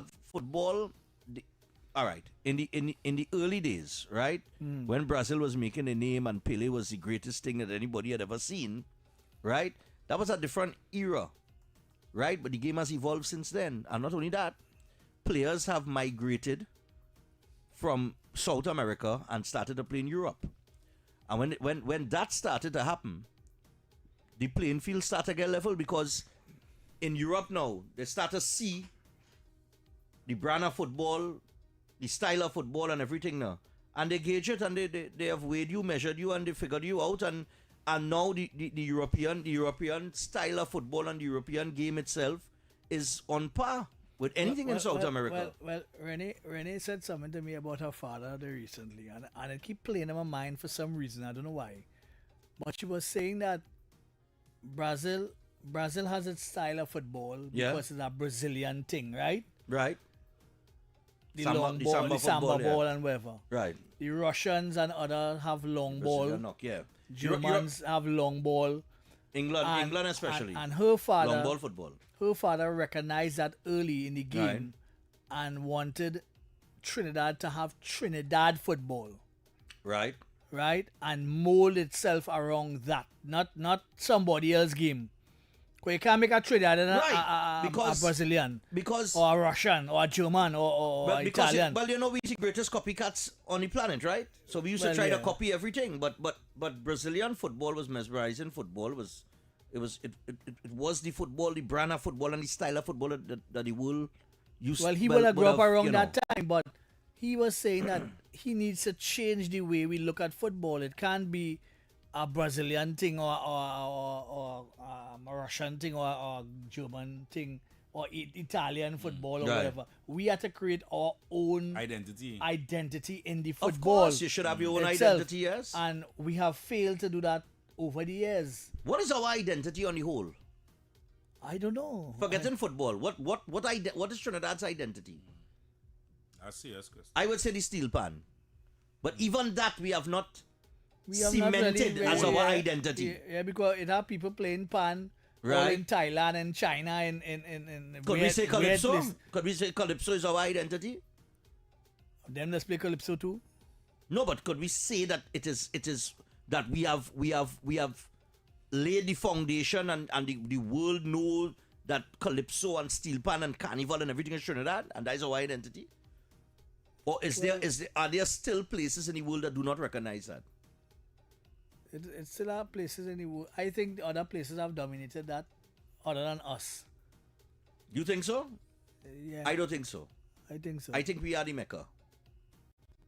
All right, in the early days, right, when Brazil was making a name and Pele was the greatest thing that anybody had ever seen, right? That was a different era, right? But the game has evolved since then, and not only that, players have migrated from South America and started to play in Europe. And when that started to happen, the playing field started to get level because in Europe now, they start to see the brand of football, the style of football and everything now. And they gauge it and they have weighed you, measured you, and they figured you out. And now the European style of football and the European game itself is on par with anything in South America. Well, Renee said something to me about her father recently, and it keep playing in my mind for some reason. I don't know why. But she was saying that Brazil has its style of football because it's a Brazilian thing, right? Right. The long ball, the samba ball, and whatever. Right. The Russians and others have long Brazilian ball. knock, yeah. Germans have long ball. England especially. And her father, long ball football. Her father recognized that early in the game and wanted Trinidad to have Trinidad football. Right. Right? And mold itself around that. Not somebody else's game. Because you can't make a Trinidad and a Brazilian. Or a Russian or a German or Italian. Well, we're the greatest copycats on the planet, right? So we used to try to copy everything. But Brazilian football was mesmerizing. Football was it was the football, the brand of football and the style of football that the world used. Well, he would have grown up around that time, but he was saying that he needs to change the way we look at football. It can't be a Brazilian thing or a Russian thing or a German thing or Italian football or whatever. We have to create our own identity in the football. Of course, you should have your own identity, yes. And we have failed to do that over the years. What is our identity on the whole? I don't know. Forgetting football, what is Trinidad's identity? I see, yes, Chris. I would say the steel pan. But even that we have not have cemented not really, as our identity. Yeah, because it have people playing pan all in Thailand and China and Could we say Calypso? Could we say Calypso is our identity? Them let's play Calypso too? No, but could we say that it is that we have laid the foundation and the world know that Calypso and Steel Pan and Carnival and everything is Trinidad and that is our identity? Or are there still places in the world that do not recognize that? It still are places in the world. I think the other places have dominated that other than us. You think so? Yeah. I don't think so. I think so. I think we are the Mecca.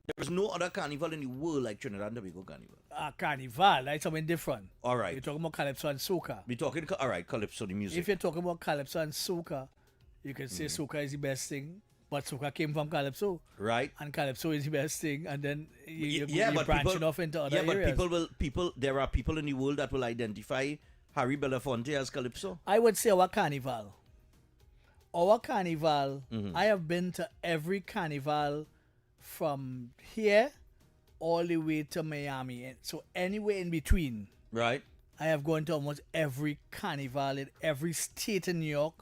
There is no other carnival in the world like Trinidad and Tobago Carnival. Carnival, that's something different. All right. You're talking about Calypso and Soca. We're talking, all right, Calypso, the music. If you're talking about Calypso and Soca, you can say Soca is the best thing, but Soca came from Calypso. Right. And Calypso is the best thing, and then you're but branching off into other areas. But there are people in the world that will identify Harry Belafonte as Calypso. I would say our carnival. I have been to every carnival from here all the way to Miami. So anywhere in between. Right. I have gone to almost every carnival in every state in New York,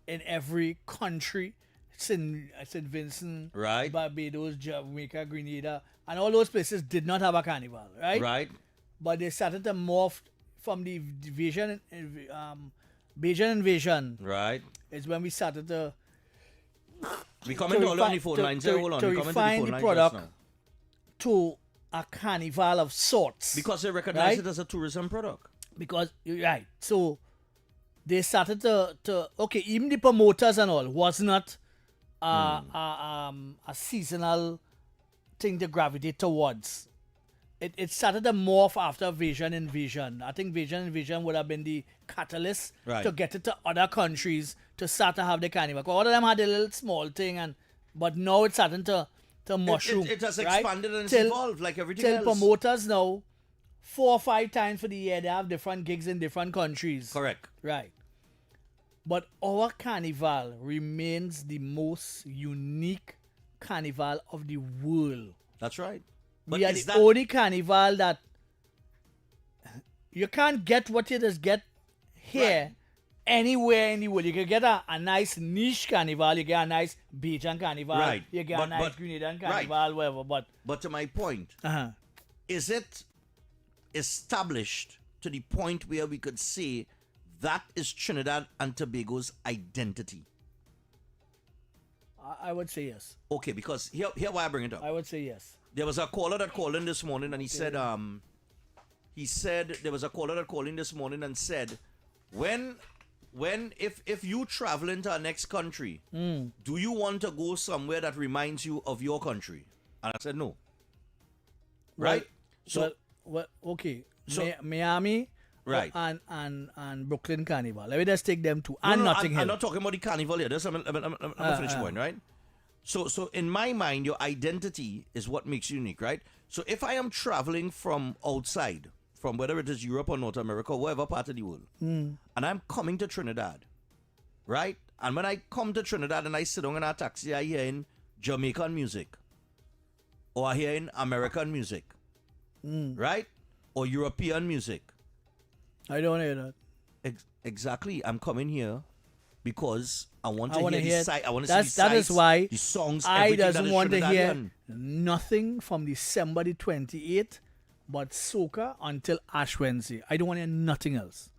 in every country. St. Vincent, right, Barbados, Jamaica, Grenada, and all those places did not have a carnival, right? Right. But they started to morph from the Bajan invasion. Right. It's when we started to. We comment all on the phone lines. To refine the product to a carnival of sorts. Because they recognize it as a tourism product. Because you're right. So they started to even the promoters and all was not a seasonal thing to gravitate towards. It started to morph after Vision Invasion. I think Vision Invasion would have been the catalyst to get it to other countries to start to have the carnival. Because all of them had a little small thing, but now it's starting to mushroom. It has expanded and it's evolved like everything else. Promoters now, 4 or 5 times for the year, they have different gigs in different countries. Correct. Right. But our carnival remains the most unique carnival of the world. That's right. We are the only carnival that you can't get what you just get here anywhere in the world. You can get a nice niche carnival, you get a nice Bajan carnival, Right. you get a nice Grenadian carnival, whatever. But to my point, is it established to the point where we could say that is Trinidad and Tobago's identity? I would say yes. Okay, because here why I bring it up. I would say yes. There was a caller that called in this morning and he said there was a caller that called in this morning and said if you travel into our next country, do you want to go somewhere that reminds you of your country? And I said no. Right? Okay. So- Miami, Right. and Brooklyn Carnival. Let me just take them two. No, And no, Notting Hill. I'm not talking about the carnival here. Let me finish point, right? So in my mind, your identity is what makes you unique, right? So if I am traveling from outside, from whether it is Europe or North America, or whatever part of the world, and I'm coming to Trinidad, right? And when I come to Trinidad and I sit down in a taxi, I hear in Jamaican music, or I hear in American music, right? Or European music. I don't hear that. Exactly. I'm coming here because I want to wanna hear the sight. I want to see the that is sights, why the songs. I everything that doesn't is want to hear Trinidadian. nothing from December the 28th but soca until Ash Wednesday. I don't want to hear nothing else.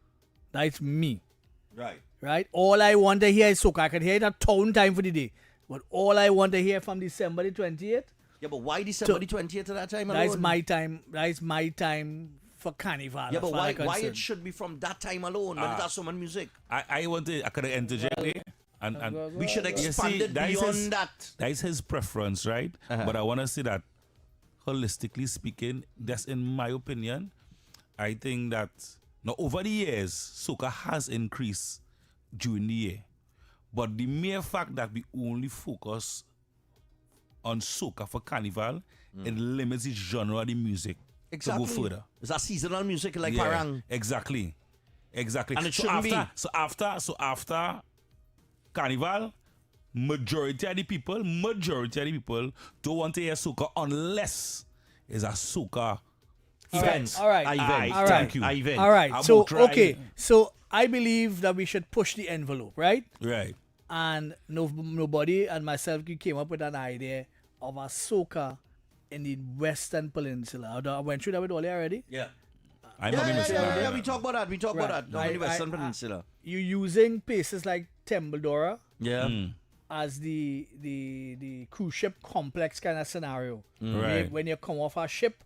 That's me. Right? All I want to hear is soca. I can hear it at town time for the day. But all I want to hear from December the 28th. Yeah, but why December the 20th at that time alone? That's my time. That's my time for carnival. Yeah, as but far as why I'm it concerned. should be from that time alone when it has so much music? I could interject there. And We should you expand see, it that is beyond his- that. That is his preference, right? But I want to say that, holistically speaking, that's in my opinion, I think that now over the years, soca has increased during the year. But the mere fact that we only focus on soca for carnival, it limits the genre of the music Exactly. to go further. It's a seasonal music like Yeah, Parang. Exactly. And it so shouldn't be. after carnival, majority of the people don't want to hear soca unless it's a soca event. All right. Thank you. All right. I'm So, out trying. okay. So, I believe that we should push the envelope, right? Right. And nobody and myself came up with an idea of a soca in the Western Peninsula. I went through that with Oli already. Yeah. I'm we talk about that. We talk about that. Down in the Western Peninsula. You using places like Tembledora Yeah. as the cruise ship complex kind of scenario. Right. When you come off a ship,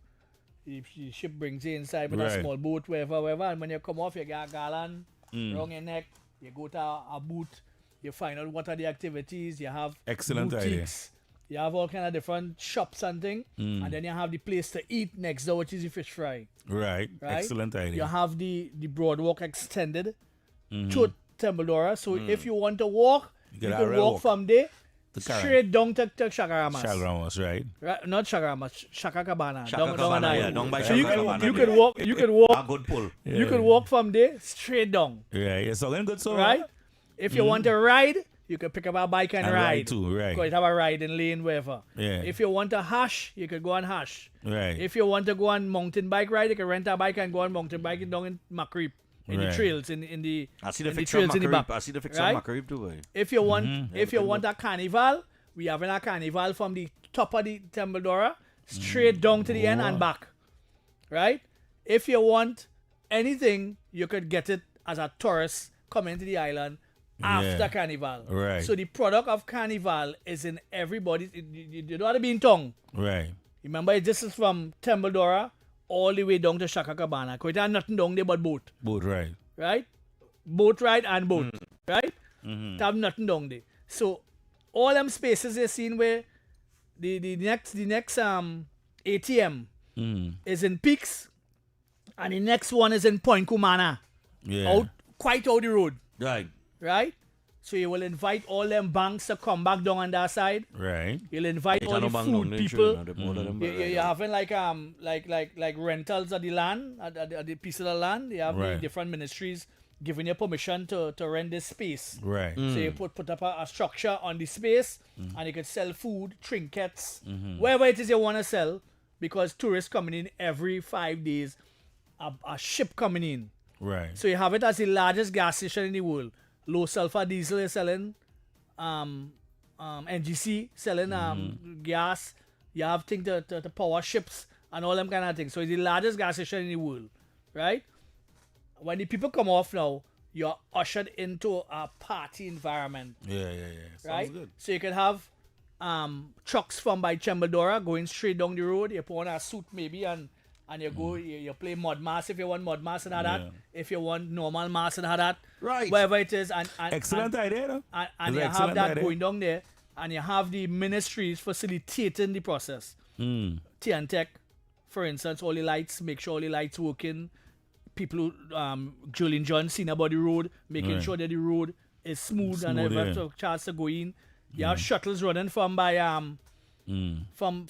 the ship brings you inside with a Right. small boat, wherever. And when you come off, you get a garland around your neck. You go to a booth. You find out what are the activities. You have Excellent idea. boutiques. You have all kind of different shops and thing. And then you have the place to eat next door, which is the fish fry. Right. Right? Excellent idea. You have the boardwalk extended to Tembledora. So if you want to walk, you get a can rail walk walk. from there To Karen. straight down to Shagaramas. Shagramos, right? Right, not Shagaramas, Shaka Cabana. Shaka down Cabana, that yeah, way. down by So you Shaka can Cabana, you yeah. can walk you can walk A good pull. you can walk from there straight down. Yeah, it's all good so Right? If you want to ride, you can pick up a bike and And ride. ride too, right. Because you have a riding lane wherever. Yeah. If you want to hash, you can go on hash. Right. If you want to go on mountain bike ride, you can rent a bike and go on mountain bike down in Macreep. In the Right. trails, in the I see the in fixture of trails in the Macquarie. back. I see the fixture right? of Macquarie too, boy. If you want, if you want a carnival, we having a carnival from the top of the Tembledora straight down to the end and back, right? If you want anything, you could get it as a tourist coming to the island after Yeah. carnival. Right. So the product of carnival is in everybody. You don't have to be in tongue. Right. Remember, this is from Tembledora all the way down to Shaka Cabana. Because there's nothing down there but boat. Boat right. Right? Boat ride and boat. Right? They have nothing down there. So all them spaces you're seeing where the next ATM is in Peaks and the next one is in Point Kumana. Yeah. Quite out the road. Right. Right? So you will invite all them banks to come back down on that side. Right. You'll invite It all had the no bank food down there, people. sure, no, they bought them, You're having like rentals of the land, at the piece of the land. You have the Right. different ministries giving you permission to rent this space. Right. So you put up a structure on the space, and you can sell food, trinkets, whatever it is you want to sell, because tourists coming in every 5 days, a ship coming in. Right. So you have it as the largest gas station in the world. Low sulfur diesel is selling, NGC selling gas. You have things to power ships and all them kind of things. So it's the largest gas station in the world, right? When the people come off now, you're ushered into a party environment. Yeah. Sounds Right? good. So you can have trucks from by Chembadora going straight down the road. You put on a suit maybe and you go, you play mud mass if you want mud mass and all that. If you want normal mass and all that. Right. Whatever it is. And Excellent idea, though. And It's you an have excellent that idea. going down there. And you have the ministries facilitating the process. Tech, for instance, all the lights, make sure all the lights working. People, Julian John seen about the road, making Right. sure that the road is smooth and Smooth, every yeah. chance to go in. You have shuttles running from by from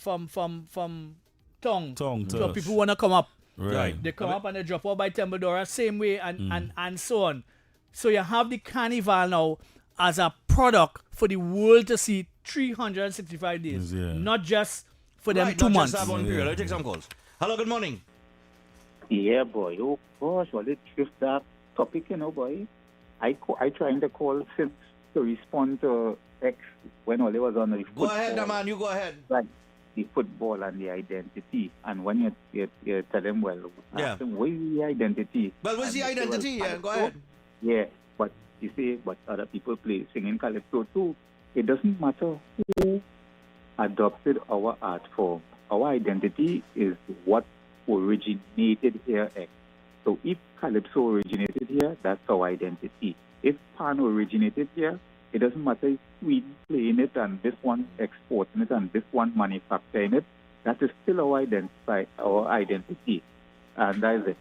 Tong. Tong, So touch. people wanna come up. Right. They come up and they drop off by Tembadora, same way and so on. So you have the carnival now as a product for the world to see 365 days. Yeah. Not just for them Right, 2 not months. just that one period. Let me take some calls. Hello, good morning. Yeah, boy. Oh, gosh, well, it's just that topic, boy. I trying to call since to respond to X when Ole was on the football. Go ahead, man. You go ahead. Right, the football and the identity. And when you tell them, well, ask them, where's the identity? Well, what's the And they say, identity? well, Yeah, go ahead. Yeah, but you see, but other people play singing calypso too. It doesn't matter who adopted our art form. Our identity is what originated here. So if calypso originated here, that's our identity. If pan originated here, it doesn't matter if Sweden playing it and this one exporting it and this one manufacturing it. That is still our identity, and that is it.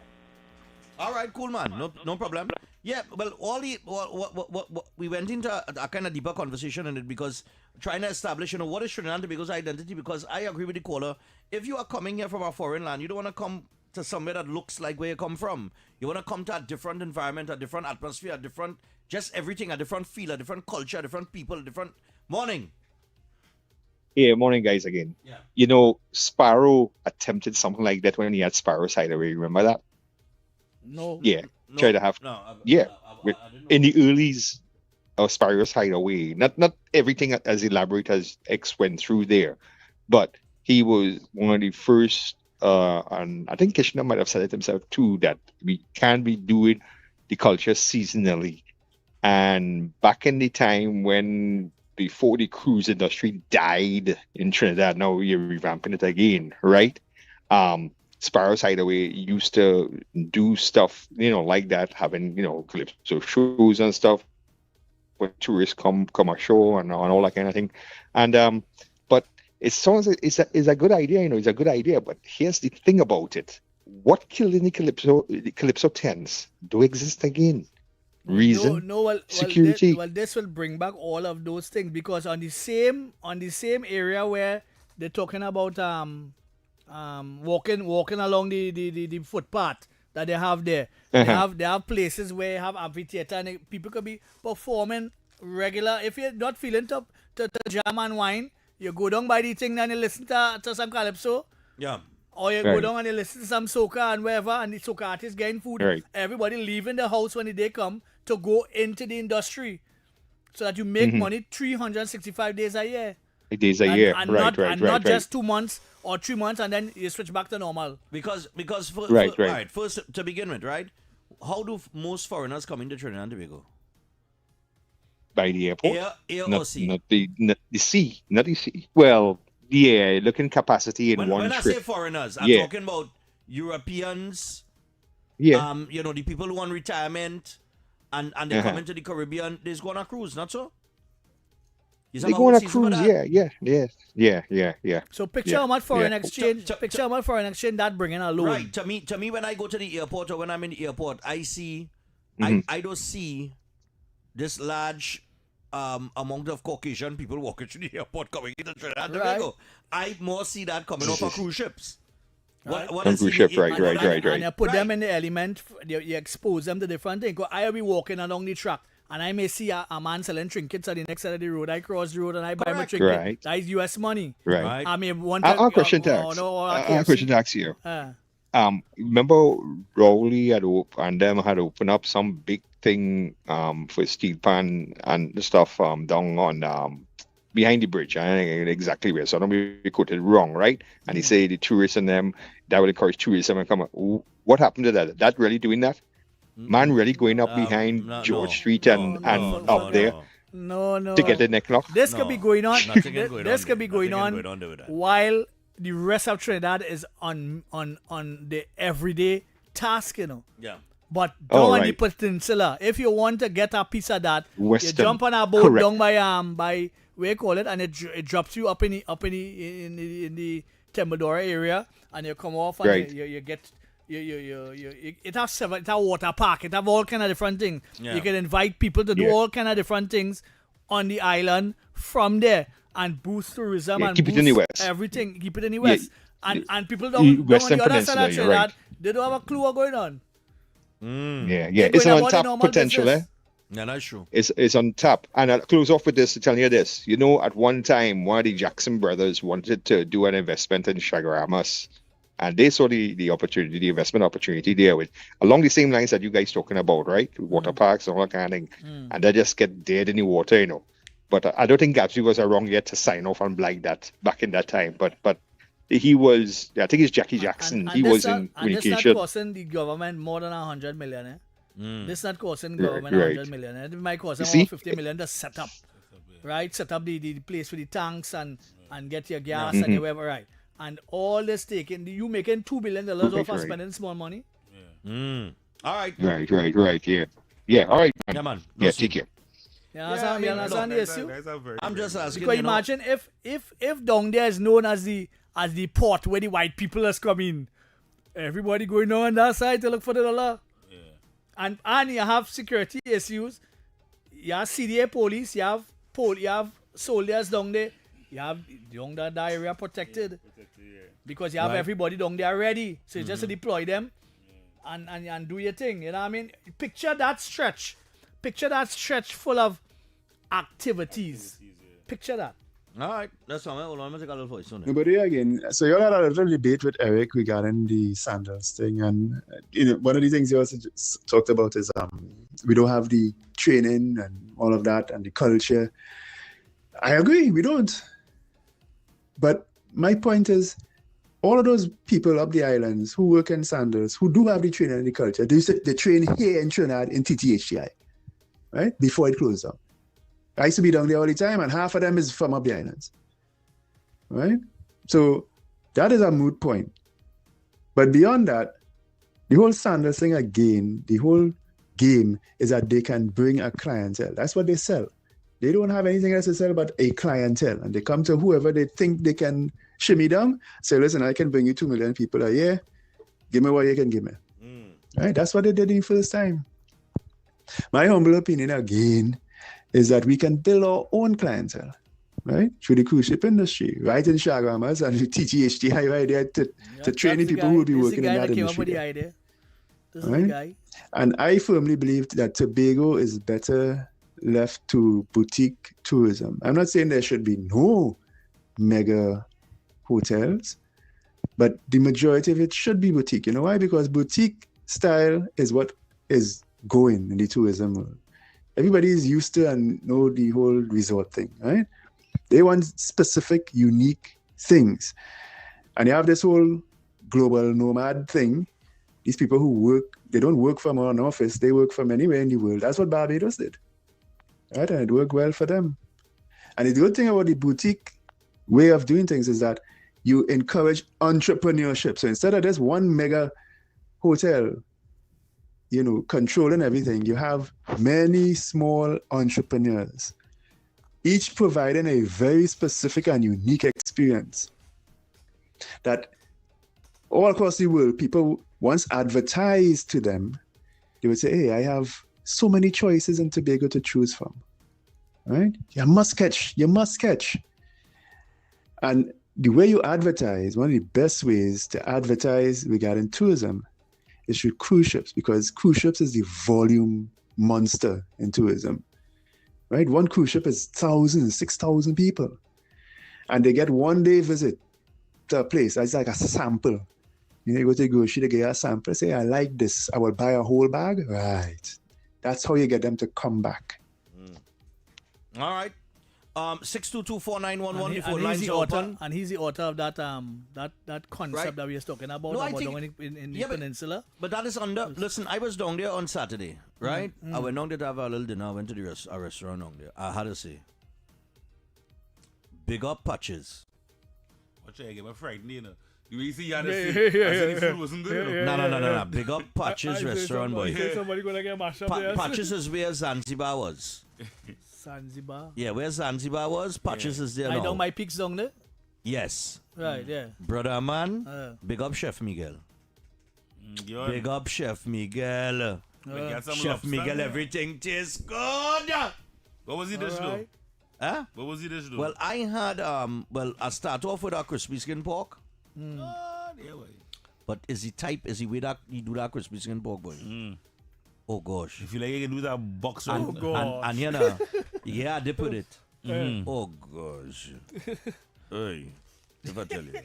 All right, cool, man. No problem. Yeah, well, what we went into a kind of deeper conversation in it because trying to establish, what is Trinidad and Tobago's identity? Because I agree with the caller. If you are coming here from a foreign land, you don't want to come to somewhere that looks like where you come from. You want to come to a different environment, a different atmosphere, a different, just everything, a different feel, a different culture, different people, different morning. Yeah, morning, guys, again. Yeah. Sparrow attempted something like that when he had Sparrow Hideaway. Remember that? No. Yeah. No, Try to have. no, In the earlys of Sparrow's Hideaway, not everything as elaborate as X went through there, but he was one of the first, and I think Kishner might have said it himself too, that we can be doing the culture seasonally. And back in the time before the cruise industry died in Trinidad, now we're revamping it again, right? Sparrow's Hideaway used to do stuff, like that, having, calypso shows and stuff when tourists come ashore and all that kind of thing. And but it sounds like it's a good idea, it's a good idea. But here's the thing about it: what killed in the calypso tents do exist again. Reason, security. Well, this will bring back all of those things because on the same area where they're talking about walking along the footpath that they have there. They have places where you have amphitheater and people could be performing regular. If you're not feeling to jam and wine, you go down by the thing and you listen to some calypso. Yeah. Or you go down and you listen to some soca and wherever, and the soca artists getting food. Right. Everybody leaving the house when they come to go into the industry, so that you make money 365 days a year. And not just 2 months or 3 months, and then you switch back to normal. Because first to begin with, right? How do most foreigners come into Trinidad and Tobago? By the airport? Air not, or sea? Not the sea. Not the sea. Well, yeah, looking capacity in one when trip. I say foreigners, I'm talking about Europeans. Yeah. The people who want retirement and they come into the Caribbean, they's go on a cruise, not so? They go on a cruise, yeah. So picture how much foreign exchange. Picture how much foreign exchange that bringing alone. Right. To me, when I go to the airport or when I'm in the airport, I see, I don't see this large amount of Caucasian people walking through the airport coming into Trinidad and Tobago. I more see that coming off of cruise ships. What cruise ship, right. And you put them in the element, you expose them to different things. I'll be walking along the track and I may see a man selling trinkets at the next side of the road. I cross the road and I buy my trinket. Right. That is US money. Right. I mean, Our question to ask you. Remember Rowley and them had opened up some big thing for steel pan and stuff down on behind the bridge. I don't know exactly where, so I don't be quoted wrong, right? And he say the tourists and them that will encourage tourism and come up. What happened to that? That really doing that? Man really going up behind George Street and up there? No. To get the neck knocked? This could be going on. This could be going on while the rest of Trinidad is on the everyday task, you know. Yeah. But down on the peninsula, if you want to get a piece of that, Western. You jump on a boat down by where you call it, and it drops you up in the Tembadora area, and you come off and you get. It has a water park. It have all kind of different things. Yeah. You can invite people to do all kind of different things on the island from there and boost tourism and keep boost it in the west. Everything. Keep it in the west. And people down on the other side of Trinidad, they don't have a clue what's going on. Yeah. It's an untapped potential, eh? Yeah, that's true. It's on tap. And I'll close off with this to tell you this. You know, at one time, one of the Jackson brothers wanted to do an investment in Chaguaramas. And they saw the opportunity, the investment opportunity there with along the same lines that you guys talking about, right? Water parks and all that kind of thing. And they just get dead in the water, you know. But I don't think Gatsby was wrong yet to sign off on like that back in that time. But he was, I think it's Jackie Jackson. He was in communication. And this not costing the government more than 100 million, eh? This not costing government 100 million. It might cost them about 50 million to set up. Right? Set up the place for the tanks and get your gas and your whatever, right? And all this taking, you making $2 billion off of spending small money? All right. Right. Yeah. All right. Yeah, man. Yeah, take care. You understand the issue? I'm just asking. Because imagine if down there is known as the port where the white people is coming, everybody going on that side to look for the dollar. Yeah. And you have security issues. You have CDA police. You have soldiers down there. You have down that area protected. Because you have everybody down there ready. So you just deploy them and do your thing. You know what I mean? Picture that stretch. Picture that stretch full of activities. Picture that. All right. That's all. Hold on. I'm going to take a little voice on it. But yeah, again, so you all had a little debate with Eric regarding the sandals thing. And one of the things you also just talked about is we don't have the training and all of that and the culture. I agree. We don't. But my point is, all of those people up the islands who work in sandals, who do have the training and the culture, they train here in Trinidad in TTHTI, right? Before it closed down. I used to be down there all the time, and half of them is from up the islands, right? So that is a moot point. But beyond that, the whole sandals thing again, the whole game is that they can bring a clientele. That's what they sell. They don't have anything else to sell but a clientele. And they come to whoever they think they can shimmy them, say, listen, I can bring you 2 million people a year. Give me what you can give me. Right? That's what they did the first time. My humble opinion, again, is that we can build our own clientele, right? Through the cruise ship industry, right in Chaguaramas and TTHTI right there to train the people who will be working in that industry. This is the guy. And I firmly believe that Tobago is better left to boutique tourism. I'm not saying there should be no mega hotels, but the majority of it should be boutique. You know why? Because boutique style is what is going in the tourism world. Everybody is used to and know the whole resort thing, right? They want specific, unique things. And you have this whole global nomad thing. These people who work, they don't work from an office, they work from anywhere in the world. That's what Barbados did. Right? And it worked well for them. And the good thing about the boutique way of doing things is that you encourage entrepreneurship. So instead of this one mega hotel, controlling everything, you have many small entrepreneurs, each providing a very specific and unique experience that all across the world, people once advertised to them, they would say, hey, I have so many choices in Tobago to choose from, right? You must catch. And the way you advertise, one of the best ways to advertise regarding tourism is through cruise ships, because cruise ships is the volume monster in tourism, right? One cruise ship is 6,000 people, and they get 1 day visit to a place. That's like a sample. You go to the grocery, they get a sample, say, I like this, I will buy a whole bag. Right. That's how you get them to come back. All right. 6224911 before and lines he's the are author, open. and he's the author of that concept Right. that we were talking about, No, I about think- down in the Yeah, peninsula. But that is under. Listen, I was down there on Saturday, right? Mm. I went down there to have a little dinner. I went to a restaurant down there. I had to say, big up Patches. Watch I get my frightened, you know. You really see Yana Yeah, say, yeah, I said yeah, the food wasn't good. yeah, you know? No. Big up Patches restaurant, boy. Somebody gonna get mashed up there. Patches is where Zanzibar was. Zanzibar. Yeah, where Zanzibar was, Patches is there I now. down my peaks down there. Yes. Right, yeah. Brother man, big up Chef Miguel. Yo. Big up Chef Miguel. Get some Chef lobster, Miguel, yeah. everything tastes good. What was the dish though? Alright. Huh? What was the dish though? Well, I had I start off with a crispy skin pork. But is he way that he do that crispy skin pork, boy? Oh gosh. If you like, you can do that box And, round. and you know, yeah, they put it. Mhm. Oh gosh. Hey, if I tell you.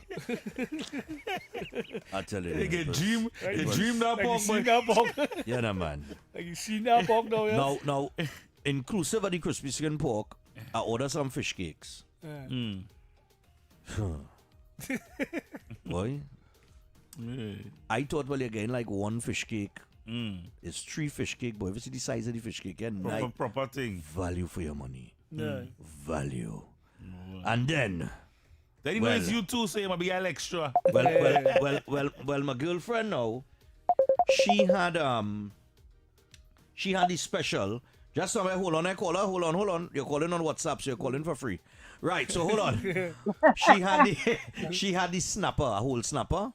I tell you. You get it was- dream it was- that Like you pork, seen boy. that pork. Yeah, no, man. Like you seen that pork now, yeah? Now, inclusive of the crispy skin pork, I order some fish cakes. Boy, I thought, well, you're getting like one fish cake. It's 3 fish cake, boy. If you see the size of the fish cake, yeah, Proper thing. value for your money. Yeah. Value. And then, Then you know it's you too, so you might be a extra. well, my girlfriend now, she had the special. Just somewhere, hold on, I call her. Hold on. You're calling on WhatsApp, so you're calling for free. Right, so hold on. she had the snapper, a whole snapper.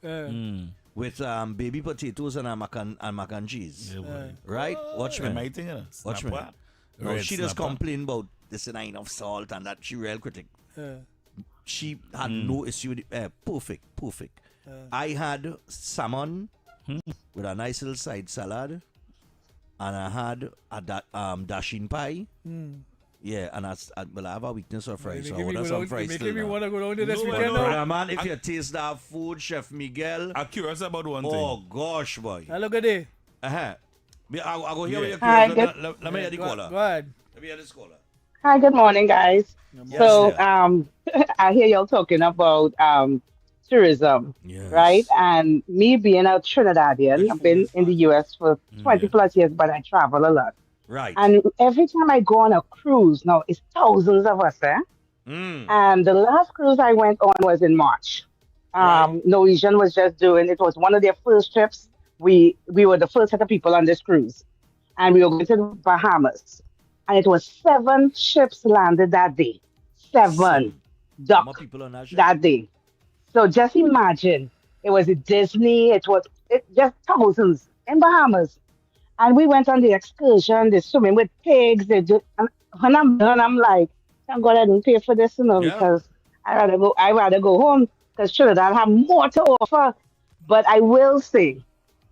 With baby potatoes and mac and cheese. Yeah, boy. Right? Watch me. My thing, Watch me. snapper. No, Red she just snapper. complained about this ain't enough salt and that. She real critic. She had no issue with it. Perfect. I had salmon with a nice little side salad, and I had a dashing pie. Yeah, and I have a weakness for fries, so I ordered some fries. Making me want to go down there this No, weekend brother, now. man, if you taste that food, Chef Miguel. I'm curious about one thing. Oh gosh, boy. Hello, good day. I'll go here with your Hi, curious. good- Let me hear the Go caller. ahead. Let me hear this caller. Hi, good morning, guys. Yes, So, dear. I hear y'all talking about tourism, Yes. right? And me being a Trinidadian, I've been in the U.S. for 20 plus years, but I travel a lot. Right. And every time I go on a cruise, now it's thousands of us, And the last cruise I went on was in March. Norwegian was just doing, it was one of their first trips. We were the first set of people on this cruise. And we were going to the Bahamas. And it was 7 ships landed that day. 7 docked people on that ship? that day. So just imagine, it was at Disney, it just thousands in Bahamas. And we went on the excursion, they swimming with pigs. And when I'm done, I'm like, thank God I didn't pay for this, because I rather go home, because Trinidad have more to offer. But I will say,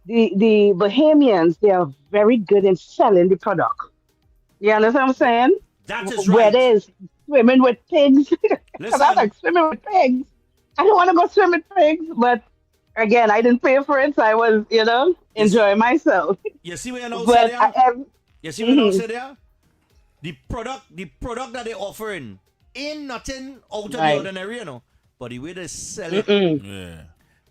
the Bahamians, they are very good in selling the product. You understand what I'm saying? That is Where right. there's swimming with pigs. Because I Listen. like swimming with pigs. I don't want to go swim with pigs, but again, I didn't pay for it, so I was, enjoying myself. You see where you now But say I there? am. You see what I say there? The product that they're offering ain't nothing out of Right. the ordinary, But the way they sell it, yeah.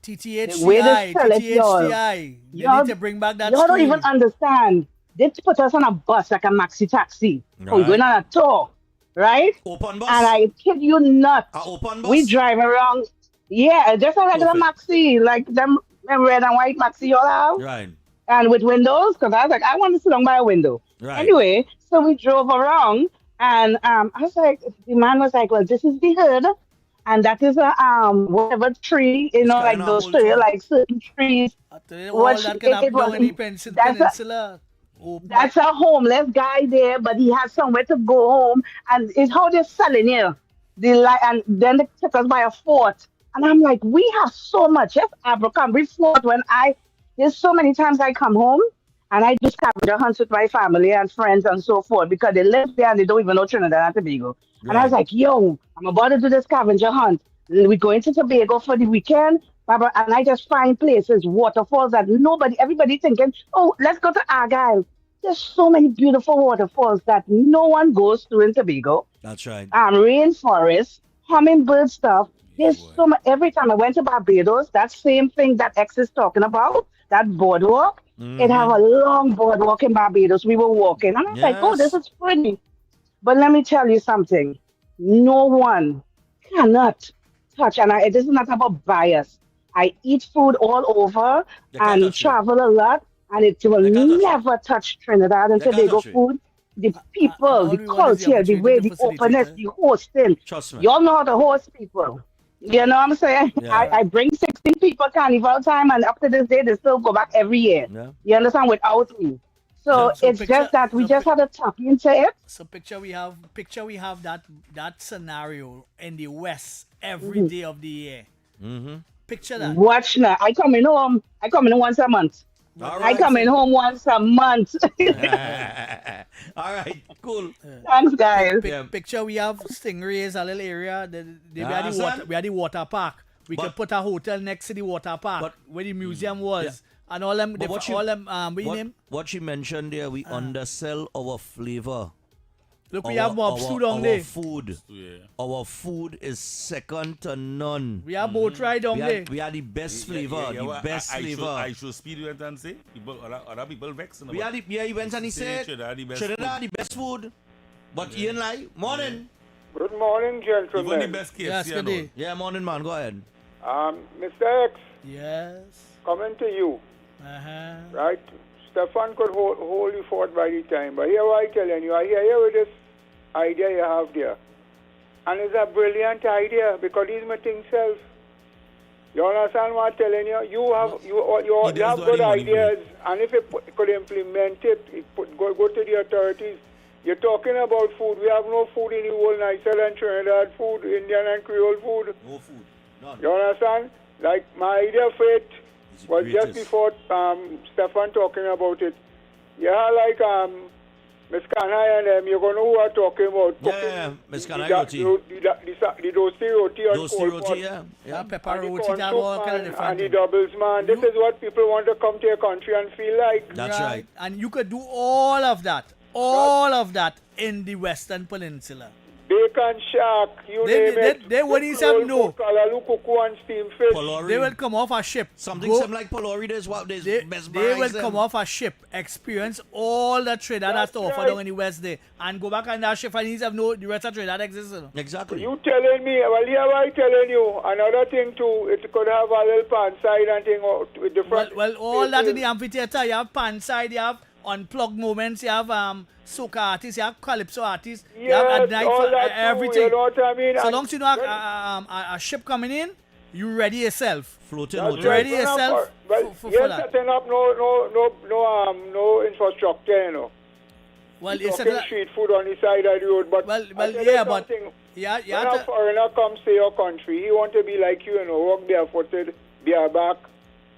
The way they sell it, y'all. TTHTI. They Y'all- need to bring back that Y'all don't stream. even understand. They put us on a bus like a maxi taxi. We're Right. going on a tour, right? Open bus? And I kid you not. A open bus? We drive around. Yeah, just a regular maxi, like them red and white maxi y'all have. right. And with windows, because I was like, I want to sit down by a window. Right. Anyway, so we drove around, and I was like, the man was like, well, this is the hood, and that is a whatever tree, like those trees, like certain trees. All that can happen down in the peninsula. That's a homeless guy there, but he has somewhere to go home, and it's how they're selling here. And then they took us by a fort. And I'm like, we have so much. Yes, Abercrombie Fort. There's so many times I come home and I do scavenger hunts with my family and friends and so forth because they live there and they don't even know Trinidad and Tobago. And I was like, yo, I'm about to do the scavenger hunt. We're going to Tobago for the weekend. And I just find places, waterfalls that everybody thinking, oh, let's go to Argyle. There's so many beautiful waterfalls that no one goes to in Tobago. That's right. Rainforest, hummingbird stuff. There's so much. Every time I went to Barbados, that same thing that X is talking about, that boardwalk, it have a long boardwalk in Barbados. We were walking, and I was like, oh, this is pretty. But let me tell you something. No one cannot touch, and this is not about bias. I eat food all over and travel a lot, and it will never touch Trinidad and Tobago food. The people, the culture, the way, the openness, the hosting. Trust me. Y'all know how to host people. You know what I'm saying? Yeah. I bring 16 people carnival time, and up to this day, they still go back every year. Yeah. You understand? Without me. So it's just that we just had to tap into it. So picture we have that scenario in the West every day of the year. Mm-hmm. Picture that. Watch now. I come in once a month. I come in home once a month. All right, cool. Thanks, guys. Picture we have stingrays, a little area. We had the water park. We could put a hotel next to the water park where the museum was. And all them, what she mentioned there, we undersell our flavor. Look, we have mob stew down there. Our food is second to none. We have boat ride down there. We are the best flavor. Flavor. I should speed you and say, other people vexing about. He went and he said, Trinidad the best food. But Ian like, morning. Good morning, gentlemen. Even the best case. Yes, good day. Yeah, morning, man. Go ahead. Mr. X. Yes. Coming to you. Uh-huh. Right? Stephan could hold you fort by the time. But here what I telling you, I hear you with this idea you have there. And it's a brilliant idea because he's making self. You understand what I'm telling you? You have good ideas, and if you could implement it, go to the authorities. You're talking about food. We have no food in the whole Nigeria and Trinidad food, Indian and Creole food. No food. None. You understand? Like my idea for it was just before Stephan talking about it. Yeah, like Miss Kanai and them, you're going to know who are talking about. Yeah, Miss Kanai roti. The dosti roti and cold pot. Yeah, pepper roti, that all kind of different. And the doubles, man. This is what people want to come to your country and feel like. That's right. And you could do all of that in the Western Peninsula. Bacon shack, you name it. They wouldn't have no. And steam fish. They will come off a ship. Something like Polori. They will come off a ship, experience all the Trinidad has to offer down in the West there, and go back on that ship and have no the rest of Trinidad exists. Exactly. You telling me? Well, yeah, I telling you. Another thing too, it could have a little pan side and thing with different. Well, all that in the amphitheater. You have pan side. You have unplugged moments. You have soca artists. You have calypso artists. Yes, you have at night all that everything. Too, you know what I mean? So long as you know a ship coming in, you ready yourself. Floating. Ready yourself for that. Setting up no infrastructure, you know. Well, you're talking street food on the side of the road, but when a foreigner comes to your country, he want to be like you know, walk barefooted, bareback.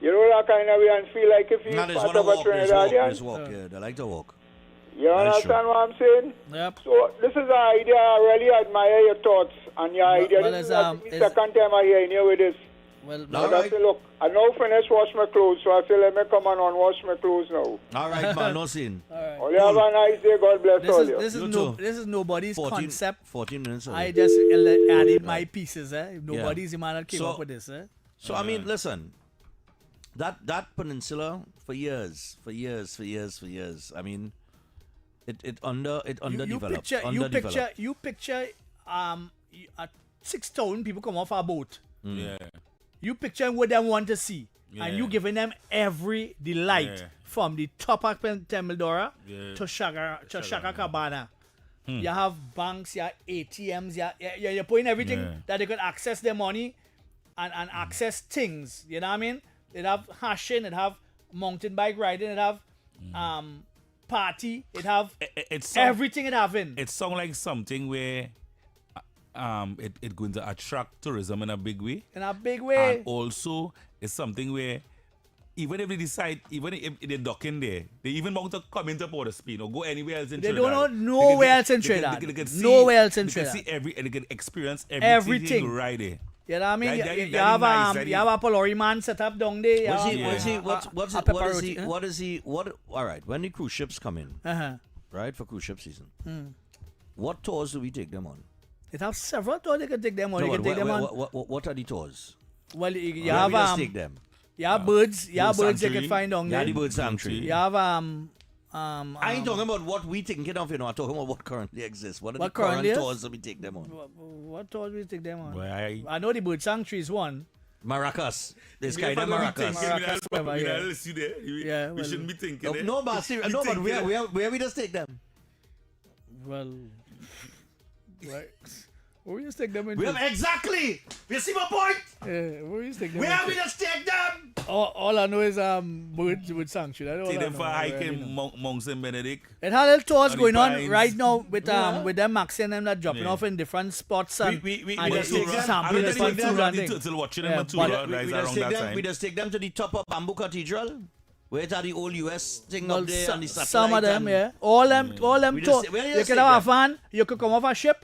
You know that kind of way and feel like if he's part of a Trinidadian. Walk, yeah, they like to walk. You understand what I'm saying? Yep. So this is an idea. I really admire your thoughts and your idea. This is the second time I hear you with this. Well, I say, look, I now finish wash my clothes, so I say, let me come on and wash my clothes now. All right, man, no sin. All right. Well, have a nice day. God bless all you. This is nobody's concept. 14 minutes away. I just added my pieces. Nobody's the man that came up with this. So I mean, listen, that peninsula for years. I mean, it underdeveloped. You picture 6,000 people come off our boat. Yeah. You picture what they want to see, and you giving them every delight from the top of Temildora to Shaka Cabana. You have banks, you have ATMs, you're putting everything that they could access their money and access things. You know what I mean? It have hashing, it have mountain bike riding, it have party, it have everything it have in. It sounds like something where it going to attract tourism in a big way. In a big way. And also, it's something where even if they decide, even if they're docking there, they even want to come into Port of Spain or go anywhere else in They Trinidad. don't know nowhere else in Trinidad. They can see, Nowhere else in they can Trinidad. see and they can experience Everything. right there. You know what I mean? That- You that have nice, you have a Polari man set up down there. you have All right, when the cruise ships come in, Uh-huh. right, for cruise ship season, Hmm. what tours do we take them on? It have several tours they can take them on. No, You can but take them on. what are the tours? Well, you Where have we just take them? You have birds. You have Bird birds you can sanctuary. find down Yeah, there. the bird sanctuary. You have I ain't talking about what we thinking of, I'm talking about what currently exists. What are What the current currently is? tours that we take them on? What tours we take them on? Well, I know the bird sanctuary is one. Maracas. There's Me kind of if I don't be Maracas. thinking, Maracas, we yeah. not see there. Yeah, We well- shouldn't be thinking. No, eh? no, but We no, but thinking, where we just take them? Well, right. Where you just take them into? We have exactly. You see my point? Yeah, where you just take them Where into? we just take them? All I know is bird sanctuary. That's all Take I them know. for I really hiking know. Mount St. Benedict. It had little tours And the going on pines. right now with Yeah. with them Maxi and them that dropping Yeah. off in different spots and We and just they take them. sample I don't different think they food were and the thing. turtle watching Yeah, them on tour. but Guys, we around just that take them. time. We just take them to the top of Bamboo Cathedral, where it's at the old US thing well, up there on the satellite. some of them, and- yeah. All them We just tours. say- well, You just could take have a them. van, you could come off a ship,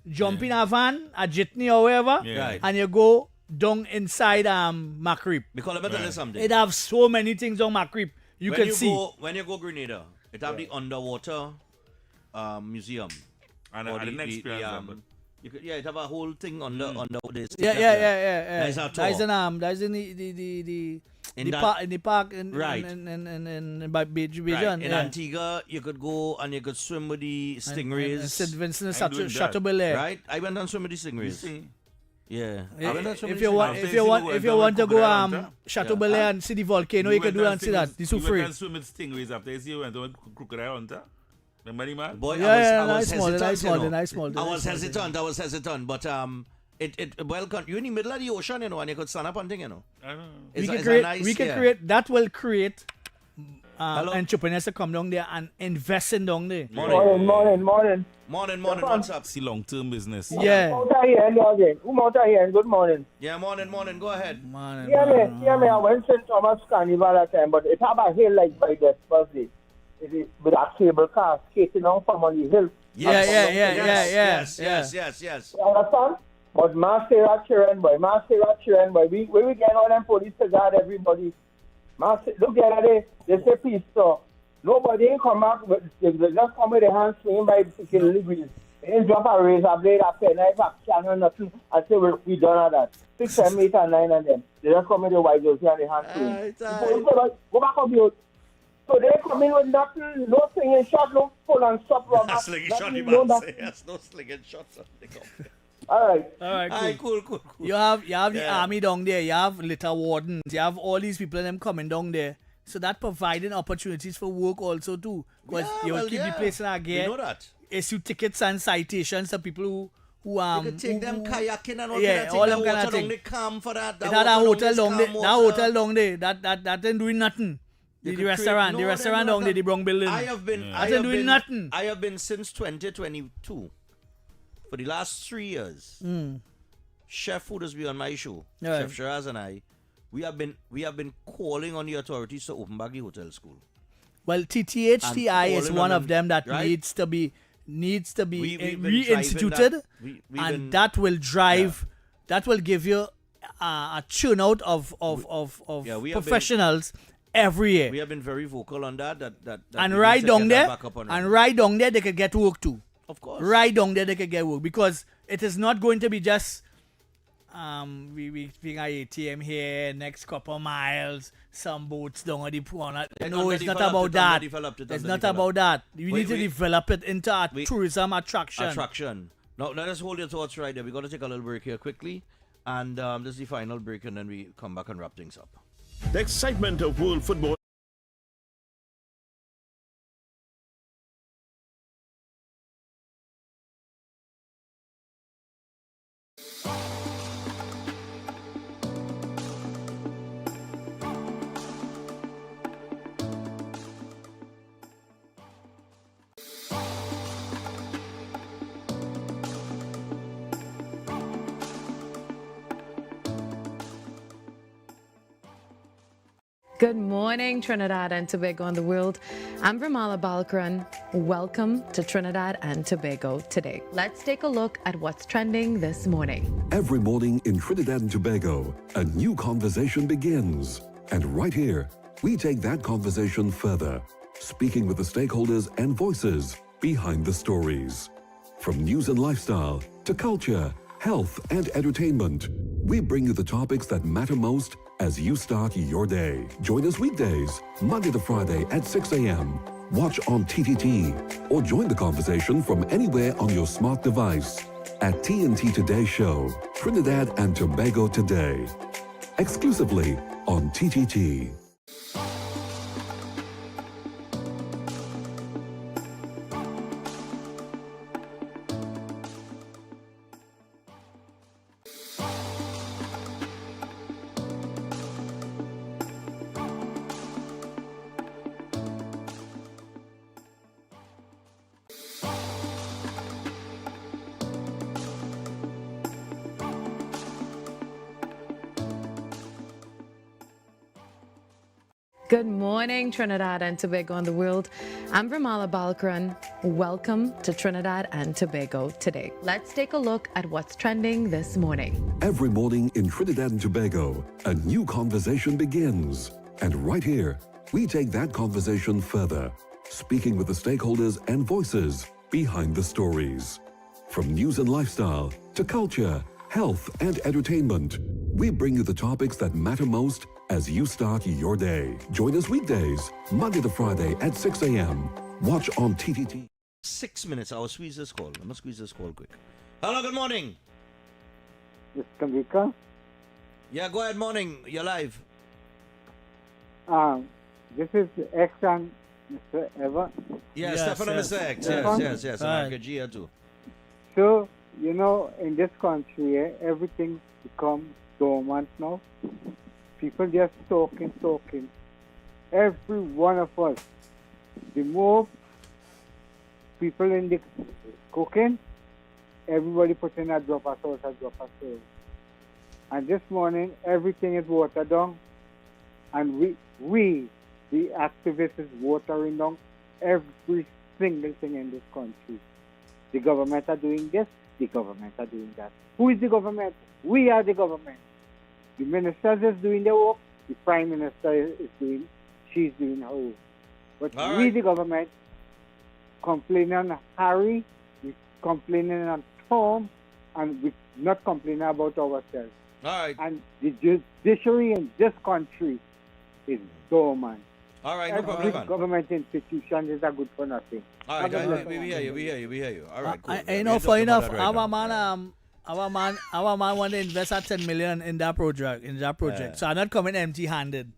jump in a van, a jitney or wherever, Yeah. Right. and you go down inside Macreep. Because let me tell you something. It have so many things on Macreep. You when can you see. When you go Grenada, it have the underwater museum. And Or I didn't experience that. you could, yeah, it have a whole thing under this. Yeah. That's our tour. That's in the In the that- park in the park in Right. in by Beach Right. Vision. In yeah. Antigua, you could go and you could swim with the And stingrays. St. Vincent I'm doing and that. Chateaubelair. Right? I went and swim with the stingrays. Yeah. I went and swim with If the you want, stingrays. if you want to go Chateaubelair Yeah. and see the volcano, you can do and see that. The You Soufrière. can swim with stingrays after you went on crocodile hunter. Remember the man? Boy, Yeah, I was nice small, hesitant, nice small, you know. nice small, I nice was small. hesitant, but you're in the middle of the ocean, you know, and you could stand up and thing, you know. I don't know. It's We a can create. nice, We can yeah. create. That will create Hello? entrepreneurs to come down there and invest in down there. Morning. Morning, what's up? See long-term business. Yeah. Good morning. Yeah, morning, go ahead. Yeah, me. I went St. Thomas Carnival that time, but it have a hill like by the birthday. It is with a cable car skating on from on the hill. Yes. You understand? But Master Children boy, we get all them police to guard everybody. Master, look at it, they say peace, so nobody ain't come back, they just come with their hands swinging by 60 degrees. They ain't drop a razor blade, a pen, knife, a can or nothing, and say we done all that. 6, 7, 8, and 9 of them. They just come with the white jersey and the hands swinging. The police say, go back up here. So they come in with nothing, no slinging shot, no pull and stop rubber. Slinging That shot, means you no man nothing. say. Yes, no slinging shots. All right. Cool. Cool. You have the Yeah. army down there. You have litter wardens. You have all these people them coming down there. So that providing opportunities for work also too. Because you will keep the place in our gear. We know that. Issue tickets and citations to people who You could take them kayaking and all yeah, that. all them kind of water down thing. the calm for that. It had a hotel down there. That hotel down there. That ain't doing nothing. The restaurant down there, the Brown building. I have been. That ain't doing nothing. I have been since 2022. For the last 3 years. Chef who does be on my show, Yeah. Chef Shiraz and I, we have been calling on the authorities to open back the hotel school. Well, TTHTI is calling one on of them that right? needs to be We've been reinstituted, driving that. We've and been- that will drive, that will give you a churn out of Yeah, we have been- professionals every year. We have been very vocal on that. And we right need to down get there, that back up and and running. right down there, they could get work too. Of course. Right down there, they could get work because it is not going to be just we being a ATM here, next couple miles, some boats down on the pond. No, it's not about that. It's not about that. We need to develop it into a tourism attraction. Now, let us hold your thoughts right there. We're going to take a little break here quickly. And this is the final break, and then we come back and wrap things up. The excitement of world football. Good morning, Trinidad and Tobago and the world. I'm Vermala Balkaran. Welcome to Trinidad and Tobago today. Let's take a look at what's trending this morning. Every morning in Trinidad and Tobago, a new conversation begins. And right here, we take that conversation further, speaking with the stakeholders and voices behind the stories. From news and lifestyle to culture, health and entertainment, we bring you the topics that matter most as you start your day. Join us weekdays, Monday to Friday at 6 a.m. Watch on TTT or join the conversation from anywhere on your smart device at TNT Today Show, Trinidad and Tobago Today, exclusively on TTT. Good morning, Trinidad and Tobago and the world. I'm Vermala Balkaran. Welcome to Trinidad and Tobago today. Let's take a look at what's trending this morning. Every morning in Trinidad and Tobago, a new conversation begins. And right here, we take that conversation further, speaking with the stakeholders and voices behind the stories. From news and lifestyle to culture, health and entertainment, we bring you the topics that matter most as you start your day. Join us weekdays, Monday to Friday at 6 a.m. Watch on TTT. 6 minutes. I'll squeeze this call. I'm going to squeeze this call quick. Hello, good morning. Mr. Vika? Yeah, go ahead. Morning. You're live. This is X and Mr. Ever. Yeah, Stephan and Mr X. Yes. And Uncle G here too. So, you know, in this country, everything becomes dormant now. People just talking. Every one of us, the more people in the cooking, everybody putting a drop of salt, And this morning, everything is watered down. And we, the activists, is watering down every single thing in this country. The government are doing this, the government are doing that. Who is the government? We are the government. The ministers is doing their work, the prime minister is doing, she's doing her work. But All we, right. the government, complaining on Harry, we complaining on Tom, and we not complaining about ourselves. All right. And the judiciary in this country is dormant. All right, no Every problem, man. government institution is a good for nothing. All right, Have a blessed we hear you. All right, cool. You know, for enough, our man want to invest at 10 million in that project. So I'm not coming empty-handed.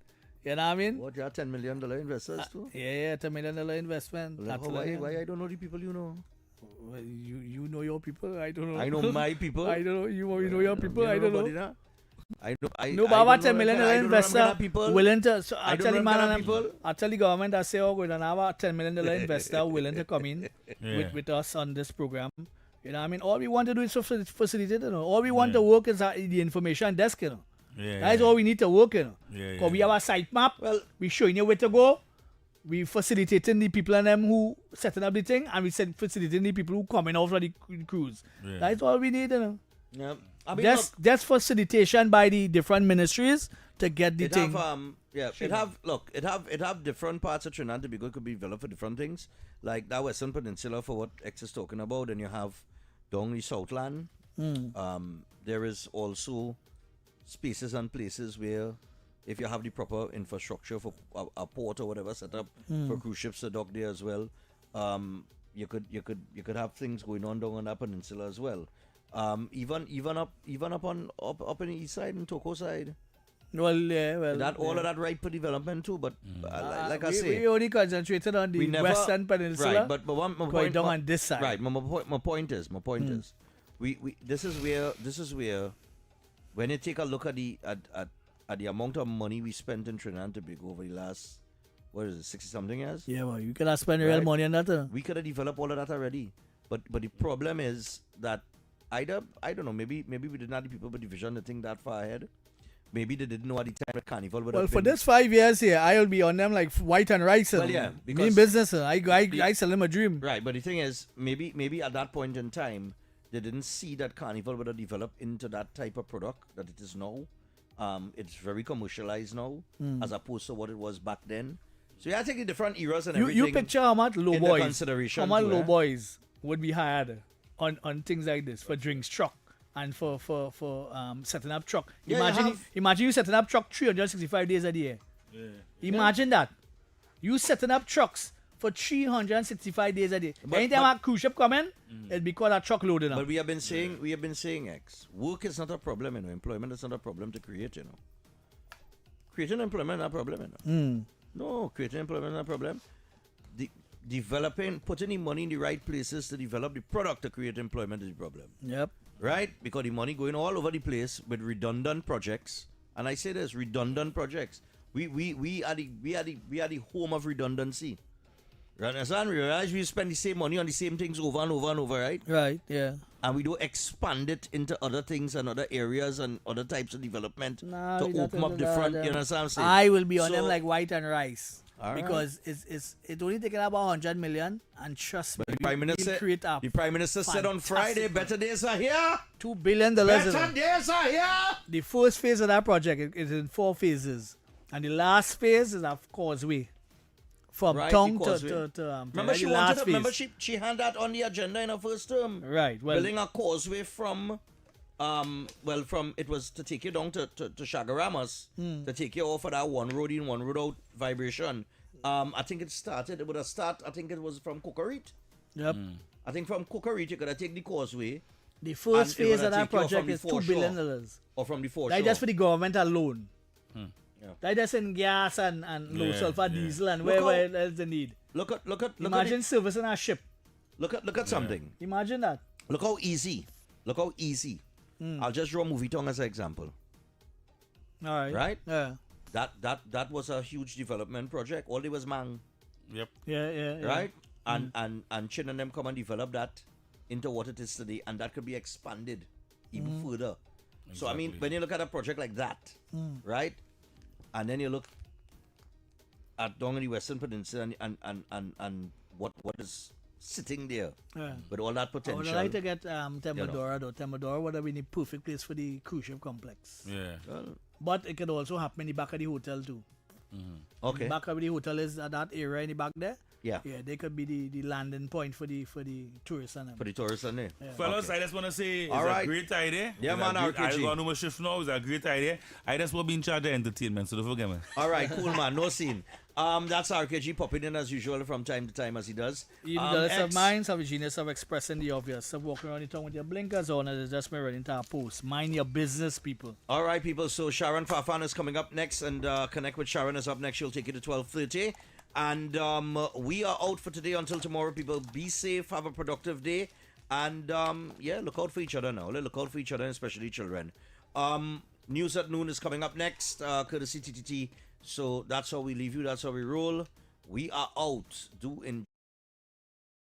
You know what I mean? What, you have $10 million investors too? Yeah, $10 million investment. Why I don't know the people you know? Well, you know your people. I don't know. I know my people. I don't know. You know your people. I don't know. I But about $10 million I don't investor remember people. willing to. So I don't actually, remember man, people. actually, government I say, oh, we don't have a $10 million investor willing to come in with us on this program. You know what I mean? All we want to do is facilitate, you know. All we want to work is the information desk, you know. That's all we need to work, you know. Because we have a site map. Well, we showing you where to go. We facilitating the people and them who setting up the thing, and we facilitating the people who coming over the cruise. That's all we need, you know. Yeah. I mean, That's facilitation by the different ministries to get the thing. It have different parts of Trinidad and Tobago could be developed for different things. Like that Western Peninsula for what X is talking about, and you have down the Southland. There is also spaces and places where if you have the proper infrastructure for a port or whatever set up for cruise ships to dock there as well, you could have things going on down on that peninsula as well. Even up in the east side and Toko side. All of that ripe for development too. But like I say, we only concentrated on the Western Peninsula. Right, but my point down on this side. Right, my point is, we this is where when you take a look at the amount of money we spent in Trinidad and Tobago over the last 60-something years. Yeah, well, you could have spent real money on that. We could have developed all of that already. But the problem is that either I don't know, maybe we didn't have the people with the vision to think that far ahead. maybe they didn't know at the time that Carnival would Well, have for been. this 5 years here, I'll be on them like white and rice. Well, yeah, mean because business. I sell them a dream. Right, but the thing is, maybe at that point in time, they didn't see that Carnival would have developed into that type of product that it is now. It's very commercialized now, as opposed to what it was back then. So yeah, I think the different eras and everything. You picture how much low into boys, consideration how much too, low eh? boys would be hired on things like this for drinks truck and for setting up truck. Yeah, Imagine you setting up truck 365 days a year. Yeah. Imagine that. You setting up trucks for 365 days a day. But- Anytime but- a cruise ship come in, it'd be called a truck loading up. But we have been saying, X, work is not a problem, employment is not a problem to create, Creating employment is not a problem, No, creating employment is not a problem. Developing, putting the money in the right places to develop the product to create employment is the problem. Yep. Right? Because the money going all over the place with redundant projects. And I say this, redundant projects. We are the home of redundancy. Right? Understand? We realize we spend the same money on the same things over and over and over, right? Right, yeah. And we don't expand it into other things and other areas and other types of development Nah, to we not open up into different, that, you know what I'm saying? I will be on them So- like white and rice. All right. Because it's only taking about 100 million, and trust me, But the Prime Minister, create a the Prime Minister said on Friday, fantastic better days are here. $2 billion. Better days are here. The first phase of that project is in 4 phases, and the last phase is a causeway from Right, town the causeway. to remember the she last wanted. phase. Remember she had that on the agenda in her first term. Right. Well, Building a causeway from, from it was to take you down to Shagaramas, to take you off of that one road in, one road out vibration. I think it would have started, I think it was from Cocorit. Yep. I think from Cocorit you could have taken the causeway. The first and it would phase of have that take you off project from the is $2 foreshore. billion. Or from the foreshore. That's just for the government alone. Yeah. That's just in gas and low Yeah, sulfur yeah. diesel and Look wherever else they need. Look at Imagine it. servicing a ship. Look at something. Imagine that. Look how easy. I'll just draw Movie Tongue as an example. All right. Right? Yeah. That was a huge development project. All they was mang. Yep. Yeah. Right? And Chin and them come and develop that into what it is today, and that could be expanded even further. So I mean, when you look at a project like that, right? And then you look at down in the Western Peninsula and what is sitting there Yeah. with all that I potential. would like to get Temodora though. Temodora would have been the perfect place for the cruise ship complex. Yeah. But it could also happen in the back of the hotel too. Okay. The back of the hotel is that area in the back there. Yeah. Yeah, they could be the landing point for the tourists and them. For the tourists and there. Yeah. Fellas, I just want to say it's All right. a great idea. Yeah, It's man, a great, I RKG. got no more shift now. It's a great idea. I just want to be in charge of entertainment, so don't forget, man. All right, cool, man. No scene. That's RKG popping in as usual from time to time as he does. Regardless of X- minds, have a genius of expressing the obvious. Of walking around the town with your blinkers on, and it's just me running to our post. Mind your business, people. All right, people. So Sharon Fafan is coming up next, and Connect with Sharon is up next. She'll take you to 12:30. And we are out for today until tomorrow, people. Be safe. Have a productive day. And, look out for each other now. Look out for each other, especially children. News at noon is coming up next, courtesy TTT. So that's how we leave you. That's how we roll. We are out. Do enjoy.